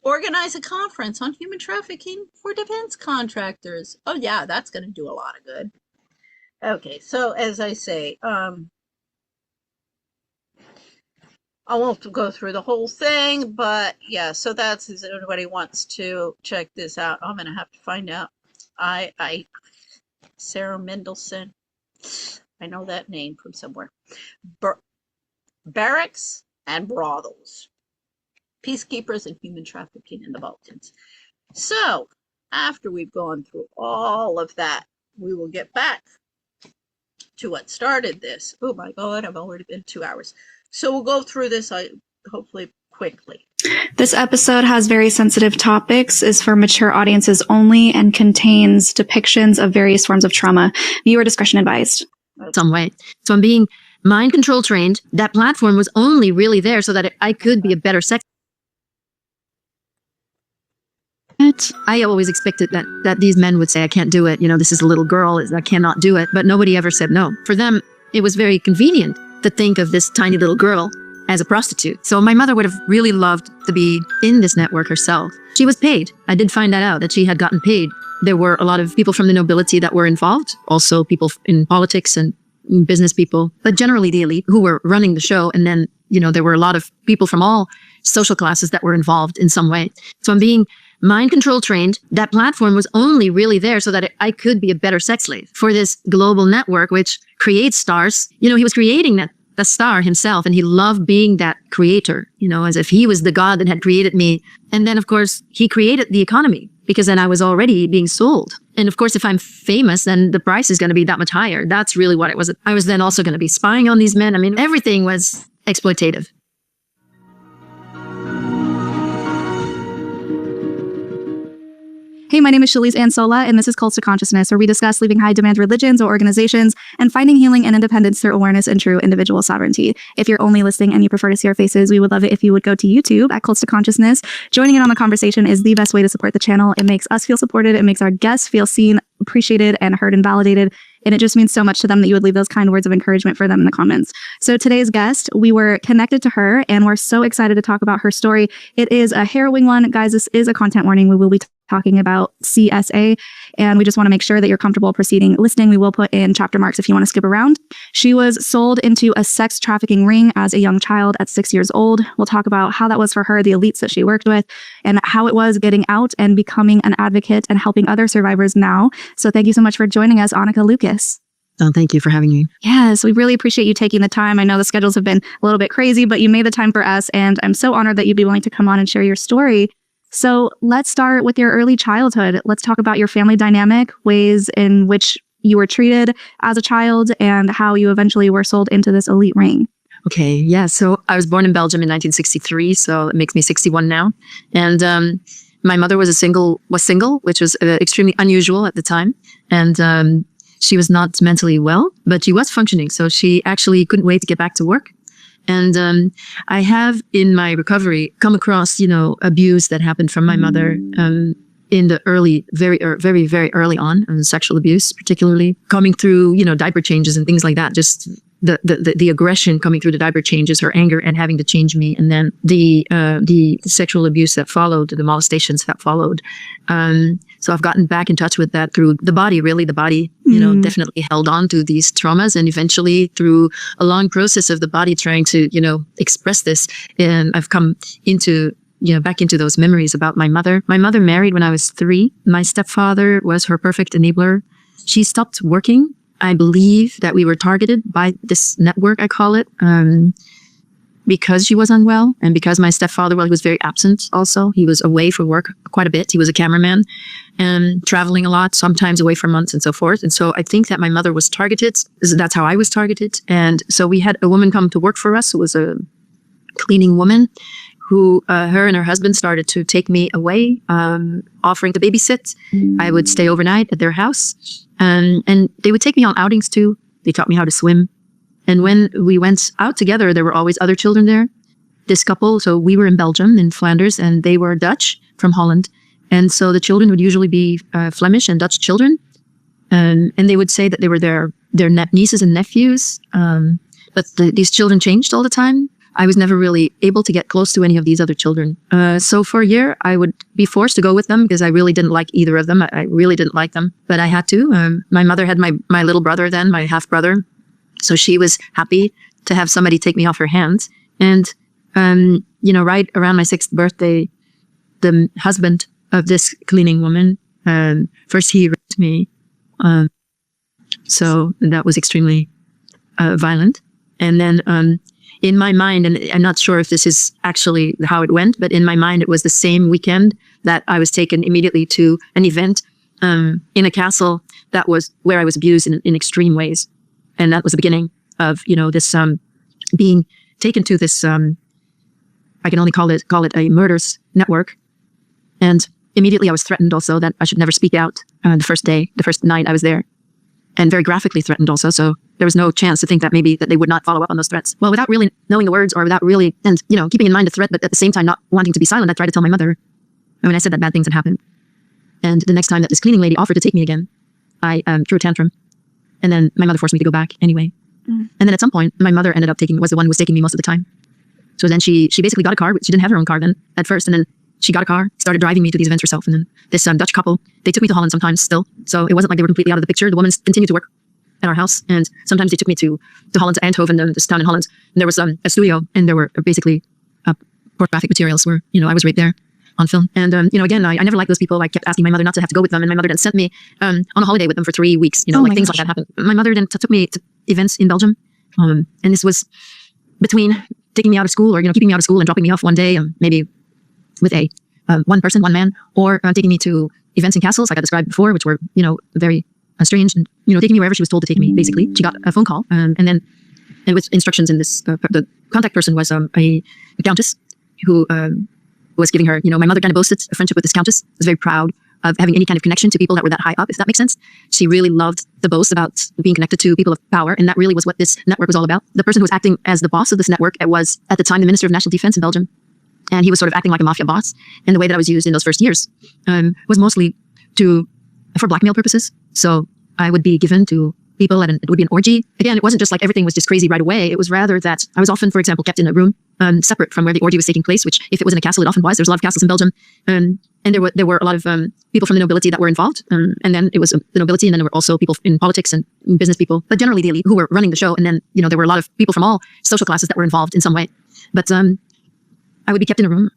Organize a conference on human trafficking for defense contractors. Oh yeah, that's going to do a lot of good. Okay, so as I say, I won't go through the whole thing, but yeah, so that's, if anybody wants to check this out, I'm gonna have to find out. Sarah Mendelson, I know that name from somewhere. Barracks and brothels, peacekeepers and human trafficking in the Balkans. So after we've gone through all of that, we will get back to what started this. Oh my God, I've already been 2 hours. So we'll go through this, hopefully quickly. This episode has very sensitive topics, is for mature audiences only, and contains depictions of various forms of trauma. Viewer discretion advised. Some way. So I'm being mind control trained. That platform was only really there so that I could be a better sex. I always expected that these men would say, I can't do it. This is a little girl. I cannot do it. But nobody ever said no. For them, it was very convenient to think of this tiny little girl as a prostitute. So my mother would have really loved to be in this network herself. She was paid. I did find that she had gotten paid. There were a lot of people from the nobility that were involved, also people in politics and business people, but generally the elite who were running the show. And then, there were a lot of people from all social classes that were involved in some way. So I'm being mind control trained. That platform was only really there so that I could be a better sex slave for this global network, which creates stars. He was creating the star himself, and he loved being that creator, as if he was the God that had created me. And then, of course, he created the economy, because then I was already being sold. And of course, if I'm famous, then the price is going to be that much higher. That's really what it was. I was then also going to be spying on these men. I mean, everything was exploitative. Hey, my name is Shalice Ansola, and this is Cults to Consciousness, where we discuss leaving high-demand religions or organizations and finding healing and independence through awareness and true individual sovereignty. If you're only listening and you prefer to see our faces, we would love it if you would go to YouTube at Cults to Consciousness. Joining in on the conversation is the best way to support the channel. It makes us feel supported. It makes our guests feel seen, appreciated, and heard and validated. And it just means so much to them that you would leave those kind words of encouragement for them in the comments. So today's guest, we were connected to her, and we're so excited to talk about her story. It is a harrowing one. Guys, this is a content warning. We will be talking about CSA, and we just want to make sure that you're comfortable proceeding listening. We will put in chapter marks if you want to skip around. She was sold into a sex trafficking ring as a young child at 6 years old. We'll talk about how that was for her, the elites that she worked with, and how it was getting out and becoming an advocate and helping other survivors now. So thank you so much for joining us, Anneke Lucas. Oh, thank you for having me. Yes, we really appreciate you taking the time. I know the schedules have been a little bit crazy, but you made the time for us, and I'm so honored that you'd be willing to come on and share your story. So let's start with your early childhood. Let's talk about your family dynamic, ways in which you were treated as a child, and how you eventually were sold into this elite ring. Okay, yeah. So I was born in Belgium in 1963, so it makes me 61 now. And my mother was single, which was extremely unusual at the time. And she was not mentally well, but she was functioning. So she actually couldn't wait to get back to work. And I have in my recovery come across, abuse that happened from my mother in the early, very, very early on, sexual abuse, particularly coming through, diaper changes and things like that. Just the aggression coming through the diaper changes, her anger and having to change me, and then the sexual abuse that followed, the molestations that followed. So I've gotten back in touch with that through the body. Really, the body, definitely held on to these traumas, and eventually through a long process of the body trying to, express this, and I've come into back into those memories about my mother. My mother married when I was 3. My stepfather was her perfect enabler. She stopped working. I believe that we were targeted by this network, I call it, because she was unwell, and because my stepfather, he was very absent also. He was away for work quite a bit. He was a cameraman and traveling a lot, sometimes away for months and so forth. And so I think that my mother was targeted. That's how I was targeted. And so we had a woman come to work for us who was a cleaning woman, who her and her husband started to take me away, offering to babysit. I would stay overnight at their house. And they would take me on outings too. They taught me how to swim. And when we went out together, there were always other children there. This couple, so we were in Belgium, in Flanders, and they were Dutch from Holland. And so the children would usually be Flemish and Dutch children. And they would say that they were their nieces and nephews. But these children changed all the time. I was never really able to get close to any of these other children. So for a year, I would be forced to go with them because I really didn't like either of them. I really didn't like them, but I had to. My mother had my little brother then, my half brother. So she was happy to have somebody take me off her hands. And, right around my 6th birthday, the husband of this cleaning woman, first he raped me. So that was extremely violent. And then in my mind, and I'm not sure if this is actually how it went, but in my mind, it was the same weekend that I was taken immediately to an event in a castle that was where I was abused in extreme ways. And that was the beginning of, this being taken to this, I can only call it a murders network. And immediately I was threatened also that I should never speak out the first night I was there. And very graphically threatened also. So there was no chance to think that maybe that they would not follow up on those threats. Well, without really knowing the words or without really, and, keeping in mind the threat, but at the same time not wanting to be silent, I tried to tell my mother. I mean, I said that bad things had happened. And the next time that this cleaning lady offered to take me again, I threw a tantrum. And then my mother forced me to go back anyway. And then at some point, my mother ended up was the one who was taking me most of the time. So then she basically got a car. She didn't have her own car then at first. And then she got a car, started driving me to these events herself. And then this Dutch couple, they took me to Holland sometimes still. So it wasn't like they were completely out of the picture. The women continued to work at our house. And sometimes they took me to Holland, to Eindhoven, this town in Holland. And there was a studio, and there were basically pornographic materials where, I was right there on film. And, again, I never liked those people. I kept asking my mother not to have to go with them. And my mother then sent me on a holiday with them for 3 weeks, things like that happened. My mother then took me to events in Belgium. And this was between taking me out of school or, keeping me out of school and dropping me off one day, maybe with a one person, one man, or taking me to events in castles like I described before, which were, very strange, and, taking me wherever she was told to take me, basically. She got a phone call, and with instructions in this, the contact person was a countess who was giving her, my mother kind of boasted a friendship with this countess, was very proud of having any kind of connection to people that were that high up, if that makes sense. She really loved the boast about being connected to people of power, and that really was what this network was all about. The person who was acting as the boss of this network was, at the time, the Minister of National Defense in Belgium. And he was sort of acting like a mafia boss. And the way that I was used in those first years was mostly for blackmail purposes. So I would be given to people, and it would be an orgy. Again, it wasn't just like everything was just crazy right away. It was rather that I was often, for example, kept in a room separate from where the orgy was taking place, which if it was in a castle, it often was. There was a lot of castles in Belgium. And there were a lot of people from the nobility that were involved. And then it was the nobility, and then there were also people in politics and business people, but generally the elite who were running the show. And then, there were a lot of people from all social classes that were involved in some way. But I would be kept in a room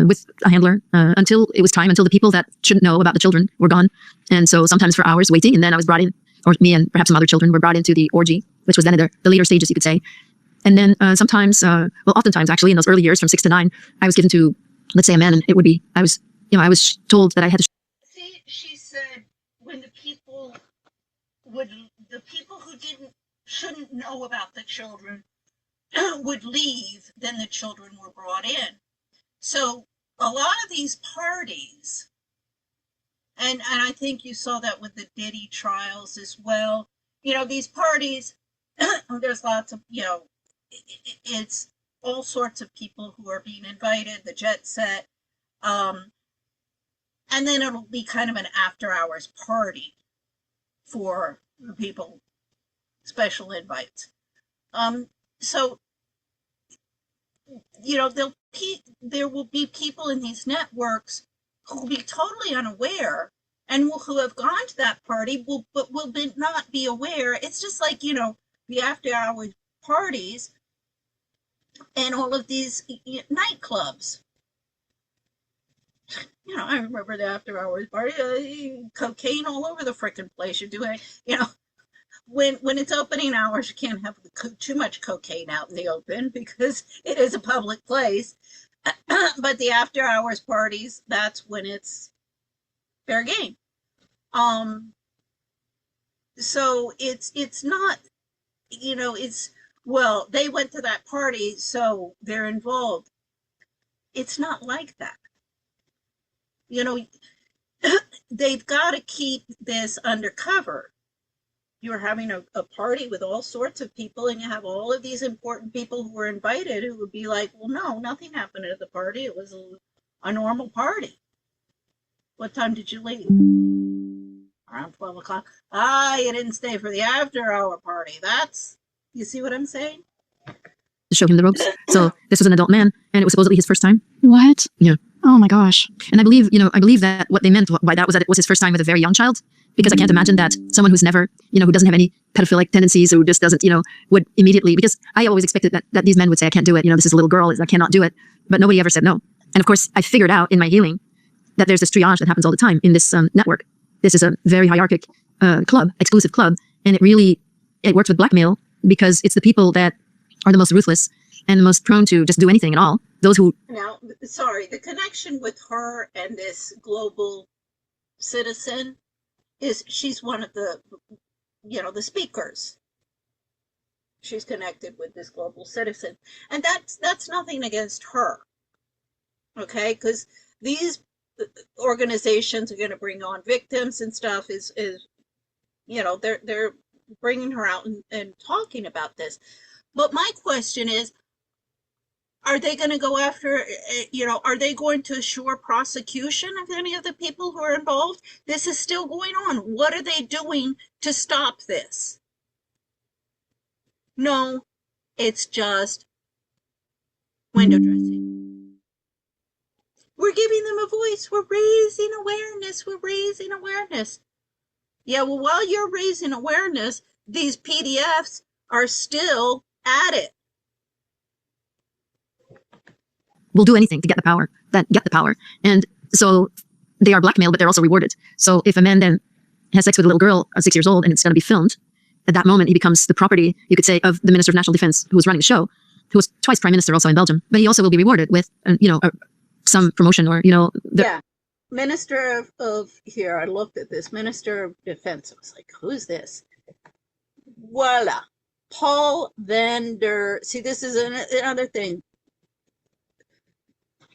with a handler until it was time, until the people that shouldn't know about the children were gone. And so sometimes for hours waiting, and then I was brought in, or me and perhaps some other children were brought into the orgy, which was then in the later stages, you could say. And then oftentimes actually in those early years from 6 to 9, I was given to, let's say, a man, and it would be, I was told that I had to. See, she said when the people who shouldn't know about the children would leave, then the children were brought in. So a lot of these parties, and I think you saw that with the Diddy trials as well, these parties, there's lots of, it's all sorts of people who are being invited, the jet set, and then it'll be kind of an after hours party for people, special invites. So, there will be people in these networks who will be totally unaware and who have gone to that party but will not be aware. It's just like, the after hours parties and all of these nightclubs. I remember the after hours party, cocaine all over the frickin' place. You're doing, when it's opening hours, you can't have too much cocaine out in the open because it is a public place. But the after hours parties, that's when it's fair game. So it's not, well, they went to that party, so they're involved. It's not like that. They've got to keep this undercover. You're having a party with all sorts of people, and you have all of these important people who were invited who would be like, well, no, nothing happened at the party. It was a normal party. What time did you leave? Around 12 o'clock. You didn't stay for the after hour party. You see what I'm saying? To show him the ropes. So this was an adult man, and it was supposedly his first time. What? Yeah. Oh my gosh. And I believe that what they meant by that was that it was his first time with a very young child. Because I can't imagine that someone who's never, who doesn't have any pedophilic tendencies, or who just doesn't, would immediately, because I always expected that these men would say, I can't do it. This is a little girl, I cannot do it. But nobody ever said no. And of course, I figured out in my healing that there's this triage that happens all the time in this network. This is a very hierarchic club, exclusive club. And it works with blackmail because it's the people that are the most ruthless and the most prone to just do anything at all. Those who... Now, sorry, the connection with her and this global citizen is she's one of the, the speakers. She's connected with this global citizen, and that's nothing against her, okay? Because these organizations are going to bring on victims and stuff. Is they're bringing her out and talking about this. But my question is, are they going to go after, are they going to assure prosecution of any of the people who are involved? This is still going on. What are they doing to stop this? No, it's just window dressing. We're giving them a voice. We're raising awareness. We're raising awareness. Yeah, well, while you're raising awareness, these PDFs are still at it. Will do anything to get the power, And so they are blackmailed, but they're also rewarded. So if a man then has sex with a little girl 6 years old and it's going to be filmed, at that moment he becomes the property, you could say, of the Minister of National Defense, who was running the show, who was twice Prime Minister also in Belgium. But he also will be rewarded with, some promotion or, Yeah. Minister of here, I looked at this, Minister of Defense. I was like, who's this? Voila. Paul Vander. See, this is another thing.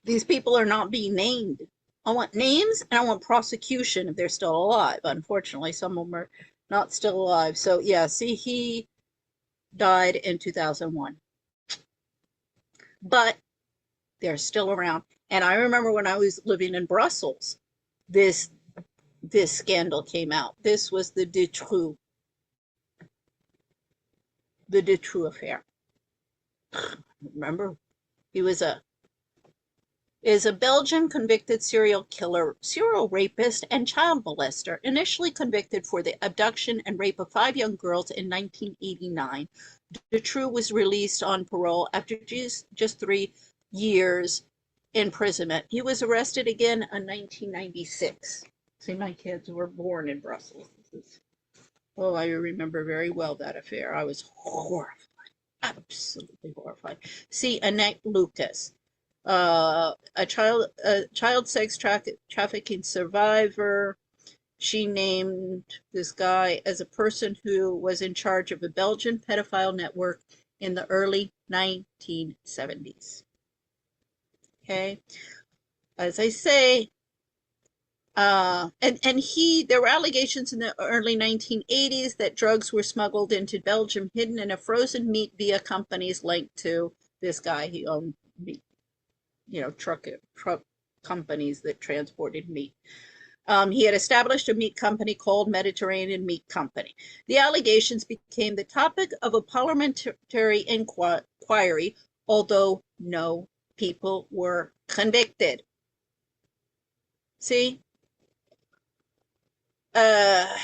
These people are not being named. I want names and I want prosecution if they're still alive. Unfortunately, some of them are not still alive. So yeah, see, he died in 2001. But they're still around. And I remember when I was living in Brussels, this scandal came out. This was the Dutroux affair. Remember? He was a Belgian convicted serial killer, serial rapist, and child molester, initially convicted for the abduction and rape of 5 young girls in 1989. Dutroux was released on parole after just 3 years imprisonment. He was arrested again in 1996. See, my kids were born in Brussels. Oh, I remember very well that affair. I was horrified, absolutely horrified. See, Anneke Lucas, a child sex trafficking survivor. She named this guy as a person who was in charge of a Belgian pedophile network in the early 1970s. Okay, as I say, there were allegations in the early 1980s that drugs were smuggled into Belgium, hidden in a frozen meat via companies linked to this guy. He owned meat, truck companies that transported meat. He had established a meat company called Mediterranean Meat Company. The allegations became the topic of a parliamentary inquiry, although no people were convicted. See? Nobody,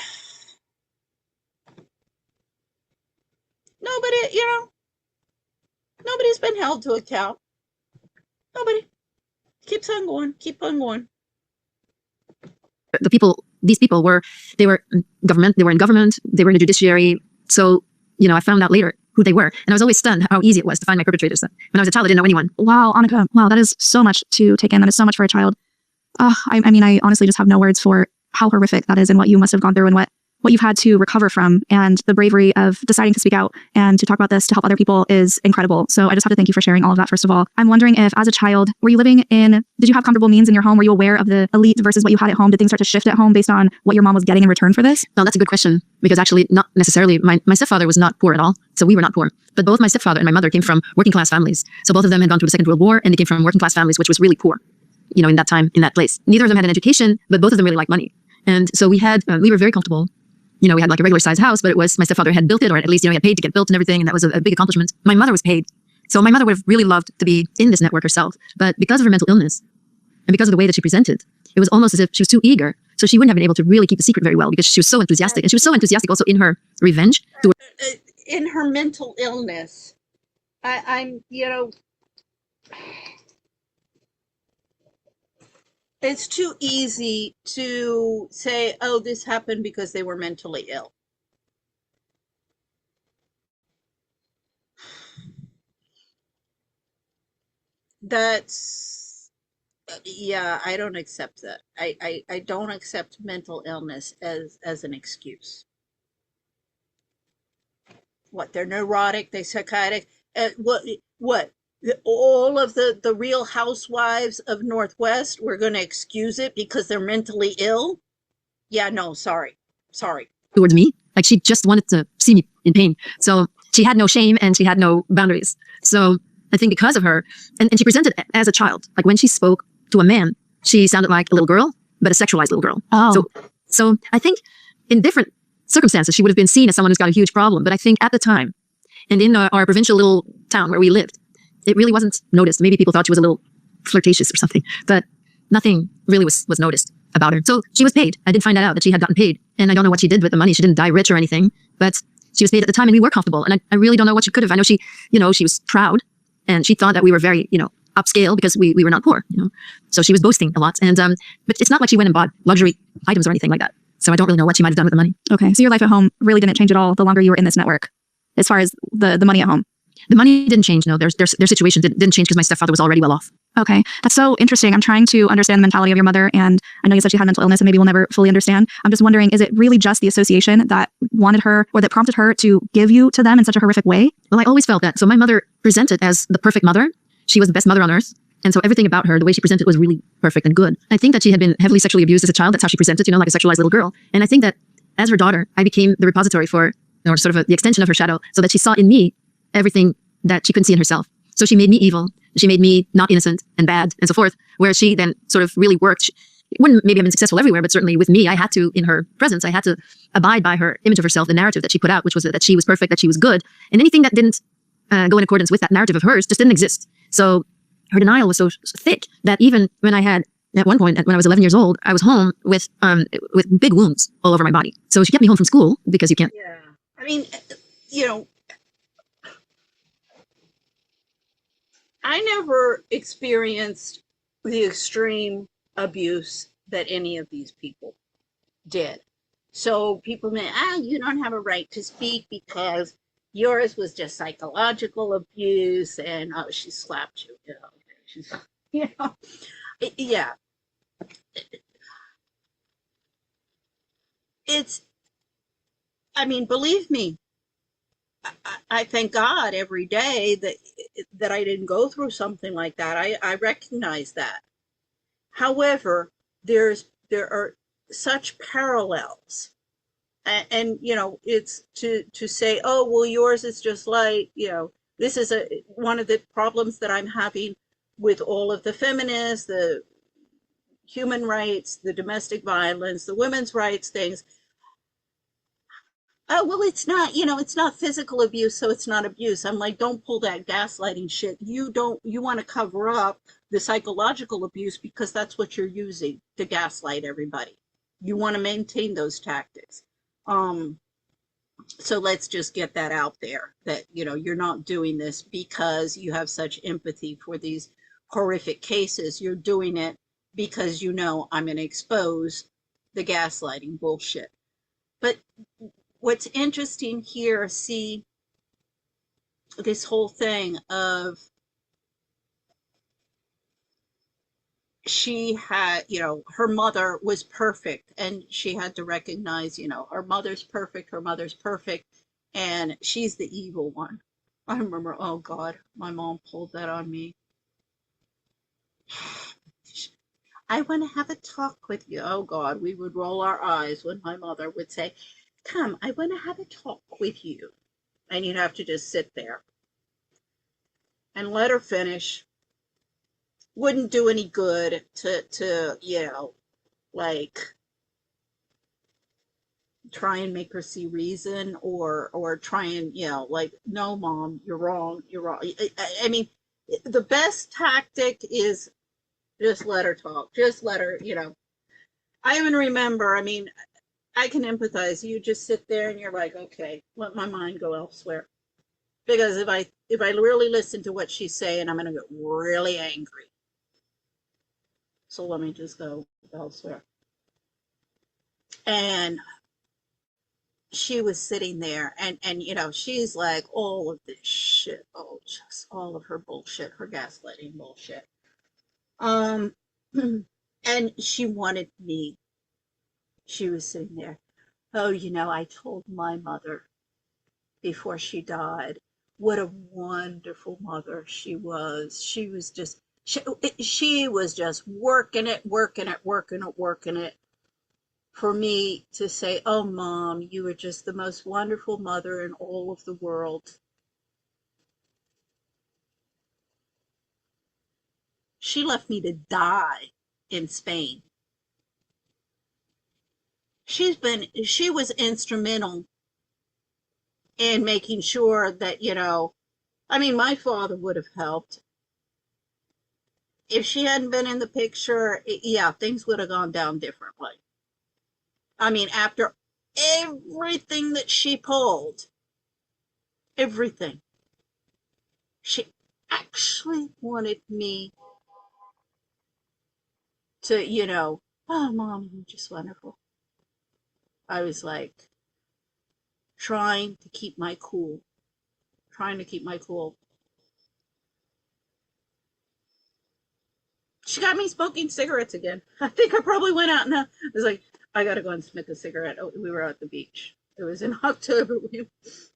nobody's been held to account. Nobody. Keeps on going. Keep on going. These people were government, they were in government, they were in the judiciary. So, I found out later who they were. And I was always stunned how easy it was to find my perpetrators. When I was a child, I didn't know anyone. Wow, Anneke. Wow, that is so much to take in. That is so much for a child. I mean, I honestly just have no words for how horrific that is and what you must have gone through and what you've had to recover from. And the bravery of deciding to speak out and to talk about this to help other people is incredible. So I just have to thank you for sharing all of that, first of all. I'm wondering if, as a child, did you have comfortable means in your home? Were you aware of the elite versus what you had at home? Did things start to shift at home based on what your mom was getting in return for this? No, that's a good question, because actually, not necessarily. My stepfather was not poor at all. So we were not poor. But both my stepfather and my mother came from working class families. So both of them had gone through the Second World War, and they came from working class families, which was really poor, in that time, in that place. Neither of them had an education, but both of them really liked money. And so we were very comfortable. We had like a regular sized house, but it was, my stepfather had built it, or at least, he had paid to get built and everything. And that was a big accomplishment. My mother was paid. So my mother would have really loved to be in this network herself. But because of her mental illness and because of the way that she presented, it was almost as if she was too eager. So she wouldn't have been able to really keep the secret very well, because she was so enthusiastic. And she was so enthusiastic also in her revenge. In her mental illness. I'm, it's too easy to say, oh, this happened because they were mentally ill. I don't accept that. I don't accept mental illness as an excuse. What, they're neurotic, they psychotic. What? All of the Real Housewives of Northwest, we're going to excuse it because they're mentally ill? Yeah, no, sorry. Sorry. Towards me. Like she just wanted to see me in pain. So she had no shame and she had no boundaries. So I think because of her, and she presented as a child, like when she spoke to a man, she sounded like a little girl, but a sexualized little girl. Oh. So I think in different circumstances, she would have been seen as someone who's got a huge problem. But I think at the time, and in our provincial little town where we lived, it really wasn't noticed. Maybe people thought she was a little flirtatious or something, but nothing really was noticed about her. So she was paid. I did find out that she had gotten paid, and I don't know what she did with the money. She didn't die rich or anything, but she was paid at the time, and we were comfortable. And I really don't know what she could have. I know she was proud, and she thought that we were very, upscale because we were not poor, So she was boasting a lot. And but it's not like she went and bought luxury items or anything like that. So I don't really know what she might have done with the money. Okay. So your life at home really didn't change at all the longer you were in this network, as far as the money at home. The money didn't change. No, their situation didn't change because my stepfather was already well off. Okay. That's so interesting. I'm trying to understand the mentality of your mother. And I know you said she had mental illness and maybe we'll never fully understand. I'm just wondering, is it really just the association that wanted her or that prompted her to give you to them in such a horrific way? Well, I always felt that. So my mother presented as the perfect mother. She was the best mother on earth. And so everything about her, the way she presented was really perfect and good. I think that she had been heavily sexually abused as a child. That's how she presented, like a sexualized little girl. And I think that as her daughter, I became the repository for, or sort of the extension of her shadow, so that she saw in me everything that she couldn't see in herself. So she made me evil. She made me not innocent and bad and so forth, where she then sort of really worked. She wouldn't maybe have been successful everywhere, but certainly with me, I had to, in her presence, I had to abide by her image of herself, the narrative that she put out, which was that she was perfect, that she was good. And anything that didn't go in accordance with that narrative of hers just didn't exist. So her denial was so thick that even when I had, at one point, when I was 11 years old, I was home with big wounds all over my body. So she kept me home from school because you can't. Yeah. I mean, I never experienced the extreme abuse that any of these people did. So people may, you don't have a right to speak because yours was just psychological abuse and she slapped you. She's, yeah. It's, I mean, believe me, I thank God every day that I didn't go through something like that. I recognize that. However, there are such parallels, and it's to say, oh well, yours is just like this is one of the problems that I'm having with all of the feminists, the human rights, the domestic violence, the women's rights things. Oh well, it's not it's not physical abuse, so it's not abuse. I'm like, don't pull that gaslighting shit. You want to cover up the psychological abuse because that's what you're using to gaslight everybody. You want to maintain those tactics. So let's just get that out there, that you're not doing this because you have such empathy for these horrific cases. You're doing it because I'm going to expose the gaslighting bullshit. But what's interesting here, see, this whole thing of she had, her mother was perfect and she had to recognize, her mother's perfect, and she's the evil one. I remember, oh God, my mom pulled that on me. I want to have a talk with you. Oh God, we would roll our eyes when my mother would say, come, I want to have a talk with you. And you'd have to just sit there and let her finish. Wouldn't do any good to like try and make her see reason, or try and like, no mom, you're wrong. I mean, the best tactic is just let her talk, just let her. I even remember, I mean, I can empathize. You just sit there and you're like, okay, let my mind go elsewhere, because if I really listen to what she's saying, I'm going to get really angry. So let me just go elsewhere. And she was sitting there, and she's like, all of this shit, just all of her bullshit, her gaslighting bullshit. Um, and she wanted me. She was sitting there. Oh, I told my mother before she died. What a wonderful mother she was. She was just working it, working it, working it, working it for me to say, oh, Mom, you were just the most wonderful mother in all of the world. She left me to die in Spain. She was instrumental in making sure that, I mean, my father would have helped. If she hadn't been in the picture, yeah, things would have gone down differently. I mean, after everything that she pulled, everything, she actually wanted me to, oh, Mom, you're just wonderful. I was like trying to keep my cool, trying to keep my cool. She got me smoking cigarettes again. I think I probably went out and I was like, I gotta go and smoke a cigarette. Oh, we were at the beach. It was in October.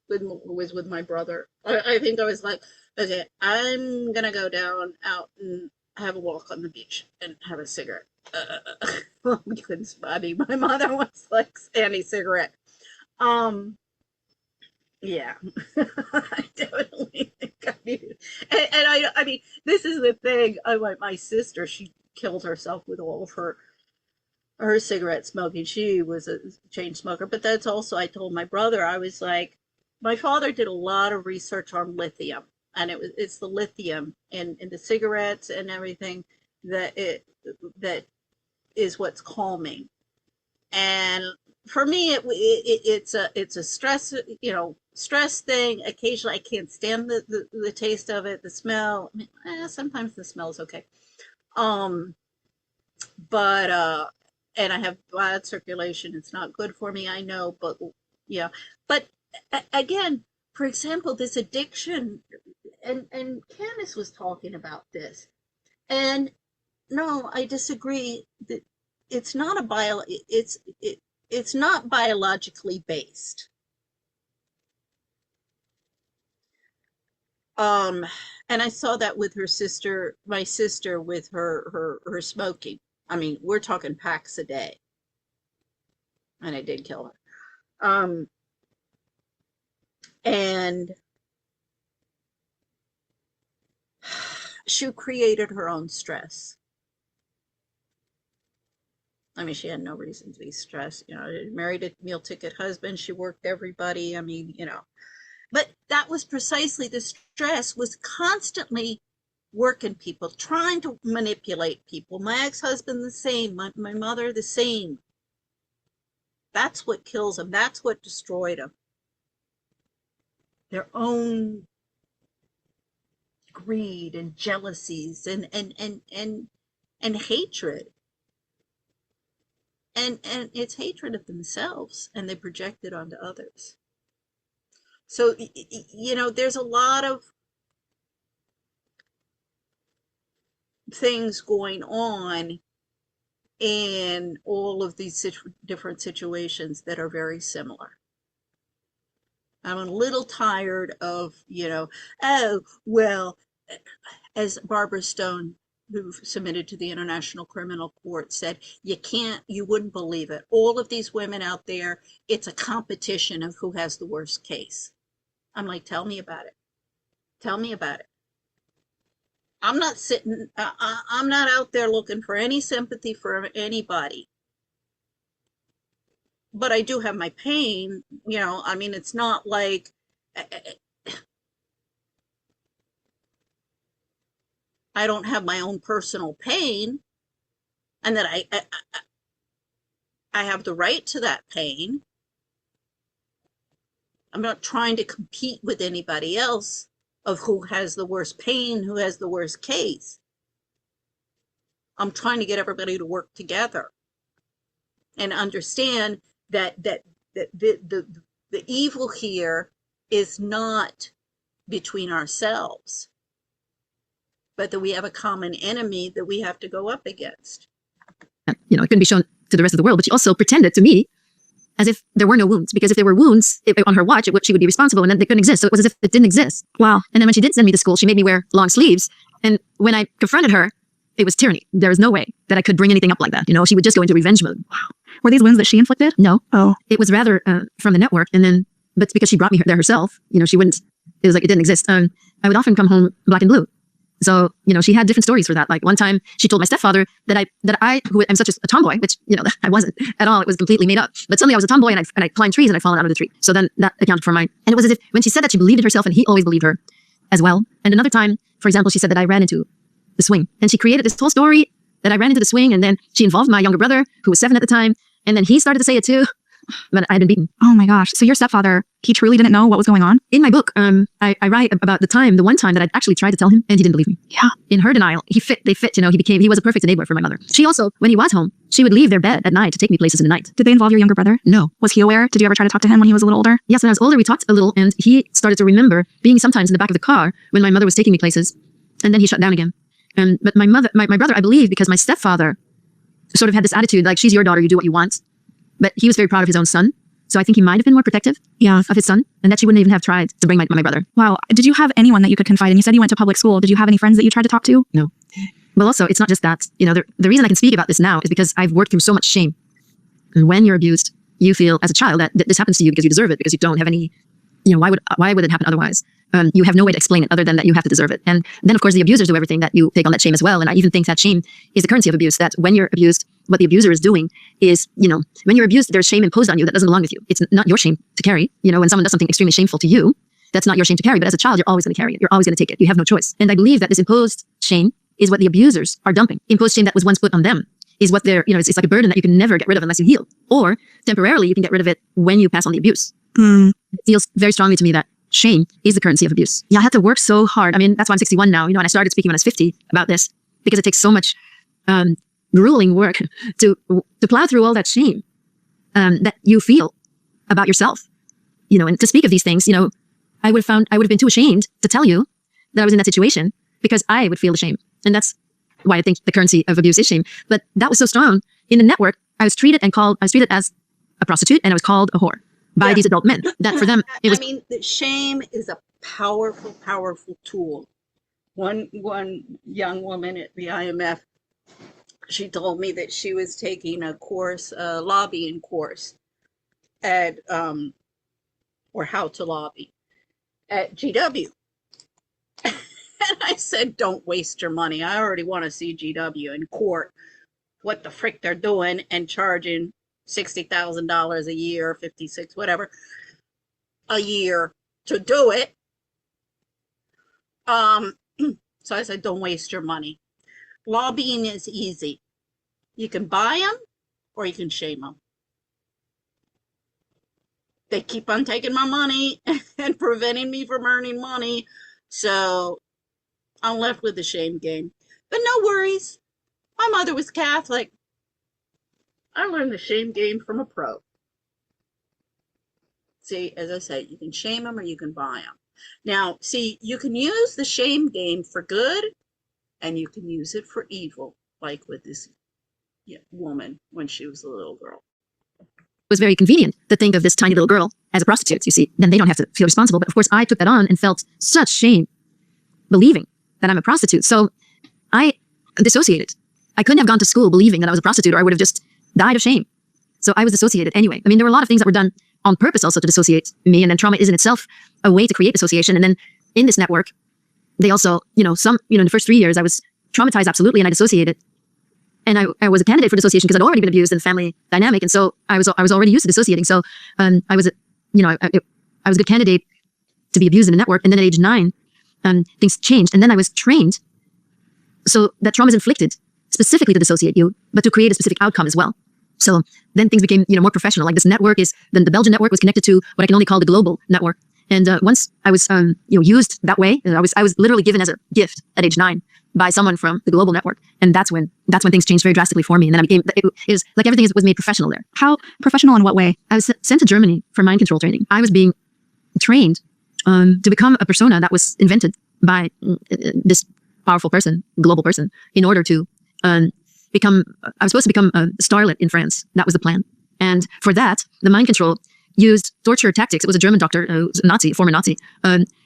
Was with my brother. I think I was like, okay, I'm gonna go down out and have a walk on the beach and have a cigarette. We couldn't spot me. My mother was like anti-cigarette. Um, yeah, I definitely think I needed, and I mean, this is the thing. I like my sister. She killed herself with all of her cigarette smoking. She was a chain smoker, but that's also, I told my brother, I was like, my father did a lot of research on lithium, and it's the lithium in the cigarettes and everything that is what's calming. And for me, it's a stress thing. Occasionally, I can't stand the taste of it, the smell. I mean, sometimes the smell is okay. Um, but and I have bad circulation. It's not good for me, I know, but yeah. But again, for example, this addiction, and Candace was talking about this, and no, I disagree. That it's not a bio. It's not biologically based. Um, and I saw that with her sister, my sister, with her smoking. I mean, we're talking packs a day, and it did kill her. And she created her own stress. I mean, she had no reason to be stressed. Married a meal ticket husband. She worked everybody. I mean, but that was precisely the stress was constantly working people, trying to manipulate people. My ex-husband the same, my mother the same. That's what kills them. That's what destroyed them. Their own greed and jealousies and hatred. And it's hatred of themselves, and they project it onto others. So there's a lot of things going on in all of these different situations that are very similar. I'm a little tired of, oh, well, as Barbara Stone, who submitted to the International Criminal Court, said, you wouldn't believe it. All of these women out there, it's a competition of who has the worst case. I'm like, tell me about it. Tell me about it. I'm not I'm not out there looking for any sympathy for anybody. But I do have my pain, I mean, it's not like I don't have my own personal pain, and that I have the right to that pain. I'm not trying to compete with anybody else of who has the worst pain, who has the worst case. I'm trying to get everybody to work together and understand that the evil here is not between ourselves, but that we have a common enemy that we have to go up against. It couldn't be shown to the rest of the world, but she also pretended to me as if there were no wounds. Because if there were wounds on her watch, she would be responsible, and then they couldn't exist. So it was as if it didn't exist. Wow. And then when she did send me to school, she made me wear long sleeves. And when I confronted her, it was tyranny. There was no way that I could bring anything up like that. She would just go into revenge mode. Wow. Were these wounds that she inflicted? No. Oh. It was rather from the network. And then, but because she brought me there herself, she wouldn't, it was like it didn't exist. I would often come home black and blue. So, she had different stories for that. Like one time she told my stepfather that I, who am such a tomboy, which, I wasn't at all. It was completely made up. But suddenly I was a tomboy and I climbed trees and I fallen out of the tree. So then that accounted for and it was as if when she said that, she believed in herself, and he always believed her as well. And another time, for example, she said that I ran into the swing, and she created this whole story that I ran into the swing, and then she involved my younger brother, who was 7 at the time, and then he started to say it too, but I had been beaten. Oh my gosh. So your stepfather, he truly didn't know what was going on? In my book, I write about the one time that I actually tried to tell him, and he didn't believe me. Yeah. In her denial, he was a perfect enabler for my mother. She also, when he was home, she would leave their bed at night to take me places in the night. Did they involve your younger brother? No. Was he aware? Did you ever try to talk to him when he was a little older? Yes, when I was older, we talked a little, and he started to remember being sometimes in the back of the car when my mother was taking me places, and then he shut down again. But my brother, I believe, because my stepfather sort of had this attitude, like, she's your daughter, you do what you want. But he was very proud of his own son. So I think he might have been more protective of his son, and that she wouldn't even have tried to bring my brother. Wow. Did you have anyone that you could confide in? You said you went to public school. Did you have any friends that you tried to talk to? No. Well, also, it's not just that. The reason I can speak about this now is because I've worked through so much shame. And when you're abused, you feel as a child that this happens to you because you deserve it, because you don't have any, why would it happen otherwise? You have no way to explain it other than that you have to deserve it. And then, of course, the abusers do everything that you take on that shame as well. And I even think that shame is the currency of abuse, that when you're abused, what the abuser is doing is, when you're abused, there's shame imposed on you that doesn't belong with you. It's not your shame to carry. When someone does something extremely shameful to you, that's not your shame to carry. But as a child, you're always going to carry it. You're always going to take it. You have no choice. And I believe that this imposed shame is what the abusers are dumping. Imposed shame that was once put on them is what they're, it's like a burden that you can never get rid of unless you heal. Or temporarily, you can get rid of it when you pass on the abuse. It feels very strongly to me that shame is the currency of abuse. Yeah, I had to work so hard. I mean, that's why I'm 61 now, and I started speaking when I was 50 about this, because it takes so much grueling work to plow through all that shame that you feel about yourself, and to speak of these things. I would have been too ashamed to tell you that I was in that situation, because I would feel the shame. And that's why I think the currency of abuse is shame. But that was so strong. In the network, I was treated as a prostitute, and I was called a whore by these adult men. That for them, it was. The shame is a powerful, powerful tool. One young woman at the IMF, she told me that she was taking a course, a lobbying course at, or how to lobby at GW. And I said, don't waste your money. I already want to see GW in court, what the frick they're doing and charging $60,000 a year, 56, whatever, a year to do it. So I said, don't waste your money. Lobbying is easy. You can buy them or you can shame them. They keep on taking my money and preventing me from earning money. So I'm left with the shame game. But no worries. My mother was Catholic. I learned the shame game from a pro. See, as I say, you can shame them or you can buy them. Now, see, you can use the shame game for good and you can use it for evil, like with this woman when she was a little girl. It was very convenient to think of this tiny little girl as a prostitute, you see. Then they don't have to feel responsible. But of course, I took that on and felt such shame believing that I'm a prostitute. So I dissociated. I couldn't have gone to school believing that I was a prostitute, or I would have just died of shame. So I was dissociated anyway. I mean, there were a lot of things that were done on purpose also to dissociate me. And then trauma is in itself a way to create dissociation. And then in this network, they also, in the first 3 years, I was traumatized absolutely, and I dissociated. And I was a candidate for dissociation because I'd already been abused in the family dynamic. And so I was already used to dissociating. So I was a good candidate to be abused in the network. And then at age 9, things changed. And then I was trained so that trauma is inflicted specifically to dissociate you, but to create a specific outcome as well. So then things became, more professional. Like this network the Belgian network was connected to what I can only call the global network. And once I was, used that way, I was literally given as a gift at age 9 by someone from the global network. And that's when things changed very drastically for me. And then it was like everything was made professional there. How professional in what way? I was sent to Germany for mind control training. I was being trained to become a persona that was invented by this powerful person, global person, in order to I was supposed to become a starlet in France. That was the plan. And for that, the mind control used torture tactics. It was a German doctor, Nazi, former Nazi,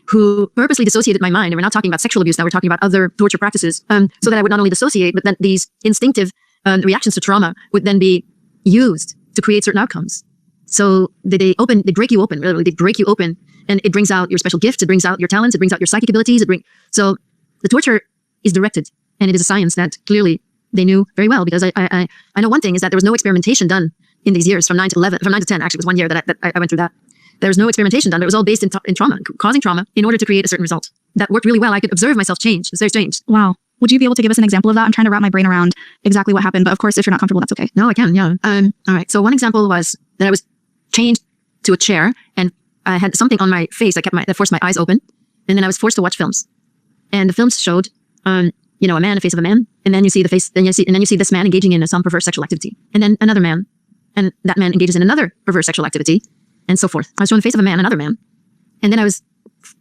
who purposely dissociated my mind. And we're not talking about sexual abuse now, we're talking about other torture practices, so that I would not only dissociate, but that these instinctive reactions to trauma would then be used to create certain outcomes. So they break you open, literally, they break you open, and it brings out your special gifts, it brings out your talents, it brings out your psychic abilities, so the torture is directed, and it is a science that clearly they knew very well, because I know one thing is that there was no experimentation done in these years from 9 to 10, actually it was 1 year that I went through that. There was no experimentation done, but it was all based in trauma, causing trauma in order to create a certain result. That worked really well. I could observe myself change. It's very strange. Wow. Would you be able to give us an example of that? I'm trying to wrap my brain around exactly what happened, but of course, if you're not comfortable, that's okay. No, I can, yeah. All right, so one example was that I was chained to a chair, and I had something on my face that forced my eyes open, and then I was forced to watch films. And the films showed, a man, the face of a man, and then you see the face, and then you see this man engaging in some perverse sexual activity, and then another man, and that man engages in another perverse sexual activity, and so forth. I was shown the face of a man, another man, and then I was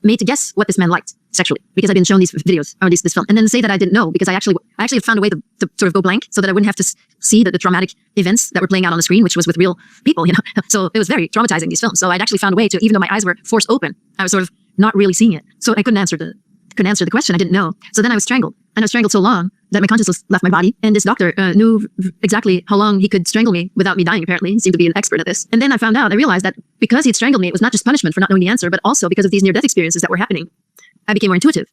made to guess what this man liked sexually, because I'd been shown these videos or this film, and then say that I didn't know, because I actually had found a way to sort of go blank, so that I wouldn't have to see the traumatic events that were playing out on the screen, which was with real people, So it was very traumatizing, these films. So I'd actually found a way to, even though my eyes were forced open, I was sort of not really seeing it. So I couldn't answer the question. I didn't know. So then I was strangled, and I was strangled so long that my consciousness left my body. And this doctor knew exactly how long he could strangle me without me dying, apparently. He seemed to be an expert at this. And then I realized that because he'd strangled me, it was not just punishment for not knowing the answer, but also because of these near-death experiences that were happening. I became more intuitive.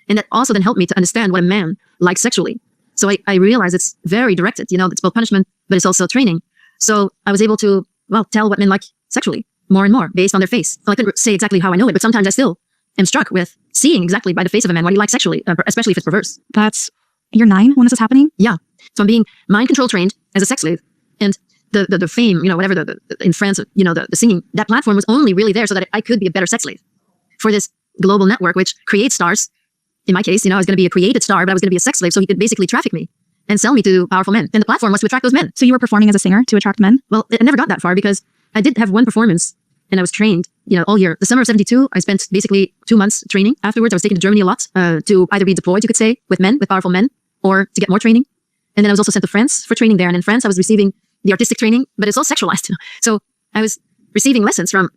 And that also then helped me to understand what a man likes sexually. So I realized it's very directed, it's both punishment, but it's also training. So I was able to, tell what men like sexually more and more based on their face. So I couldn't say exactly how I know it, but sometimes I still am struck with seeing exactly by the face of a man what he likes sexually, especially if it's perverse. You're 9 when this is happening? Yeah. So I'm being mind control trained as a sex slave. And the fame, whatever, in France, the singing, that platform was only really there so that I could be a better sex slave for this global network, which creates stars. In my case, I was going to be a created star, but I was going to be a sex slave, so he could basically traffic me and sell me to powerful men. And the platform was to attract those men. So you were performing as a singer to attract men? Well, I never got that far, because I did have one performance, and I was trained, all year. The summer of 72, I spent basically 2 months training. Afterwards, I was taken to Germany a lot to either be deployed, you could say, with powerful men, or to get more training. And then I was also sent to France for training there. And in France, I was receiving the artistic training, but it's all sexualized. So I was receiving lessons from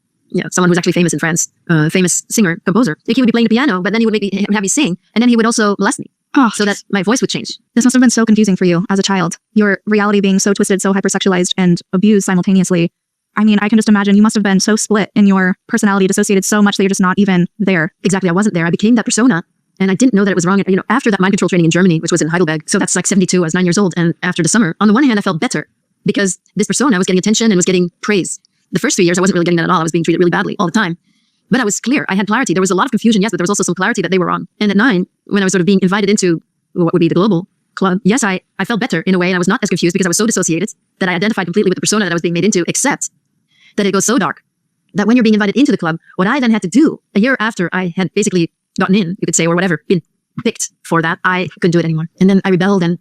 someone who's actually famous in France, famous singer, composer. Like, he would be playing the piano, but then he would have me sing, and then he would also molest me, so that my voice would change. This must have been so confusing for you as a child. Your reality being so twisted, so hypersexualized, and abused simultaneously. I mean, I can just imagine you must have been so split in your personality, dissociated so much that you're just not even there. Exactly, I wasn't there. I became that persona, and I didn't know that it was wrong. After that mind control training in Germany, which was in Heidelberg, so that's like 72, I was 9 years old, and after the summer, on the one hand, I felt better, because this persona was getting attention and was getting praise. The first few years, I wasn't really getting that at all. I was being treated really badly all the time. But I was clear. I had clarity. There was a lot of confusion, yes, but there was also some clarity that they were wrong. And at 9, when I was sort of being invited into what would be the global club, yes, I felt better in a way, and I was not as confused, because I was so dissociated that I identified completely with the persona that I was being made into, except that it goes so dark that when you're being invited into the club, what I then had to do, a year after I had basically gotten in, you could say, or whatever, been picked for that, I couldn't do it anymore. And then I rebelled, and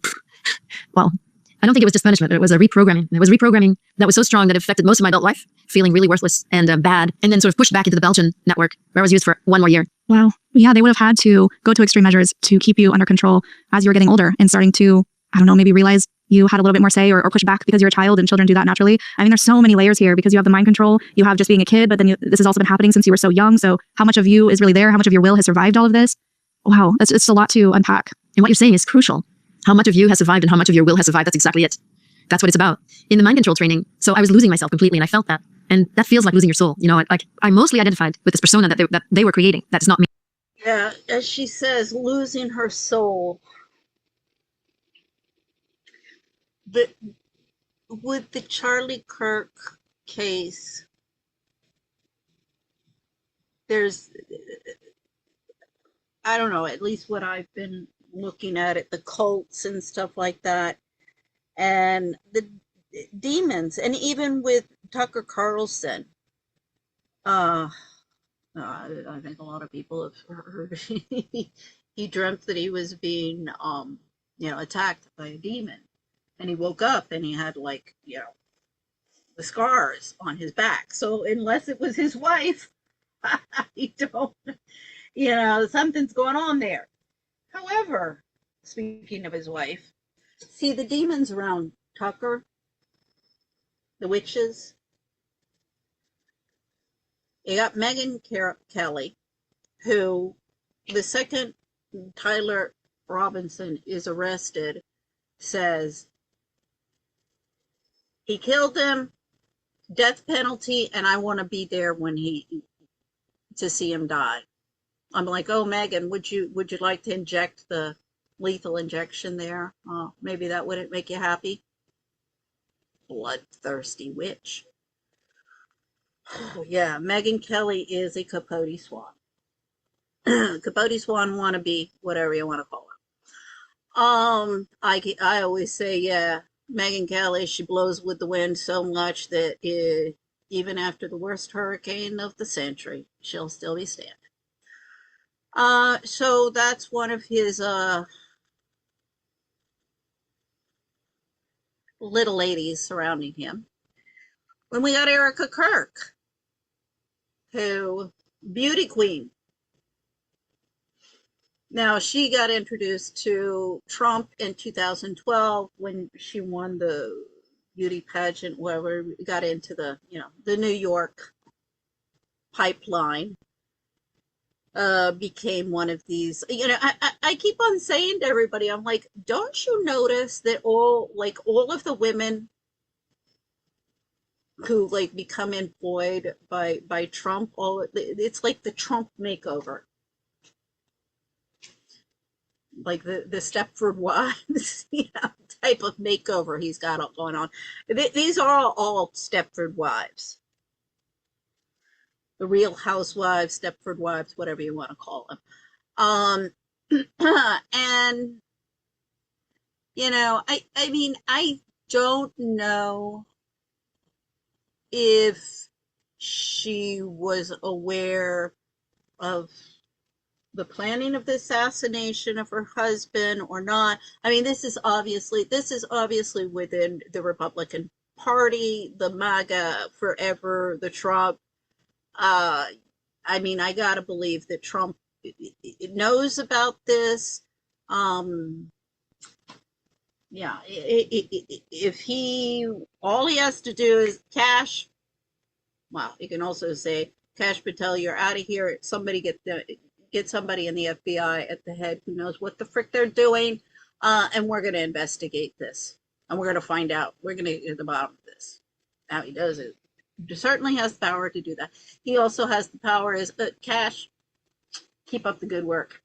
I don't think it was just punishment. It was a reprogramming. It was reprogramming that was so strong that it affected most of my adult life, feeling really worthless and bad, and then sort of pushed back into the Belgian network, where I was used for 1 more year. Wow. Yeah, they would have had to go to extreme measures to keep you under control as you were getting older and starting to, maybe realize you had a little bit more say or push back because you're a child, and children do that naturally. I mean, there's so many layers here, because you have the mind control, you have just being a kid, but then this has also been happening since you were so young. So how much of you is really there? How much of your will has survived all of this? Wow, it's a lot to unpack. And what you're saying is crucial. How much of you has survived and how much of your will has survived. That's exactly it. That's what it's about. In the mind control training, so I was losing myself completely, and I felt that. And that feels like losing your soul. I mostly identified with this persona that they were creating. That's not me. Yeah, as she says, losing her soul. With the Charlie Kirk case, there's, I don't know, at least what I've been looking at it, the cults and stuff like that, and the demons, and even with Tucker Carlson, I think a lot of people have heard he dreamt that he was being attacked by a demon, and he woke up and he had the scars on his back. So unless it was his wife, I don't, something's going on there. However, speaking of his wife, see the demons around Tucker, the witches. You got Kelly, who the second Tyler Robinson is arrested, says he killed him, death penalty, and I want to be there when to see him die. I'm like, oh, Megan, would you like to inject the lethal injection there? Maybe that wouldn't make you happy. Bloodthirsty witch. Oh, yeah, Megan Kelly is a Capote Swan. Capote Swan wannabe, whatever you want to call her. I always say, yeah, Megan Kelly, she blows with the wind so much that even after the worst hurricane of the century, she'll still be standing. So that's one of his little ladies surrounding him. When we got Erica Kirk, who beauty queen. Now she got introduced to Trump in 2012 when she won the beauty pageant, wherever got into the New York pipeline. Became one of these. I keep on saying to everybody, I'm like, don't you notice that all of the women who become employed by Trump, it's like the Trump makeover, like the Stepford Wives, type of makeover he's got going on. These are all Stepford Wives, the Real Housewives, Stepford Wives, whatever you want to call them. And I mean, I don't know if she was aware of the planning of the assassination of her husband or not. I mean, this is obviously within the Republican Party, the MAGA forever, the Trump. I mean, I gotta believe that Trump knows about this. Yeah, if all he has to do is cash. Well, you can also say, Cash Patel, you're out of here. Somebody get somebody in the FBI at the head who knows what the frick they're doing, and we're going to investigate this, and we're going to find out. We're going to get to the bottom of this. Now he does it. He certainly has the power to do that. He also has the power as Cash. Keep up the good work.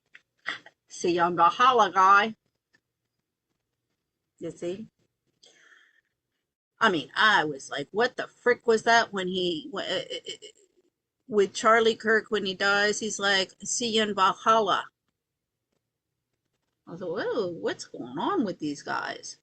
See you on the holla, guy. You see? I mean, I was like, what the frick was that when with Charlie Kirk, when he dies, he's like, see you in Valhalla. I was like, whoa, what's going on with these guys?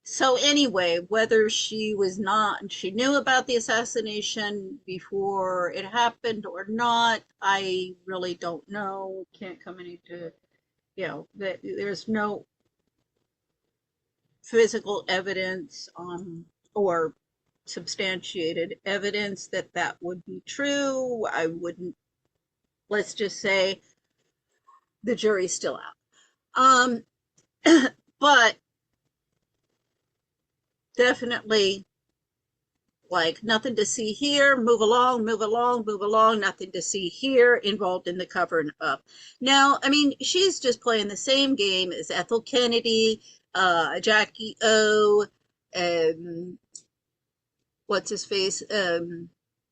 So anyway, whether she knew about the assassination before it happened or not, I really don't know. Can't come into, that there's no physical evidence or substantiated evidence that would be true. I wouldn't, let's just say the jury's still out. But definitely, like, nothing to see here, move along, move along, move along, nothing to see here, involved in the covering up. Now, I mean, she's just playing the same game as Ethel Kennedy, Jackie O, what's his face,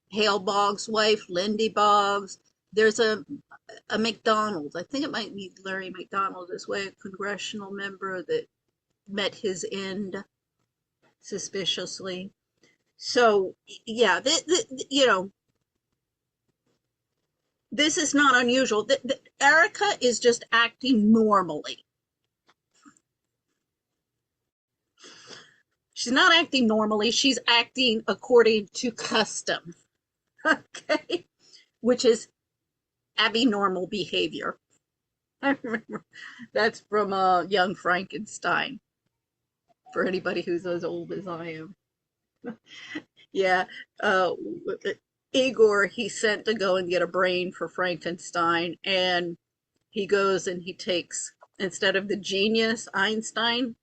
Hale Boggs' wife, Lindy Boggs. There's a McDonald, I think it might be Larry McDonald this way, a congressional member that met his end suspiciously. So yeah, this is not unusual. Erica is just acting normally. She's not acting normally. She's acting according to custom. Okay, which is abnormal behavior. I remember that's from Young Frankenstein. For anybody who's as old as I am. Yeah, Igor, he's sent to go and get a brain for Frankenstein, and he goes and he takes, instead of the genius Einstein,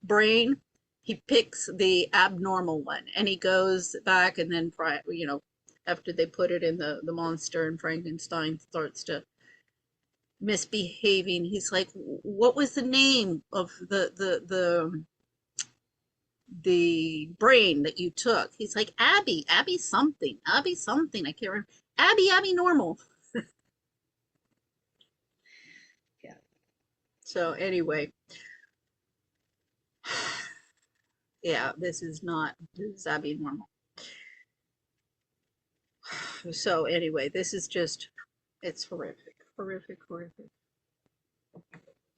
brain, he picks the abnormal one and he goes back and then, after they put it in the monster and Frankenstein starts to misbehaving, he's like, what was the name of the brain that you took? He's like, Abby something, I can't remember. Abby normal. Yeah. So anyway, yeah, this is Abby normal. So anyway, this is just, it's horrific, horrific, horrific.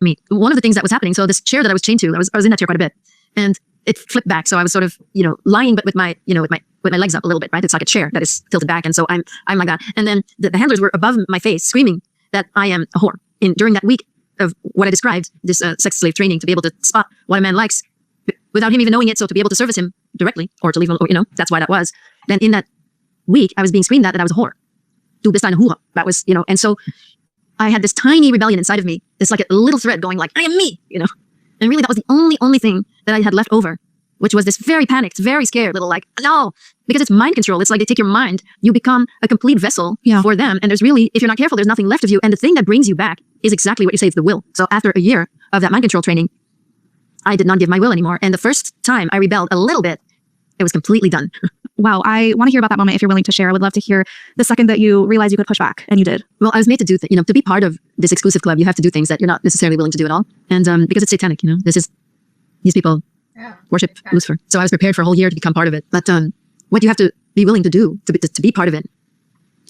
Me. One of the things that was happening, so this chair that I was chained to, I was in that chair quite a bit, and it flipped back. So I was sort of, lying, but with my, with my legs up a little bit, right? It's like a chair that is tilted back, and so I'm like that. And then the handlers were above my face, screaming that I am a whore. During that week of what I described, this sex slave training, to be able to spot what a man likes without him even knowing it, so to be able to service him directly or to leave him, that's why that was. Then in that week, I was being screamed at that I was a whore. Du bist eine Hure. That was, and so I had this tiny rebellion inside of me. It's like a little thread going like, I am me, And really that was the only thing that I had left over, which was this very panicked, very scared little like, no, because it's mind control. It's like they take your mind, you become a complete vessel for them. And there's really, if you're not careful, there's nothing left of you. And the thing that brings you back is exactly what you say, it's the will. So after a year of that mind control training, I did not give my will anymore. And the first time I rebelled a little bit, it was completely done. Wow, I want to hear about that moment if you're willing to share. I would love to hear the second that you realized you could push back, and you did. Well, I was made to do, to be part of this exclusive club, you have to do things that you're not necessarily willing to do at all. And because it's satanic, these people worship Lucifer. So I was prepared for a whole year to become part of it. But what you have to be willing to do to be part of it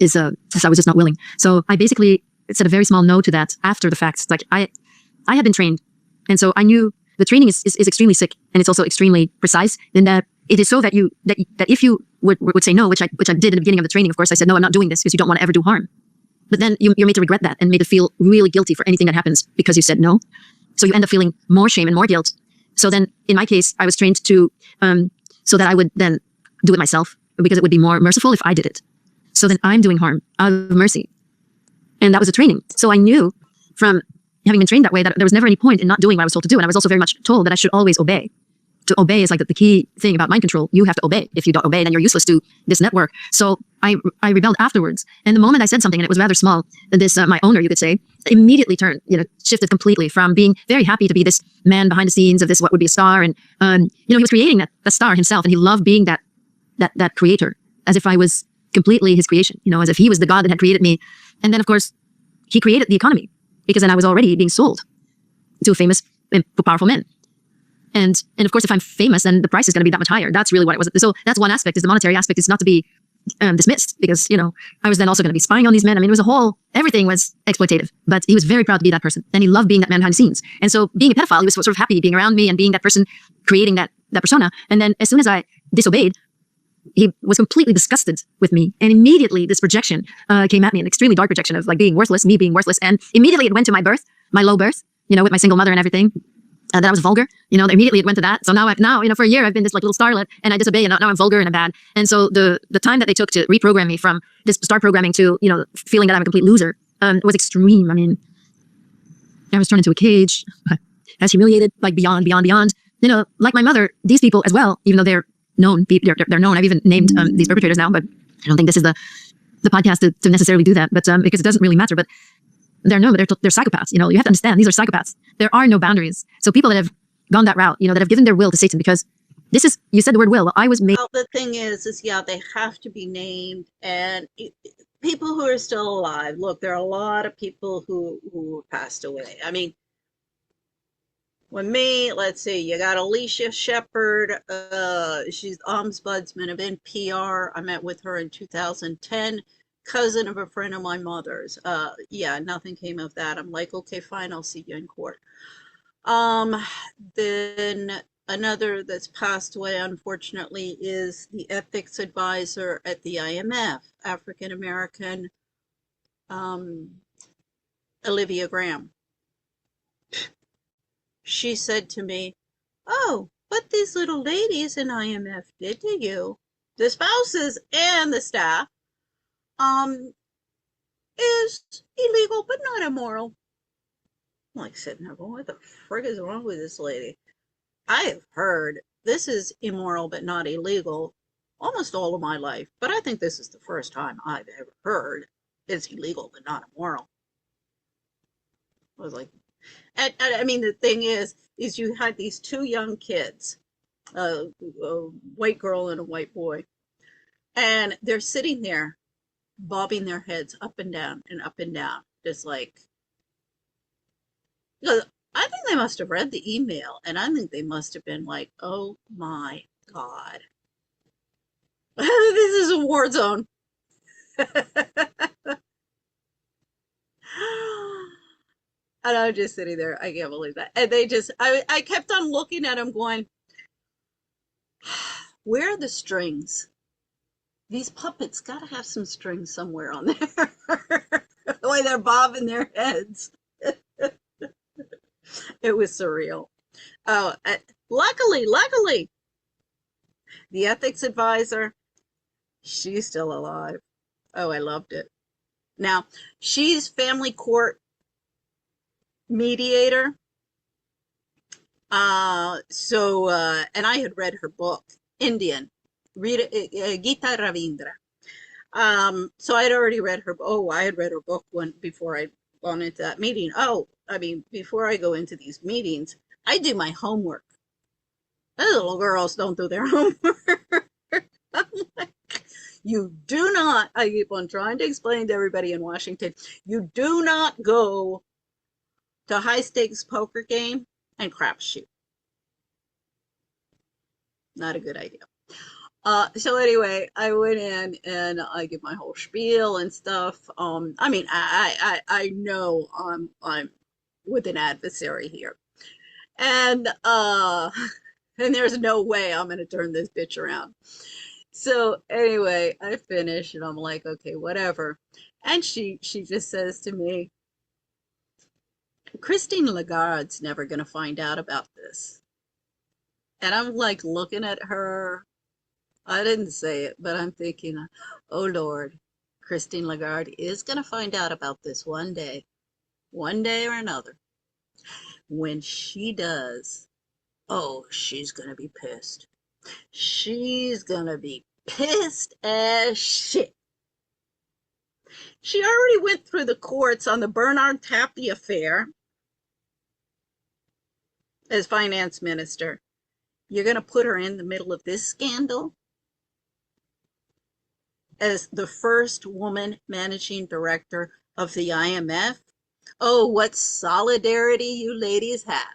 is, I was just not willing. So I basically said a very small no to that after the fact. Like I had been trained. And so I knew the training is extremely sick, and it's also extremely precise in that it is so that that if you would say no, which I did in the beginning of the training, of course, I said, no, I'm not doing this because you don't want to ever do harm. But then you're made to regret that and made to feel really guilty for anything that happens because you said no. So you end up feeling more shame and more guilt. So then in my case, I was trained to, so that I would then do it myself because it would be more merciful if I did it. So then I'm doing harm out of mercy. And that was a training. So I knew from having been trained that way that there was never any point in not doing what I was told to do. And I was also very much told that I should always obey. To obey is like the key thing about mind control. You have to obey. If you don't obey, then you're useless to this network. So I rebelled afterwards. And the moment I said something, and it was rather small, this, my owner, you could say, immediately turned, shifted completely from being very happy to be this man behind the scenes of this, what would be a star. And, he was creating that star himself. And he loved being that creator, as if I was completely his creation, as if he was the God that had created me. And then, of course, he created the economy, because then I was already being sold to a famous and powerful man. And of course, if I'm famous, then the price is going to be that much higher. That's really what it was. So that's one aspect, is the monetary aspect is not to be dismissed, because, I was then also going to be spying on these men. I mean, it was everything was exploitative, but he was very proud to be that person. And he loved being that man behind the scenes. And so being a pedophile, he was sort of happy being around me and being that person, creating that persona. And then as soon as I disobeyed, he was completely disgusted with me. And immediately this projection came at me, an extremely dark projection of like being worthless, me being worthless. And immediately it went to my birth, my low birth, with my single mother and everything. That I was vulgar, immediately it went to that. So now, for a year, I've been this like little starlet, and I disobey, and now I'm vulgar and I'm bad. And so the time that they took to reprogram me from this star programming to, feeling that I'm a complete loser, was extreme. I mean, I was turned into a cage. I was humiliated, like beyond. Like my mother, these people as well, even though they're known, they're known. I've even named these perpetrators now, but I don't think this is the podcast to necessarily do that, but because it doesn't really matter. But they're known, but they're psychopaths. You have to understand, these are psychopaths. There are no boundaries. So people that have gone that route, that have given their will to Satan, because this is, you said the word will. Well, I was made. Well, the thing is they have to be named, and people who are still alive. Look, there are a lot of people who passed away. I mean, let's see, you got Alicia Shepard. She's ombudsman of NPR. I met with her in 2010. Cousin of a friend of my mother's. Yeah, nothing came of that. I'm like, okay, fine, I'll see you in court. Then another that's passed away, unfortunately, is the ethics advisor at the IMF, African American, Olivia Graham. She said to me, oh, what these little ladies in IMF did to you, the spouses and the staff, is illegal but not immoral. I'm like sitting there going, what the frig is wrong with this lady? I have heard this is immoral but not illegal almost all of my life, but I think this is the first time I've ever heard it's illegal but not immoral. I was like, and I mean, the thing is you had these two young kids, a white girl and a white boy, and they're sitting there bobbing their heads up and down, just like, I think they must have read the email, and I think they must have been like, oh my God, this is a war zone. And I was just sitting there, I can't believe that. And I kept on looking at them going, where are the strings? These puppets got to have some strings somewhere on there. The way they're bobbing their heads. It was surreal. Oh, luckily, the ethics advisor, she's still alive. Oh, I loved it. Now, she's family court mediator. And I had read her book, Indian, Gita Ravindra. So I had already read her. Oh, I had read her book before I'd gone into that meeting. Oh, I mean, before I go into these meetings, I do my homework. The little girls don't do their homework. I'm like, you do not, I keep on trying to explain to everybody in Washington, you do not go to high stakes poker game and crapshoot. Not a good idea. So anyway, I went in and I give my whole spiel and stuff. I mean, I know I'm with an adversary here, and and there's no way I'm gonna turn this bitch around. So anyway, I finish and I'm like, okay, whatever. And she just says to me, Christine Lagarde's never gonna find out about this. And I'm like looking at her. I didn't say it, but I'm thinking, oh Lord, Christine Lagarde is going to find out about this one day or another. When she does, oh, she's going to be pissed. She's going to be pissed as shit. She already went through the courts on the Bernard Tapie affair as finance minister. You're going to put her in the middle of this scandal? As the first woman managing director of the IMF. Oh, what solidarity you ladies have.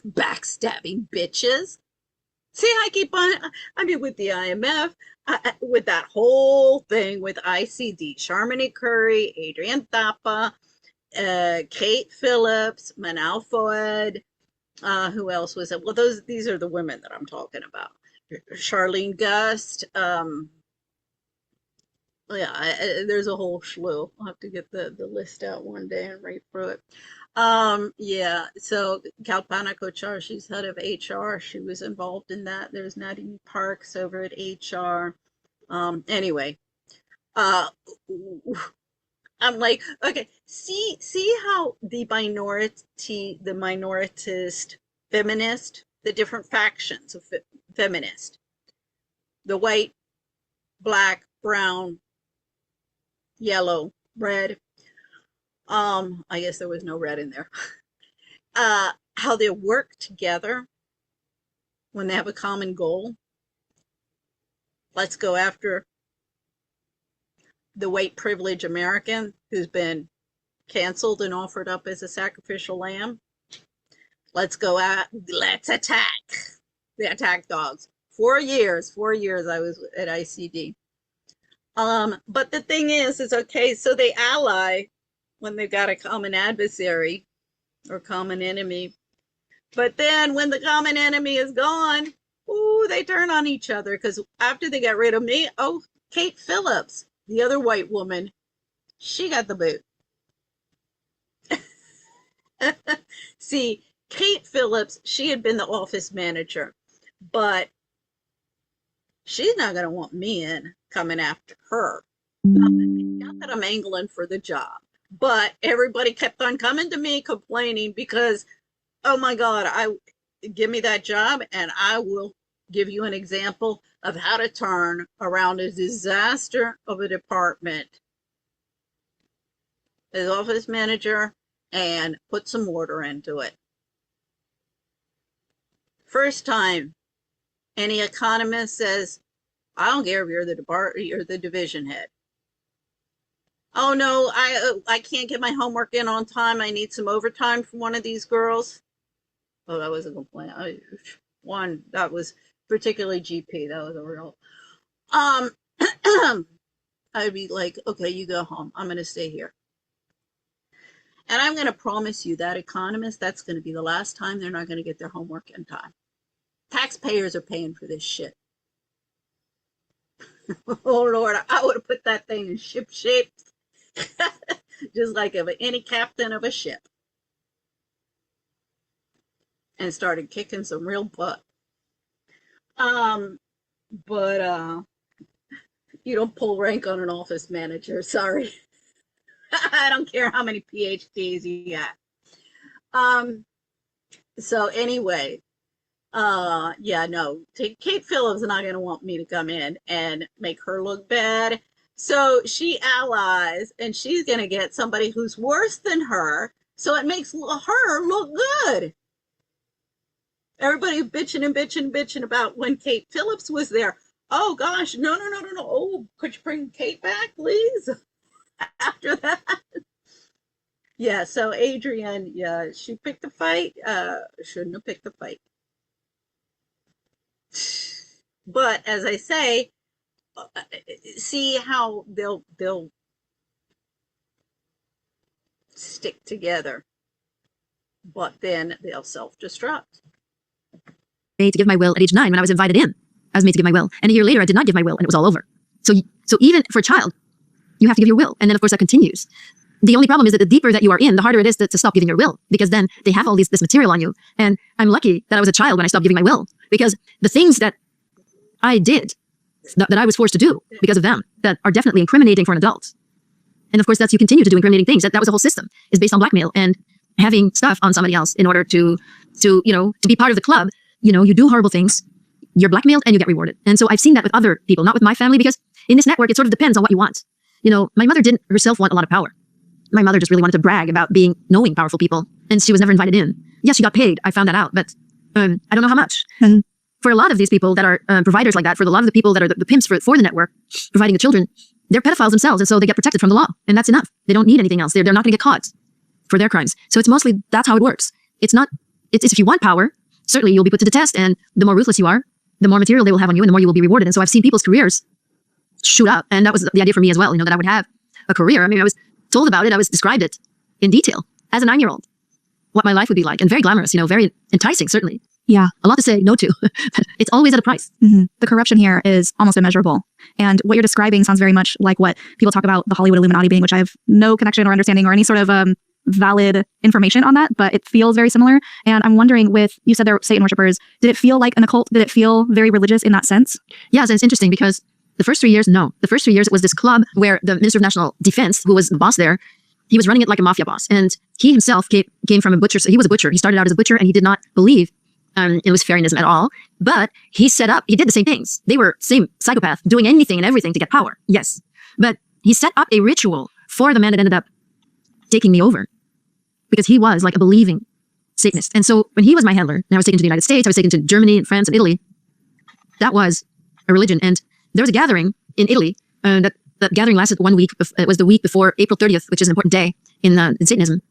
Backstabbing bitches. See, I mean, with the IMF, with that whole thing with ICD, Sharmini Curry, Adrian Thapa, Kate Phillips, Manal Fouad, who else was it? Well, these are the women that I'm talking about. Charlene Gust. Yeah, there's a whole slew. I'll have to get the list out one day and read through it. Yeah, so Kalpana Kochar, she's head of HR. She was involved in that. There's Nadine Parks over at HR. Anyway, uh, I'm like, okay, see how the minoritist feminist, the different factions of feminist, the white, black, brown, yellow, red. I guess there was no red in there. How they work together when they have a common goal. Let's go after the white privileged American who's been canceled and offered up as a sacrificial lamb. Let's attack the attack dogs. 4 years I was at ICD. But the thing is okay, so they ally when they've got a common adversary or common enemy. But then when the common enemy is gone, ooh, they turn on each other because after they got rid of me, oh, Kate Phillips, the other white woman, she got the boot. See, Kate Phillips, she had been the office manager, but she's not going to want me in coming after her. Not that I'm angling for the job, but everybody kept on coming to me complaining because oh my God, give me that job and I will give you an example of how to turn around a disaster of a department as office manager and put some order into it. First time any economist says, I don't care if you're the division head. Oh no, I can't get my homework in on time. I need some overtime from one of these girls. Oh, that was a complaint. One that was particularly GP. That was a real. I'd be like, okay, you go home. I'm going to stay here. And I'm going to promise you that economist, that's going to be the last time they're not going to get their homework in time. Taxpayers are paying for this shit. Oh Lord, I would have put that thing in ship shape, just like any captain of a ship, and started kicking some real butt. But you don't pull rank on an office manager. Sorry. I don't care how many PhDs you got. So anyway, yeah, no, Kate Phillips is not going to want me to come in and make her look bad. So she allies, and she's going to get somebody who's worse than her, so it makes her look good. Everybody bitching and bitching and bitching about when Kate Phillips was there. Oh gosh, no. Oh, could you bring Kate back, please? After that. Yeah, so Adrienne, yeah, she picked the fight. Shouldn't have picked the fight. But as I say, see how they'll stick together, but then they'll self-destruct. To give my will at age 9 when I was invited in. I was made to give my will. And a year later, I did not give my will, and it was all over. So even for a child, you have to give your will. And then, of course, that continues. The only problem is that the deeper that you are in, the harder it is to stop giving your will, because then they have all this material on you. And I'm lucky that I was a child when I stopped giving my will, because the things that I did, that I was forced to do because of them, that are definitely incriminating for an adult. And of course, that's you continue to do incriminating things. That was the whole system, is based on blackmail and having stuff on somebody else in order to be part of the club. You do horrible things, you're blackmailed, and you get rewarded. And so I've seen that with other people, not with my family, because in this network, it sort of depends on what you want. My mother didn't herself want a lot of power. My mother just really wanted to brag about knowing powerful people, and she was never invited in. Yes, she got paid. I found that out, but I don't know how much. And for a lot of these people that are providers like that, for a lot of the people that are the pimps for the network, providing the children, they're pedophiles themselves, and so they get protected from the law, and that's enough. They don't need anything else. They're not going to get caught for their crimes. So it's mostly, that's how it works. It's if you want power, certainly you'll be put to the test, and the more ruthless you are, the more material they will have on you, and the more you will be rewarded. And so I've seen people's careers shoot up, and that was the idea for me as well, that I would have a career. I mean, I was told about it, I was described it in detail as a 9-year-old, what my life would be like, and very glamorous, very enticing, certainly. Yeah. A lot to say no to. It's always at a price. Mm-hmm. The corruption here is almost immeasurable. And what you're describing sounds very much like what people talk about the Hollywood Illuminati being, which I have no connection or understanding or any sort of valid information on that, but it feels very similar. And I'm wondering, you said they're Satan worshippers, did it feel like an occult? Did it feel very religious in that sense? Yes, it's interesting because the first 3 years, no. The first 3 years, it was this club where the Minister of National Defense, who was the boss there, he was running it like a mafia boss. And he himself came from a butcher. So he was a butcher. He started out as a butcher, and he did not believe in Luciferianism at all. But he did the same things. They were same psychopath, doing anything and everything to get power. Yes. But he set up a ritual for the man that ended up taking me over, because he was like a believing Satanist. And so when he was my handler, and I was taken to the United States, I was taken to Germany and France and Italy, that was a religion. And there was a gathering in Italy, that gathering lasted 1 week. It was the week before April 30th, which is an important day in Satanism.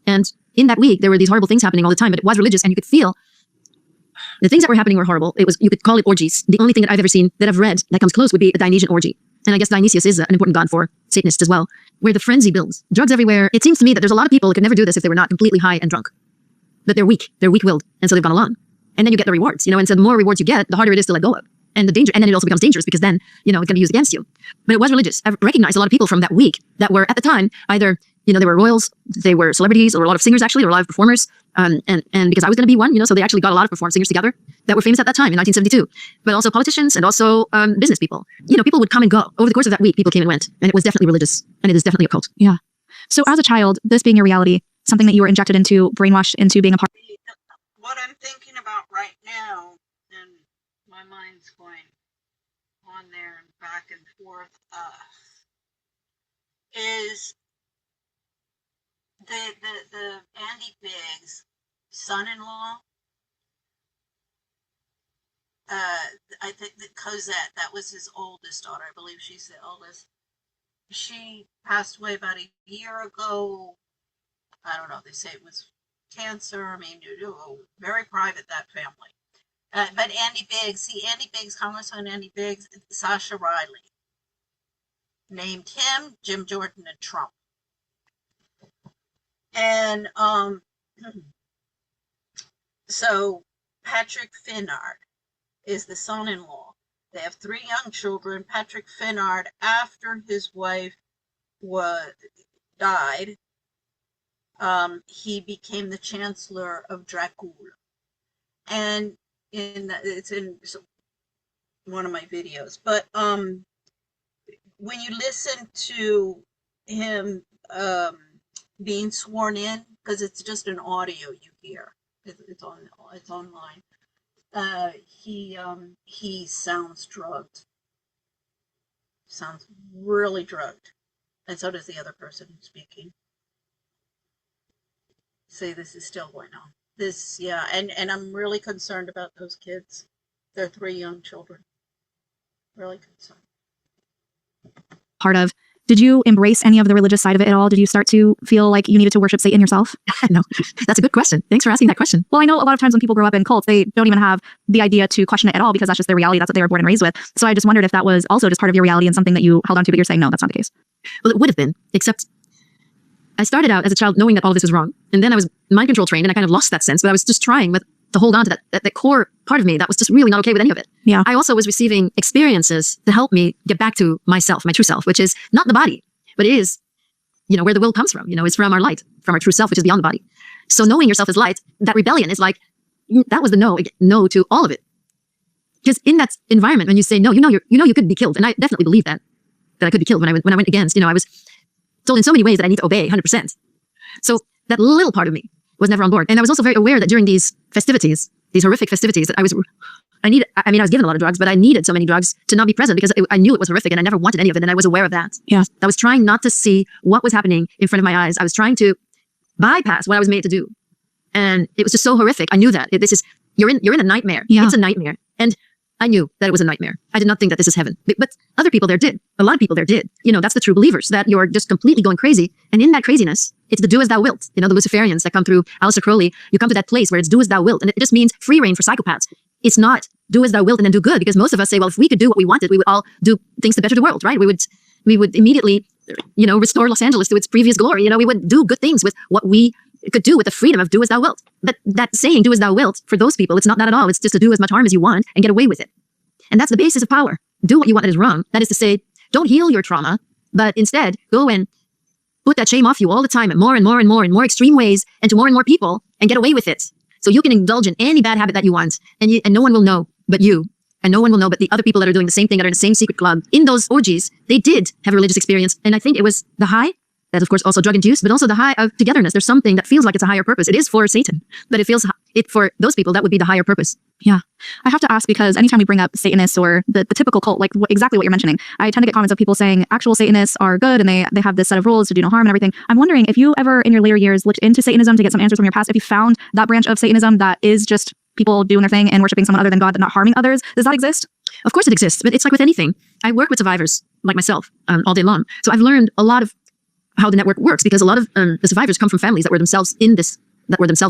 And in that week, there were these horrible things happening all the time, but it was religious, and you could feel the things that were happening were horrible. You could call it orgies. The only thing that I've ever seen that I've read that comes close would be a Dionysian orgy. And I guess Dionysius is an important god for Satanists as well, where the frenzy builds. Drugs everywhere. It seems to me that there's a lot of people that could never do this if they were not completely high and drunk. But they're weak. They're weak-willed. And so they've gone along. And then you get the rewards, and so the more rewards you get, the harder it is to let go of. And the danger, and then it also becomes dangerous, because then, it can be used against you. But it was religious. I've recognized a lot of people from that week that were at the time either, they were royals, they were celebrities, or a lot of singers actually, or a lot of performers. And because I was going to be one, so they actually got a lot of performance singers together that were famous at that time in 1972. But also politicians, and also business people. People would come and go. Over the course of that week, people came and went. And it was definitely religious. And it is definitely a cult. Yeah. So as a child, this being your reality, something that you were injected into, brainwashed into being a part what I'm thinking about right now, and my mind's going on there and back and forth, is the Andy Biggs son-in-law. I think that Cosette, that was his oldest daughter. I believe she's the oldest. She passed away about a year ago. I don't know. They say it was cancer. I mean, very private, that family. But Andy Biggs, Congressman Andy Biggs, Sasha Riley named him, Jim Jordan, and Trump. And so Patrick Finnard is the son-in-law. They have 3 young children. Patrick Finnard, after his wife died, he became the chancellor of Dracul. And it's in one of my videos. But when you listen to him being sworn in, because it's just an audio you hear, it's online. He sounds drugged. Sounds really drugged. And so does the other person who's speaking. See, this is still going on. And I'm really concerned about those kids. They're 3 young children. Really concerned. Part of. Did you embrace any of the religious side of it at all? Did you start to feel like you needed to worship Satan yourself? No, that's a good question. Thanks for asking that question. Well, I know a lot of times when people grow up in cults, they don't even have the idea to question it at all because that's just their reality. That's what they were born and raised with. So I just wondered if that was also just part of your reality and something that you held on to, but you're saying, no, that's not the case. Well, it would have been, except I started out as a child knowing that all of this was wrong. And then I was mind control trained and I kind of lost that sense, but I was just trying to hold on to that core part of me that was just really not okay with any of it. Yeah. I also was receiving experiences to help me get back to myself, my true self, which is not the body, but it is, where the will comes from. It's from our light, from our true self, which is beyond the body. So knowing yourself as light, that rebellion is like, that was the no to all of it. Because in that environment, when you say no, you could be killed. And I definitely believe that I could be killed when I went against, I was told in so many ways that I need to obey 100%. So that little part of me was never on board. And I was also very aware that during these festivities, these horrific festivities, that I was given a lot of drugs, but I needed so many drugs to not be present because I knew it was horrific and I never wanted any of it. And I was aware of that. Yeah. I was trying not to see what was happening in front of my eyes. I was trying to bypass what I was made to do. And it was just so horrific. I knew that you're in a nightmare. Yeah. It's a nightmare. And I knew that it was a nightmare. I did not think that this is heaven. But other people there did. A lot of people there did. That's the true believers, that you're just completely going crazy. And in that craziness, it's the do as thou wilt. The Luciferians that come through Aleister Crowley, you come to that place where it's do as thou wilt. And it just means free reign for psychopaths. It's not do as thou wilt and then do good, because most of us say, well, if we could do what we wanted, we would all do things to better the world, right? We would immediately, restore Los Angeles to its previous glory. We would do good things with what we could do with the freedom of do as thou wilt. But that saying do as thou wilt, for those people, it's not that at all. It's just to do as much harm as you want and get away with it. And that's the basis of power. Do what you want that is wrong. That is to say, don't heal your trauma, but instead go and put that shame off you all the time in more and more and more in more extreme ways and to more and more people and get away with it. So you can indulge in any bad habit that you want and no one will know but you. And no one will know but the other people that are doing the same thing, that are in the same secret club. In those orgies, they did have a religious experience. And I think it was the high, that's of course also drug induced, but also the high of togetherness. There's something that feels like it's a higher purpose. It is for Satan, but it feels for those people, that would be the higher purpose. Yeah. I have to ask, because anytime we bring up Satanists or the typical cult, like exactly what you're mentioning, I tend to get comments of people saying actual Satanists are good and they have this set of rules to do no harm and everything. I'm wondering if you ever in your later years looked into Satanism to get some answers from your past, if you found that branch of Satanism that is just people doing their thing and worshiping someone other than God, but not harming others. Does that exist? Of course it exists, but it's like with anything. I work with survivors like myself all day long. So I've learned a lot of how the network works, because a lot of the survivors come from families that were themselves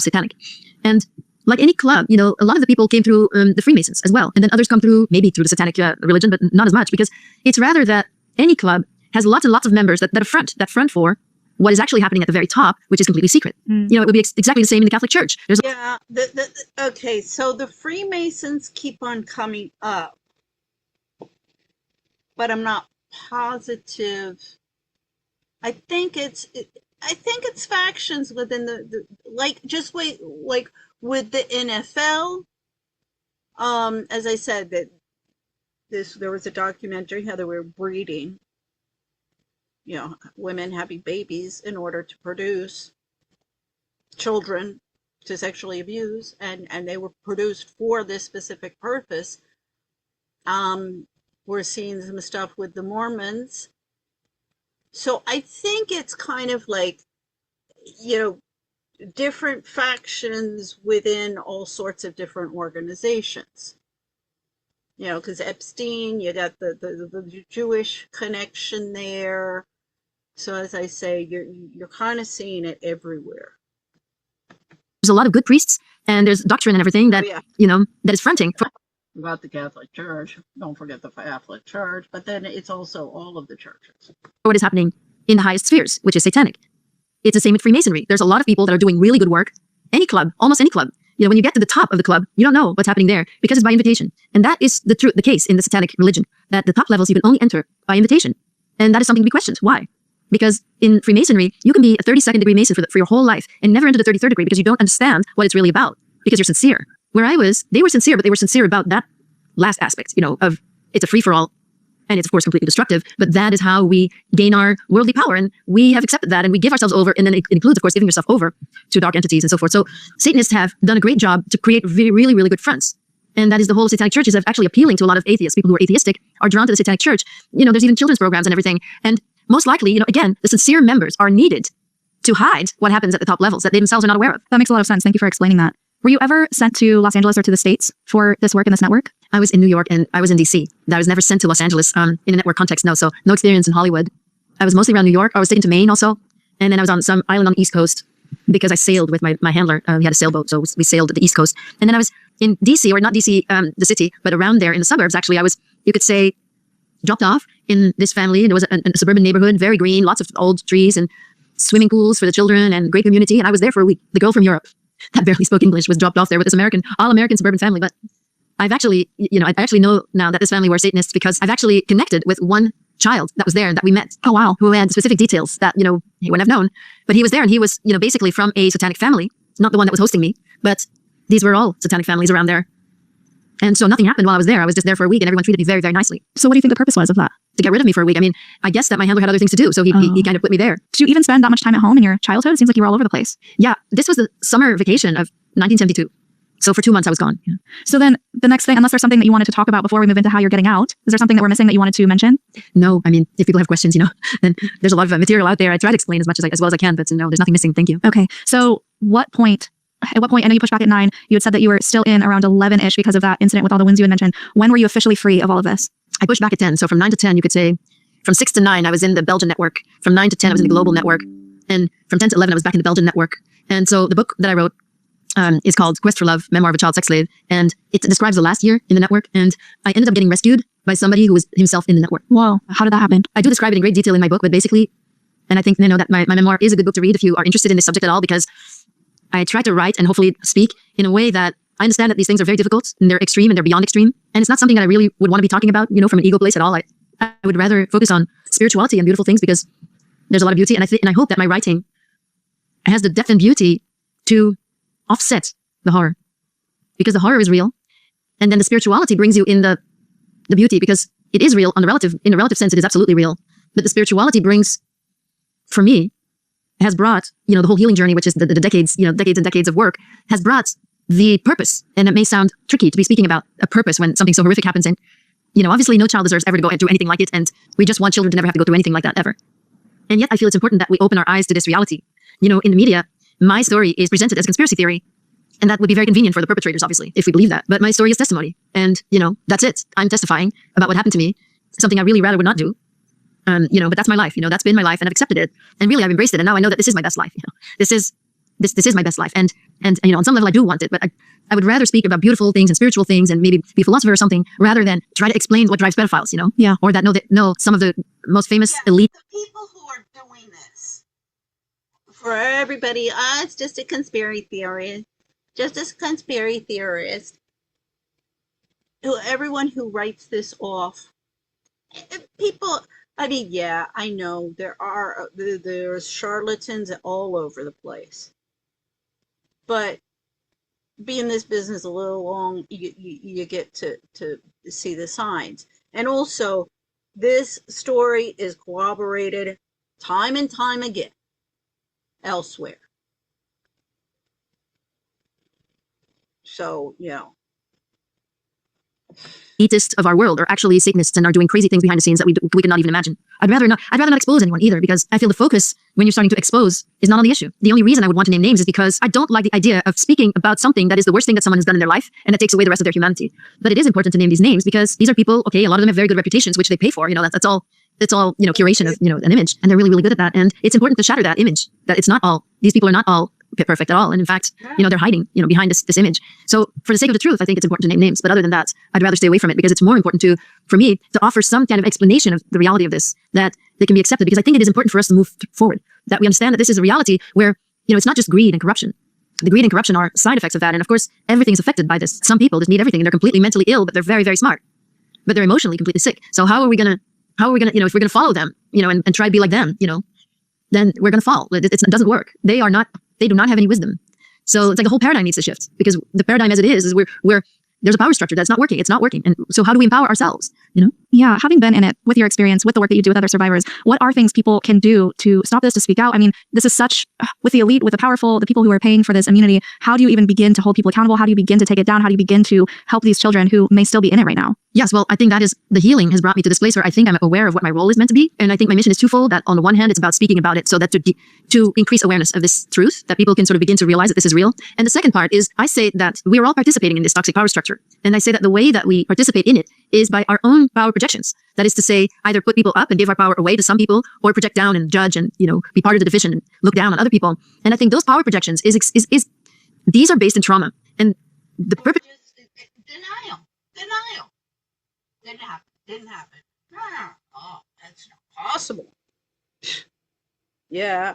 satanic. And like any club, a lot of the people came through the Freemasons as well. And then others come through maybe through the satanic religion, but not as much, because it's rather that any club has lots and lots of members that front for what is actually happening at the very top, which is completely secret. It would be exactly the same in the Catholic Church. Okay, so the Freemasons keep on coming up, but I'm not positive. I think it's factions within the like with the NFL. As I said, there was a documentary how they were breeding, women having babies in order to produce children to sexually abuse, and they were produced for this specific purpose. We're seeing some stuff with the Mormons. So I think it's kind of like, you know, different factions within all sorts of different organizations. You know, because Epstein, you got the Jewish connection there. So as I say, you're kind of seeing it everywhere. There's a lot of good priests, and there's doctrine and everything that, that is fronting. About the Catholic Church, don't forget the Catholic Church, but then it's also all of the churches. What is happening in the highest spheres, which is satanic. It's the same with Freemasonry. There's a lot of people that are doing really good work. Any club, almost any club. When you get to the top of the club, you don't know what's happening there because it's by invitation. And that is the case in the satanic religion, that the top levels you can only enter by invitation. And that is something to be questioned. Why? Because in Freemasonry, you can be a 32nd degree Mason for your whole life and never enter the 33rd degree because you don't understand what it's really about, because you're sincere. Where I was, they were sincere, but they were sincere about that last aspect, of it's a free-for-all. And it's, of course, completely destructive, but that is how we gain our worldly power. And we have accepted that, and we give ourselves over. And then it includes, of course, giving yourself over to dark entities and so forth. So Satanists have done a great job to create really, really good fronts. And that is the whole Satanic Church is actually appealing to a lot of atheists. People who are atheistic are drawn to the Satanic Church. There's even children's programs and everything. And most likely, again, the sincere members are needed to hide what happens at the top levels that they themselves are not aware of. That makes a lot of sense. Thank you for explaining that. Were you ever sent to Los Angeles or to the States for this work in this network? I was in New York and I was in DC. I was never sent to Los Angeles in a network context, no. So no experience in Hollywood. I was mostly around New York. I was taken to Maine also. And then I was on some island on the East Coast because I sailed with my handler. He had a sailboat, so we sailed to the East Coast. And then I was in DC, or not DC, the city, but around there in the suburbs, actually. I was, you could say, dropped off in this family. And it was a suburban neighborhood, very green, lots of old trees and swimming pools for the children and great community. And I was there for a week. The girl from Europe that barely spoke English was dropped off there with this all-American suburban family. But I've actually, I actually know now that this family were Satanists because I've actually connected with one child that was there that we met. Oh, wow. Who had specific details that, he wouldn't have known. But he was there, and he was, basically from a satanic family, not the one that was hosting me, but these were all satanic families around there. And so nothing happened while I was there. I was just there for a week, and everyone treated me very, very nicely. So what do you think the purpose was of that? To get rid of me for a week. I mean, I guess that my handler had other things to do, so he kind of put me there. Did you even spend that much time at home in your childhood? It seems like you were all over the place. Yeah, this was the summer vacation of 1972. So for 2 months I was gone. Yeah. So then the next thing, unless there's something that you wanted to talk about before we move into how you're getting out, is there something that we're missing that you wanted to mention? No, I mean, if people have questions, then there's a lot of material out there. I try to explain as well as I can, but no, there's nothing missing. Thank you. Okay. So at what point, I know you pushed back at 9, you had said that you were still in around 11-ish because of that incident with all the wounds you had mentioned. When were you officially free of all of this? I pushed back at 10. So from 9 to 10, you could say, from 6 to 9, I was in the Belgian network. From 9 to 10, I was in the global network. And from 10 to 11, I was back in the Belgian network. And so the book that I wrote is called Quest for Love, Memoir of a Child Sex Slave. And it describes the last year in the network. And I ended up getting rescued by somebody who was himself in the network. Wow. How did that happen? I do describe it in great detail in my book, but basically, and I think, that my memoir is a good book to read if you are interested in this subject at all, because I try to write and hopefully speak in a way that I understand that these things are very difficult and they're extreme and they're beyond extreme. And it's not something that I really would want to be talking about, from an ego place at all. I would rather focus on spirituality and beautiful things because there's a lot of beauty. And I hope that my writing has the depth and beauty to offset the horror, because the horror is real. And then the spirituality brings you in the beauty, because it is real in a relative sense. It is absolutely real. But the spirituality brings, for me, has brought, the whole healing journey, which is the decades, decades and decades of work, has brought the purpose. And it may sound tricky to be speaking about a purpose when something so horrific happens. And, obviously no child deserves ever to go through anything like it. And we just want children to never have to go through anything like that ever. And yet I feel it's important that we open our eyes to this reality. In the media, my story is presented as conspiracy theory. And that would be very convenient for the perpetrators, obviously, if we believe that. But my story is testimony. And, that's it. I'm testifying about what happened to me, something I really rather would not do. But that's my life. That's been my life, and I've accepted it. And really, I've embraced it. And now I know that this is my best life. This is my best life. And on some level, I do want it. But I would rather speak about beautiful things and spiritual things and maybe be a philosopher or something rather than try to explain what drives pedophiles, Yeah. Or that know some of the most famous elite. The people who are doing this, for everybody, it's just a conspiracy theory. Just as conspiracy theorist, everyone who writes this off, people, I mean, yeah, I know there's charlatans all over the place, but be in this business a little long, you get to see the signs. And also, this story is corroborated time and time again elsewhere. So, you know, elitists of our world are actually Satanists and are doing crazy things behind the scenes that we cannot even imagine. I'd rather not expose anyone either, because I feel the focus when you're starting to expose is not on the issue. The only reason I would want to name names is because I don't like the idea of speaking about something that is the worst thing that someone has done in their life and that takes away the rest of their humanity. But it is important to name these names because these are people, okay, a lot of them have very good reputations, which they pay for. You know, that's all, you know, curation of, you know, an image. And they're really, really good at that. And it's important to shatter that image, that it's not all, these people are not all perfect at all. And in fact, you know, they're hiding, you know, behind this image. So for the sake of the truth, I think it's important to name names. But other than that, I'd rather stay away from it, because it's more important for me to offer some kind of explanation of the reality of this, that they can be accepted, because I think it is important for us to move forward, that we understand that this is a reality where, you know, it's not just greed and corruption. The greed and corruption are side effects of that. And of course, everything's affected by this. Some people just need everything and they're completely mentally ill, but they're very, very smart, but they're emotionally completely sick. So how are we going to, you know, if we're going to follow them, you know, and try to be like them, you know, then we're going to fall. It doesn't work. They do not have any wisdom. So it's like the whole paradigm needs to shift, because the paradigm as it is where there's a power structure that's not working. It's not working. And so how do we empower ourselves? You know? Yeah, having been in it, with your experience, with the work that you do with other survivors, what are things people can do to stop this, to speak out? I mean, this is such, with the elite, with the powerful, the people who are paying for this immunity, how do you even begin to hold people accountable? How do you begin to take it down? How do you begin to help these children who may still be in it right now? Yes, well, I think that is, the healing has brought me to this place where I think I'm aware of what my role is meant to be. And I think my mission is twofold, that on the one hand, it's about speaking about it so that to increase awareness of this truth, that people can sort of begin to realize that this is real. And the second part is, I say that we are all participating in this toxic power structure. And I say that the way that we participate in it is by our own power projections. That is to say, either put people up and give our power away to some people, or project down and judge and, you know, be part of the division and look down on other people. And I think those power projections these are based in trauma. And the purpose. Denial. Didn't happen. Oh, that's not possible. Yeah.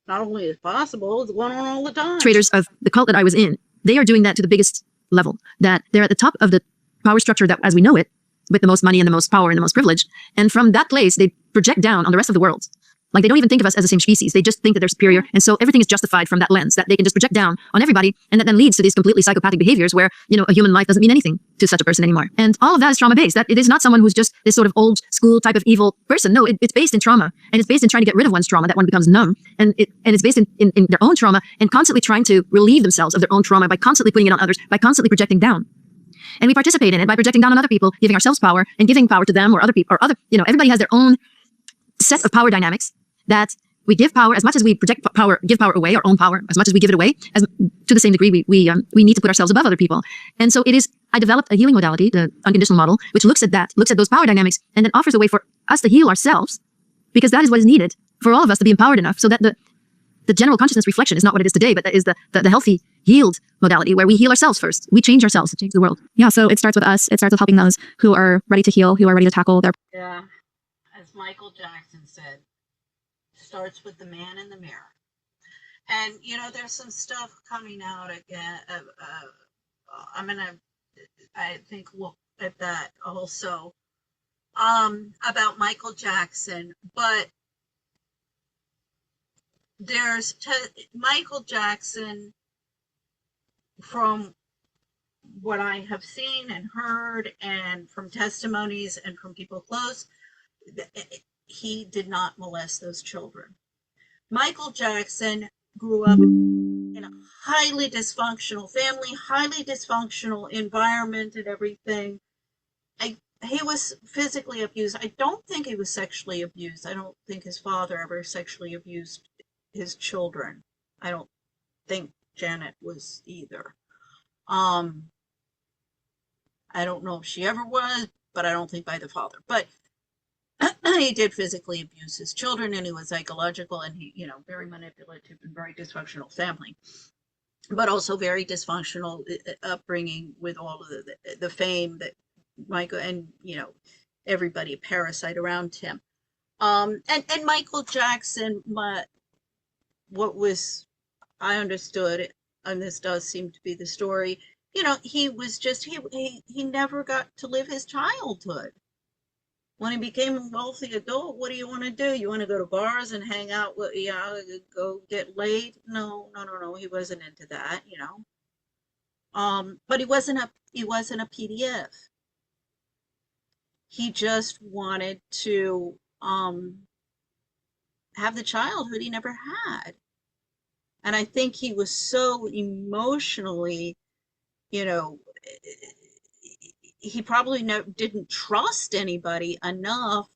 Not only is it possible, it's going on all the time. Traders of the cult that I was in, they are doing that to the biggest level, that they're at the top of the power structure that as we know it, with the most money and the most power and the most privilege. And from that place, they project down on the rest of the world. Like, they don't even think of us as the same species. They just think that they're superior. And so everything is justified from that lens, that they can just project down on everybody. And that then leads to these completely psychopathic behaviors where, you know, a human life doesn't mean anything to such a person anymore. And all of that is trauma-based. That it is not someone who's just this sort of old school type of evil person. No, it's based in trauma. And it's based in trying to get rid of one's trauma, that one becomes numb. And it's based in their own trauma, and constantly trying to relieve themselves of their own trauma by constantly putting it on others, by constantly projecting down. And we participate in it by projecting down on other people, giving ourselves power and giving power to them or other people, or other, you know, everybody has their own set of power dynamics, that we give power as much as we project power, give power away, our own power, as much as we give it away, as to the same degree we need to put ourselves above other people. And so I developed a healing modality, the unconditional model, which looks at those power dynamics, and then offers a way for us to heal ourselves, because that is what is needed for all of us to be empowered enough so that the general consciousness reflection is not what it is today, but that is the healthy, healed modality where we heal ourselves first. We change ourselves to change the world. Yeah, so it starts with us. It starts with helping those who are ready to heal, who are ready to tackle their... Yeah, as Michael Jackson said, starts with the man in the mirror. And, you know, there's some stuff coming out again. I think, look at that also, about Michael Jackson. But there's Michael Jackson, from what I have seen and heard, and from testimonies and from people close, he did not molest those children. Michael Jackson grew up in a highly dysfunctional family, highly dysfunctional environment and everything. He was physically abused. I don't think he was sexually abused. I don't think his father ever sexually abused his children. I don't think Janet was either. I don't know if she ever was, but I don't think by the father. But he did physically abuse his children, and he was psychological, and he, you know, very manipulative and very dysfunctional family, but also very dysfunctional upbringing with all of the fame that Michael and, you know, everybody parasite around him. And Michael Jackson, what was, I understood, and this does seem to be the story, you know, he was just, he never got to live his childhood. When he became a wealthy adult, what do you want to do? You want to go to bars and hang out with, go get laid? No, he wasn't into that, you know. But he wasn't a PDF. He just wanted to have the childhood he never had. And I think he was so emotionally you know, he probably didn't trust anybody enough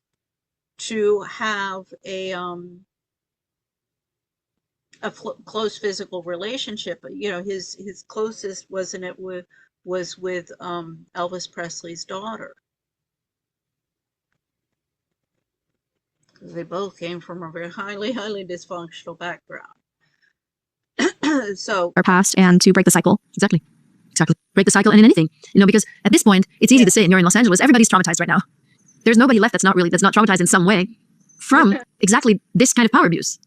to have a close physical relationship. You know, his closest wasn't it with was with Elvis Presley's daughter. They both came from a very highly dysfunctional background. So Our past and to break the cycle. Exactly. Break the cycle and in anything, because at this point, it's easy to say, and you're in Los Angeles, everybody's traumatized right now. There's nobody left that's not traumatized in some way from exactly this kind of power abuse.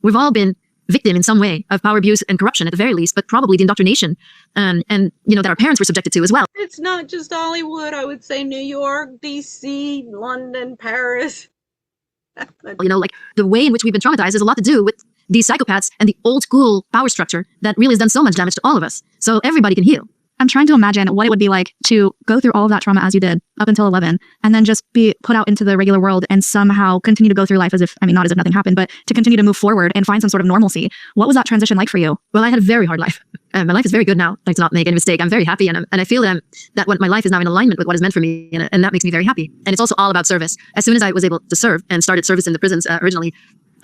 We've all been victim in some way of power abuse and corruption at the very least, but probably the indoctrination and that our parents were subjected to as well. It's not just Hollywood. I would say New York, DC, London, Paris. Like the way in which we've been traumatized has a lot to do with these psychopaths and the old school power structure that really has done so much damage to all of us. So everybody can heal. I'm trying to imagine what it would be like to go through all of that trauma as you did up until 11 and then just be put out into the regular world and somehow continue to go through life as if, not as if nothing happened, but to continue to move forward and find some sort of normalcy. What was that transition like for you? Well, I had a very hard life. My life is very good now. Like, to not make any mistake. I'm very happy, and I feel that what my life is now in alignment with what is meant for me, and that makes me very happy. And it's also all about service. As soon as I was able to serve and started service in the prisons originally,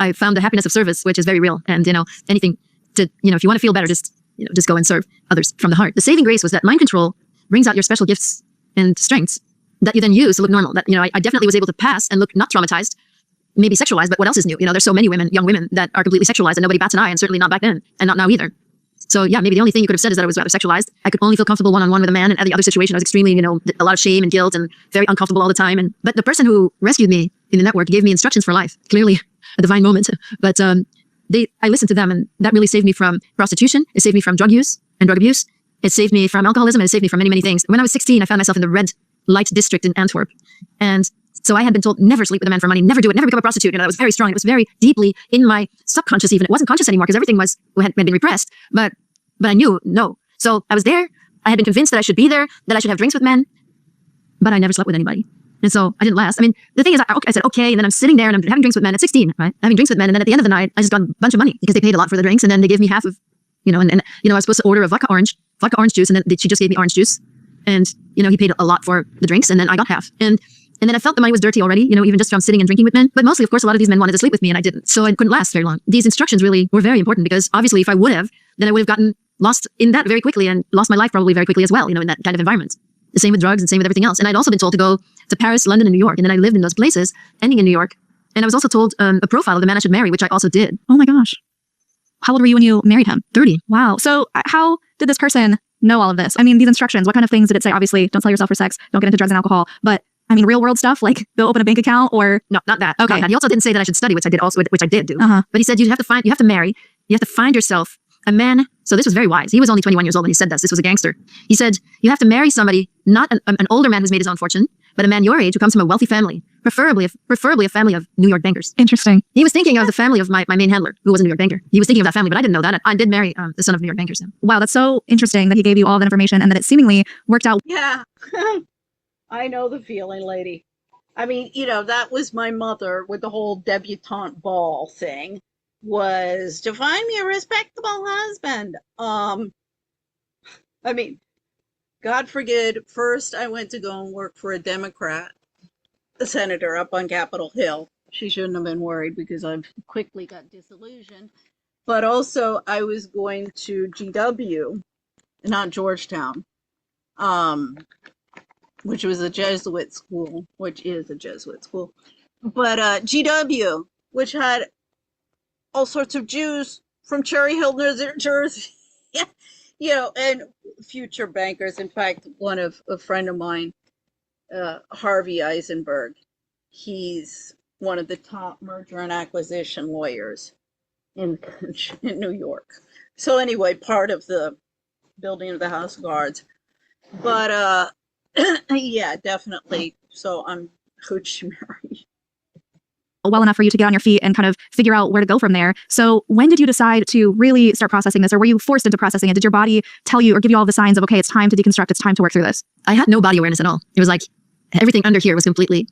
I found the happiness of service, which is very real. And anything to if you want to feel better, just go and serve others from the heart. The saving grace was that mind control brings out your special gifts and strengths that you then use to look normal. That I definitely was able to pass and look not traumatized, maybe sexualized, but what else is new? There's so many young women that are completely sexualized and nobody bats an eye, and certainly not back then and not now either. So yeah, maybe the only thing you could have said is that I was rather sexualized. I could only feel comfortable one-on-one with a man, and every other situation I was extremely, a lot of shame and guilt and very uncomfortable all the time. But the person who rescued me in the network gave me instructions for life. Clearly a divine moment. But I listened to them, and that really saved me from prostitution. It saved me from drug use and drug abuse. It saved me from alcoholism, and it saved me from many, many things. When I was 16, I found myself in the red light district in Antwerp. And so I had been told, never sleep with a man for money, never do it, never become a prostitute. That was very strong. It was very deeply in my subconscious even. It wasn't conscious anymore because everything had been repressed. But I knew, no. So I was there. I had been convinced that I should be there, that I should have drinks with men, but I never slept with anybody. And so I didn't last. The thing is, I said, okay, and then I'm sitting there and I'm having drinks with men at 16, right? Having drinks with men, and then at the end of the night, I just got a bunch of money because they paid a lot for the drinks, and then they gave me half of, and I was supposed to order a vodka orange juice, and then she just gave me orange juice, and he paid a lot for the drinks, and then I got half. And then I felt the money was dirty already, even just from sitting and drinking with men. But mostly, of course, a lot of these men wanted to sleep with me, and I didn't. So I couldn't last very long. These instructions really were very important because obviously if I would have, then I would have gotten lost in that very quickly and lost my life probably very quickly as well, in that kind of environment. The same with drugs and same with everything else. And I'd also been told to go to Paris, London, and New York. And then I lived in those places, ending in New York. And I was also told a profile of the man I should marry, which I also did. Oh my gosh. How old were you when you married him? 30. Wow. So how did this person know all of this? These instructions, what kind of things did it say? Obviously, don't sell yourself for sex, don't get into drugs and alcohol. But real world stuff, like they'll open a bank account or... No, not that. Okay. Not that. He also didn't say that I should study, which I did do. Uh-huh. But he said you have to marry, you have to find yourself a man. So this was very wise. He was only 21 years old when he said this. This was a gangster. He said, you have to marry somebody, not an older man who's made his own fortune, but a man your age who comes from a wealthy family, preferably a family of New York bankers. Interesting. He was thinking of the family of my main handler, who was a New York banker. He was thinking of that family, but I didn't know that. I did marry the son of New York bankers. Wow, that's so interesting that he gave you all that information and that it seemingly worked out. Yeah. I know the feeling, lady. That was my mother with the whole debutante ball thing, was to find me a respectable husband. God forbid, first I went to go and work for a Democrat, a senator up on Capitol Hill. She shouldn't have been worried because I quickly got disillusioned. But also I was going to GW, not Georgetown, which was a Jesuit school, but GW, which had all sorts of Jews from Cherry Hill, New Jersey, and future bankers. In fact, a friend of mine, Harvey Eisenberg, he's one of the top merger and acquisition lawyers in New York. So anyway, part of the building of the House of Cards. But yeah, definitely. So who'd she marry? Well enough for you to get on your feet and kind of figure out where to go from there. So when did you decide to really start processing this, or were you forced into processing it? Did your body tell you or give you all the signs of, okay, it's time to deconstruct, it's time to work through this? I had no body awareness at all. It was like everything under here was completely,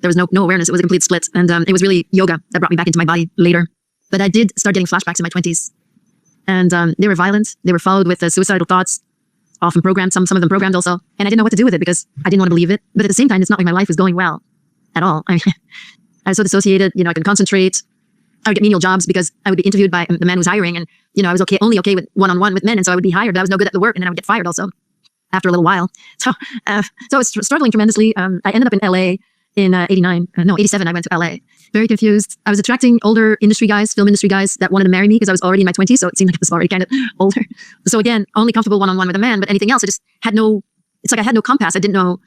there was no awareness. It was a complete split. And it was really yoga that brought me back into my body later. But I did start getting flashbacks in my 20s. And they were violent. They were followed with suicidal thoughts. often programmed, some of them programmed also. And I didn't know what to do with it because I didn't want to believe it. But at the same time, it's not like my life was going well at all. I was so dissociated, I couldn't concentrate. I would get menial jobs because I would be interviewed by the man who's hiring. And, I was only okay with one-on-one with men. And so I would be hired, but I was no good at the work. And then I would get fired also after a little while. So I was struggling tremendously. I ended up in LA in 87. I went to LA. Very confused. I was attracting older film industry guys that wanted to marry me because I was already in my 20s. So it seemed like I was already kind of older. So again, only comfortable one-on-one with a man, but anything else, I just had it's like I had no compass. I didn't know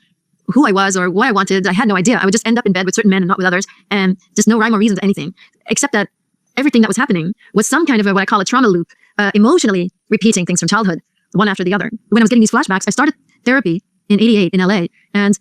who I was or what I wanted. I had no idea. I would just end up in bed with certain men and not with others, and just no rhyme or reason to anything, except that everything that was happening was some kind of what I call a trauma loop, emotionally repeating things from childhood, one after the other. When I was getting these flashbacks, I started therapy in 88 in LA, and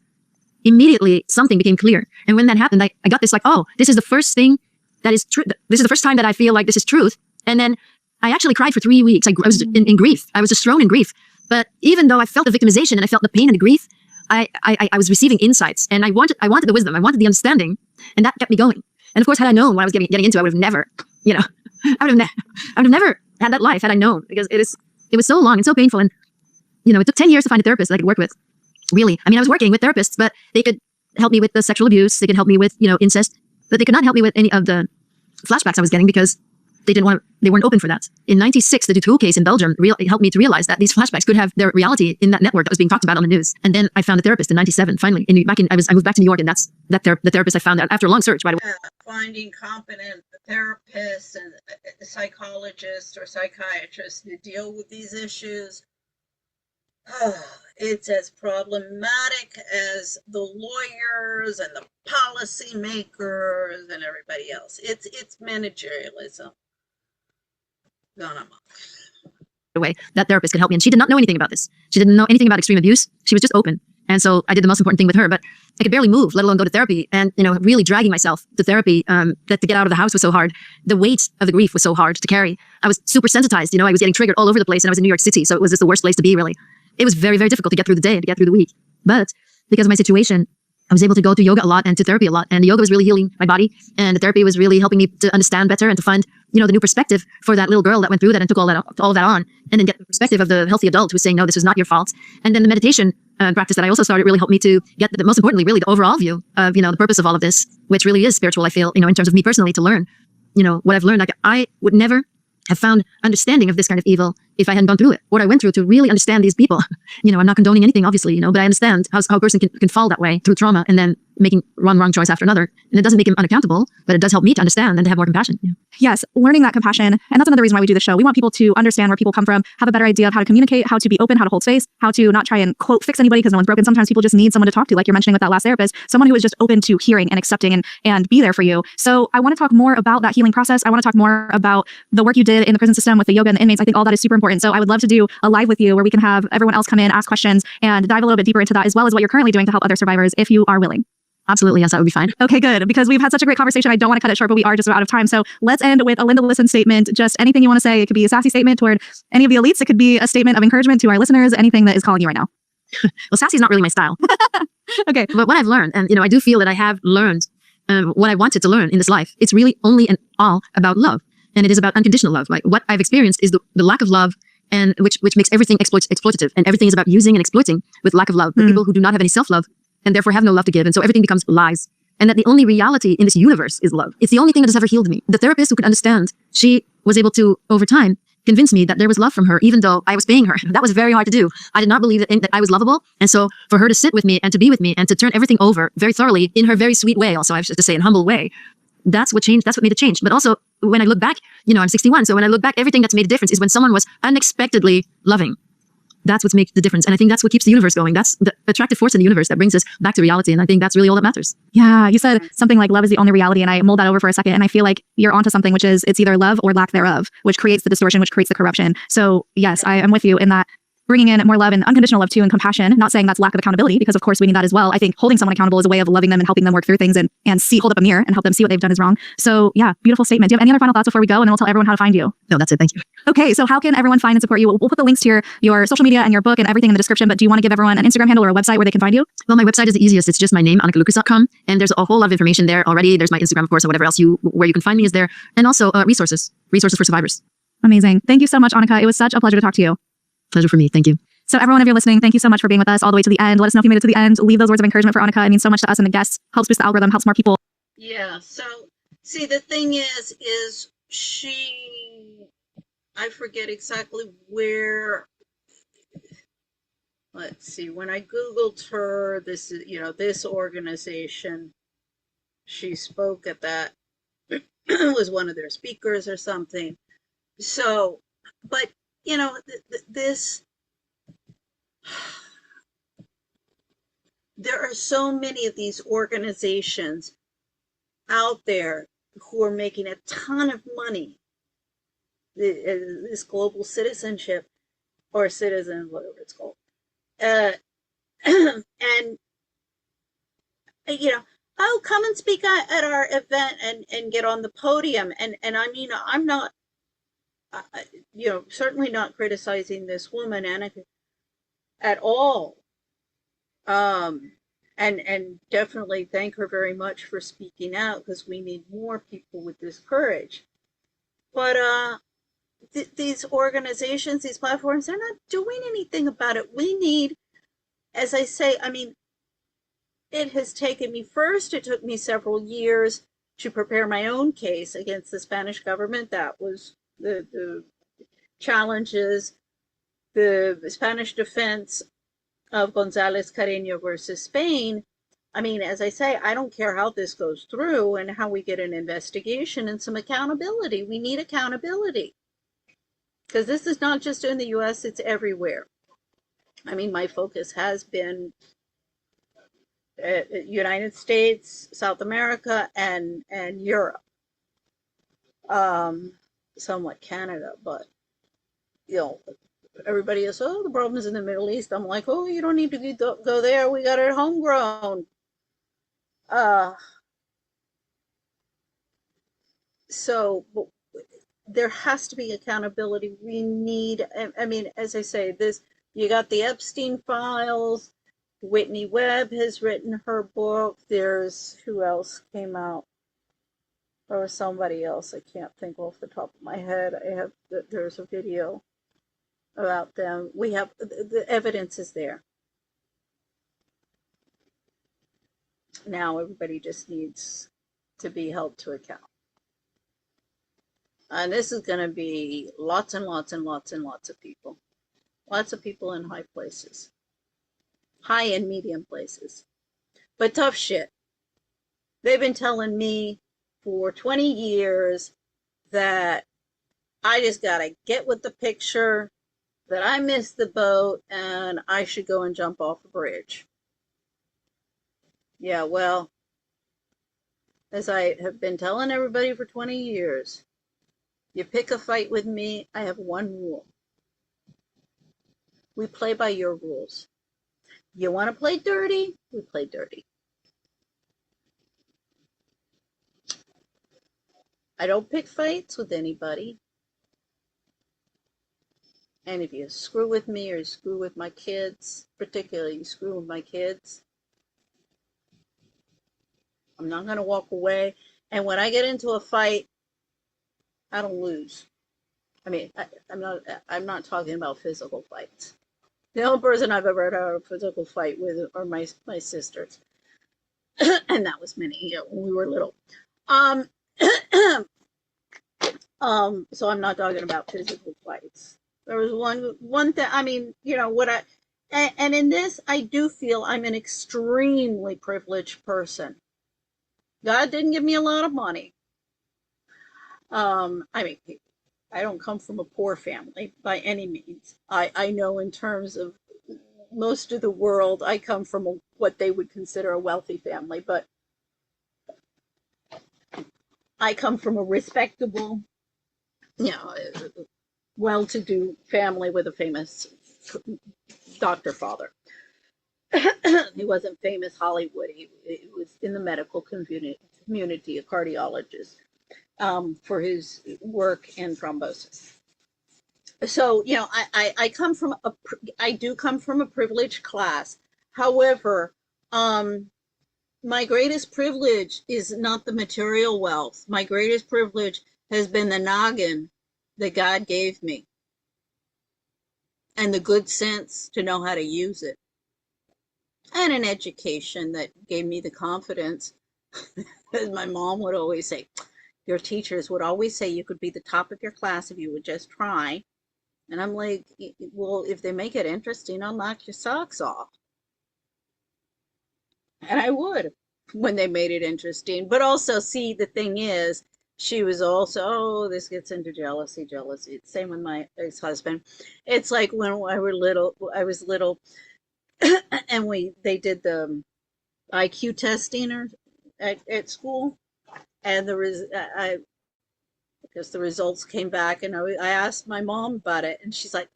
immediately something became clear. And when that happened, I got this this is the first thing that is true. This is the first time that I feel like this is truth. And then I actually cried for 3 weeks. I was in grief. I was just thrown in grief. But even though I felt the victimization and I felt the pain and the grief, I was receiving insights, and I wanted the wisdom. I wanted the understanding, and that kept me going. And of course, had I known what I was getting into, I would have never, I would have never had that life had I known, because it was so long and so painful. And, it took 10 years to find a therapist that I could work with. Really. I mean, I was working with therapists, but they could help me with the sexual abuse. They could help me with, incest, but they could not help me with any of the flashbacks I was getting because they weren't open for that. In 96, the Dutroux case in Belgium helped me to realize that these flashbacks could have their reality in that network that was being talked about on the news. And then I found a therapist in 97, finally. I moved back to New York, and that's the therapist I found out after a long search, by the way. Finding competent therapists and psychologists or psychiatrists to deal with these issues, it's as problematic as the lawyers and the policymakers and everybody else. It's managerialism gone amok. Way that therapist could help me, and she did not know anything about this. She didn't know anything about extreme abuse. She was just open, and so I did the most important thing with her. But I could barely move, let alone go to therapy, and really dragging myself to therapy. That to get out of the house was so hard. The weight of the grief was so hard to carry. I was super sensitized. I was getting triggered all over the place, and I was in New York City, so it was just the worst place to be. Really, it was very, very difficult to get through the day, to get through the week. But because of my situation, I was able to go to yoga a lot and to therapy a lot, and the yoga was really healing my body, and the therapy was really helping me to understand better and to find the new perspective for that little girl that went through that and took all that on, and then get the perspective of the healthy adult who's saying, no, this was not your fault. And then the meditation practice that I also started really helped me to get most importantly, really the overall view of the purpose of all of this, which really is spiritual. I feel in terms of me personally, to learn what I've learned. Like, I would never have found understanding of this kind of evil if I hadn't gone through it. What I went through to really understand these people. I'm not condoning anything, obviously, but I understand how a person can fall that way through trauma and then making wrong choice after another. And it doesn't make him unaccountable, but it does help me to understand and to have more compassion. Yes, learning that compassion. And that's another reason why we do the show. We want people to understand where people come from, have a better idea of how to communicate, how to be open, how to hold space, how to not try and quote fix anybody because no one's broken. Sometimes people just need someone to talk to, like you're mentioning with that last therapist, someone who is just open to hearing and accepting and be there for you. So I want to talk more about that healing process. I want to talk more about the work you did in the prison system with the yoga and the inmates. I think all that is super important. So I would love to do a live with you where we can have everyone else come in, ask questions, and dive a little bit deeper into that, as well as what you're currently doing to help other survivors, if you are willing. Absolutely, yes, that would be fine. Okay, good. Because we've had such a great conversation. I don't want to cut it short, but we are just about out of time. So let's end with a Linda Listen statement. Just anything you want to say. It could be a sassy statement toward any of the elites. It could be a statement of encouragement to our listeners. Anything that is calling you right now. Well, sassy is not really my style. Okay. But what I've learned, and I do feel that I have learned what I wanted to learn in this life. It's really only and all about love. And it is about unconditional love. Like, what I've experienced is the lack of love, and which makes everything exploitative. And everything is about using and exploiting with lack of love. The people who do not have any self-love and therefore have no love to give. And so everything becomes lies. And that the only reality in this universe is love. It's the only thing that has ever healed me. The therapist who could understand, she was able to, over time, convince me that there was love from her, even though I was paying her. That was very hard to do. I did not believe that I was lovable. And so for her to sit with me and to be with me and to turn everything over very thoroughly in her very sweet way, also I have to say in humble way, that's what changed. That's what made it change. But also when I look back, I'm 61. So when I look back, everything that's made a difference is when someone was unexpectedly loving. That's what makes the difference. And I think that's what keeps the universe going. That's the attractive force in the universe that brings us back to reality. And I think that's really all that matters. Yeah. You said something like love is the only reality. And I mulled that over for a second. And I feel like you're onto something, which is it's either love or lack thereof, which creates the distortion, which creates the corruption. So yes, I am with you in that. Bringing in more love and unconditional love too, and compassion, not saying that's lack of accountability, because of course we need that as well. I think holding someone accountable is a way of loving them and helping them work through things and hold up a mirror and help them see what they've done is wrong. So yeah, beautiful statement. Do you have any other final thoughts before we go? And then we'll tell everyone how to find you. No, that's it. Thank you. Okay. So how can everyone find and support you? We'll put the links to your social media and your book and everything in the description, but do you want to give everyone an Instagram handle or a website where they can find you? Well, my website is the easiest. It's just my name, AnnekeLucas.com. And there's a whole lot of information there already. There's my Instagram, of course, or whatever else where you can find me is there. And also resources for survivors. Amazing. Thank you so much, Anneke. It was such a pleasure to talk to you. Pleasure for me. Thank you. So everyone, if you're listening, thank you so much for being with us all the way to the end. Let us know if you made it to the end. Leave those words of encouragement for Anneke. It means so much to us and the guests. Helps boost the algorithm, helps more people. Yeah. So, see, the thing is I forget exactly where. Let's see. When I Googled her, this is, this organization, she spoke at that, was one of their speakers or something. So, but, this, there are so many of these organizations out there who are making a ton of money, this global citizenship or citizen, whatever it's called. Uh, and, oh, come and speak at our event and get on the podium. And I mean, I'm not, certainly not criticizing this woman, Anneke, at all. Um, and definitely thank her very much for speaking out, because we need more people with this courage. But these organizations, these platforms, they're not doing anything about it. We need, as I say, I mean, it has taken me, first, it took me several years to prepare my own case against the Spanish government. That was the challenges, the Spanish defense of González Carreño versus Spain. I mean, as I say, I don't care how this goes through and how we get an investigation and some accountability. We need accountability, because this is not just in the US, it's everywhere. I mean, my focus has been United States, South America, and Europe, somewhat Canada, but everybody is, oh, the problem is in the Middle East. I'm like, oh, you don't need to go there. We got it homegrown. So there has to be accountability. We need, I mean, as I say, you got the Epstein files. Whitney Webb has written her book. There's, who else came out? There was somebody else. I can't think off the top of my head. There's a video about them. We have, the evidence is there. Now everybody just needs to be held to account. And this is going to be lots and lots and lots and lots of people. Lots of people in high places. High and medium places. But tough shit. They've been telling me for 20 years that I just got to get with the picture, that I missed the boat, and I should go and jump off a bridge. Yeah, well, as I have been telling everybody for 20 years, you pick a fight with me, I have one rule. We play by your rules. You want to play dirty? We play dirty. I don't pick fights with anybody. And if you screw with me or you screw with my kids, particularly you screw with my kids, I'm not going to walk away. And when I get into a fight, I don't lose. I mean, I'm not talking about physical fights. The only person I've ever had a physical fight with are my sisters. And that was many, when we were little. So I'm not talking about physical fights. There was one thing, I mean, and in this, I do feel I'm an extremely privileged person. God didn't give me a lot of money. I mean, I don't come from a poor family by any means. I know in terms of most of the world, I come from what they would consider a wealthy family, but I come from a respectable, well-to-do family with a famous doctor father. He wasn't famous Hollywood. He was in the medical community, a cardiologist, for his work in thrombosis. So, I do come from a privileged class. However, my greatest privilege is not the material wealth. My greatest privilege has been the noggin that God gave me. and the good sense to know how to use it, and an education that gave me the confidence. As my mom would always say, your teachers would always say you could be the top of your class if you would just try. And I'm like, well, if they make it interesting, I'll knock your socks off. And I would when they made it interesting. But also, see, the thing is, she was also, oh, this gets into jealousy. Same with my ex-husband. It's like when I was little, and they did the IQ testing at school, and because the results came back, and I asked my mom about it, and she's like,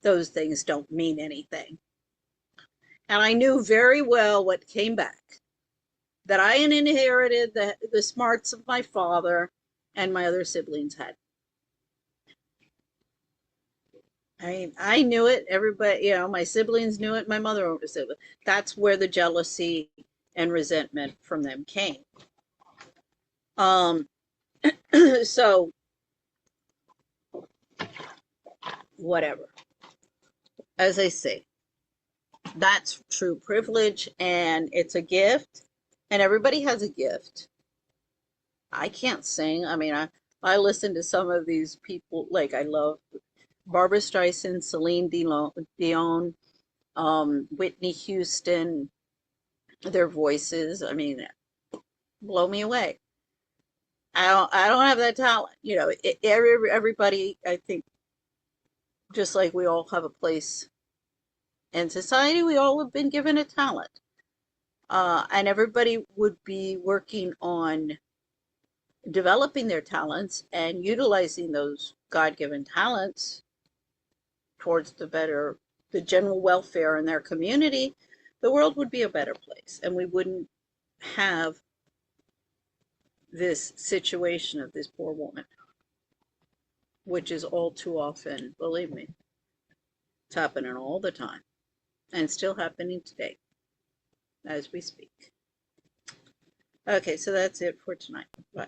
those things don't mean anything. And I knew very well what came back, that I had inherited the smarts of my father, and my other siblings had. I mean, I knew it. Everybody, my siblings knew it. My mother understood it. That's where the jealousy and resentment from them came. Um, so whatever. As I say, that's true privilege, and it's a gift, and everybody has a gift. I can't sing. I mean, I listen to some of these people, like I love Barbara Streisand, Celine Dion, Whitney Houston, their voices, I mean, blow me away. I don't have that talent. Everybody, I think, just like we all have a place in society, we all have been given a talent. And everybody would be working on developing their talents and utilizing those God-given talents towards the general welfare in their community, the world would be a better place, and we wouldn't have this situation of this poor woman, which is all too often, believe me, it's happening all the time, and still happening today as we speak. Okay, so that's it for tonight. Bye.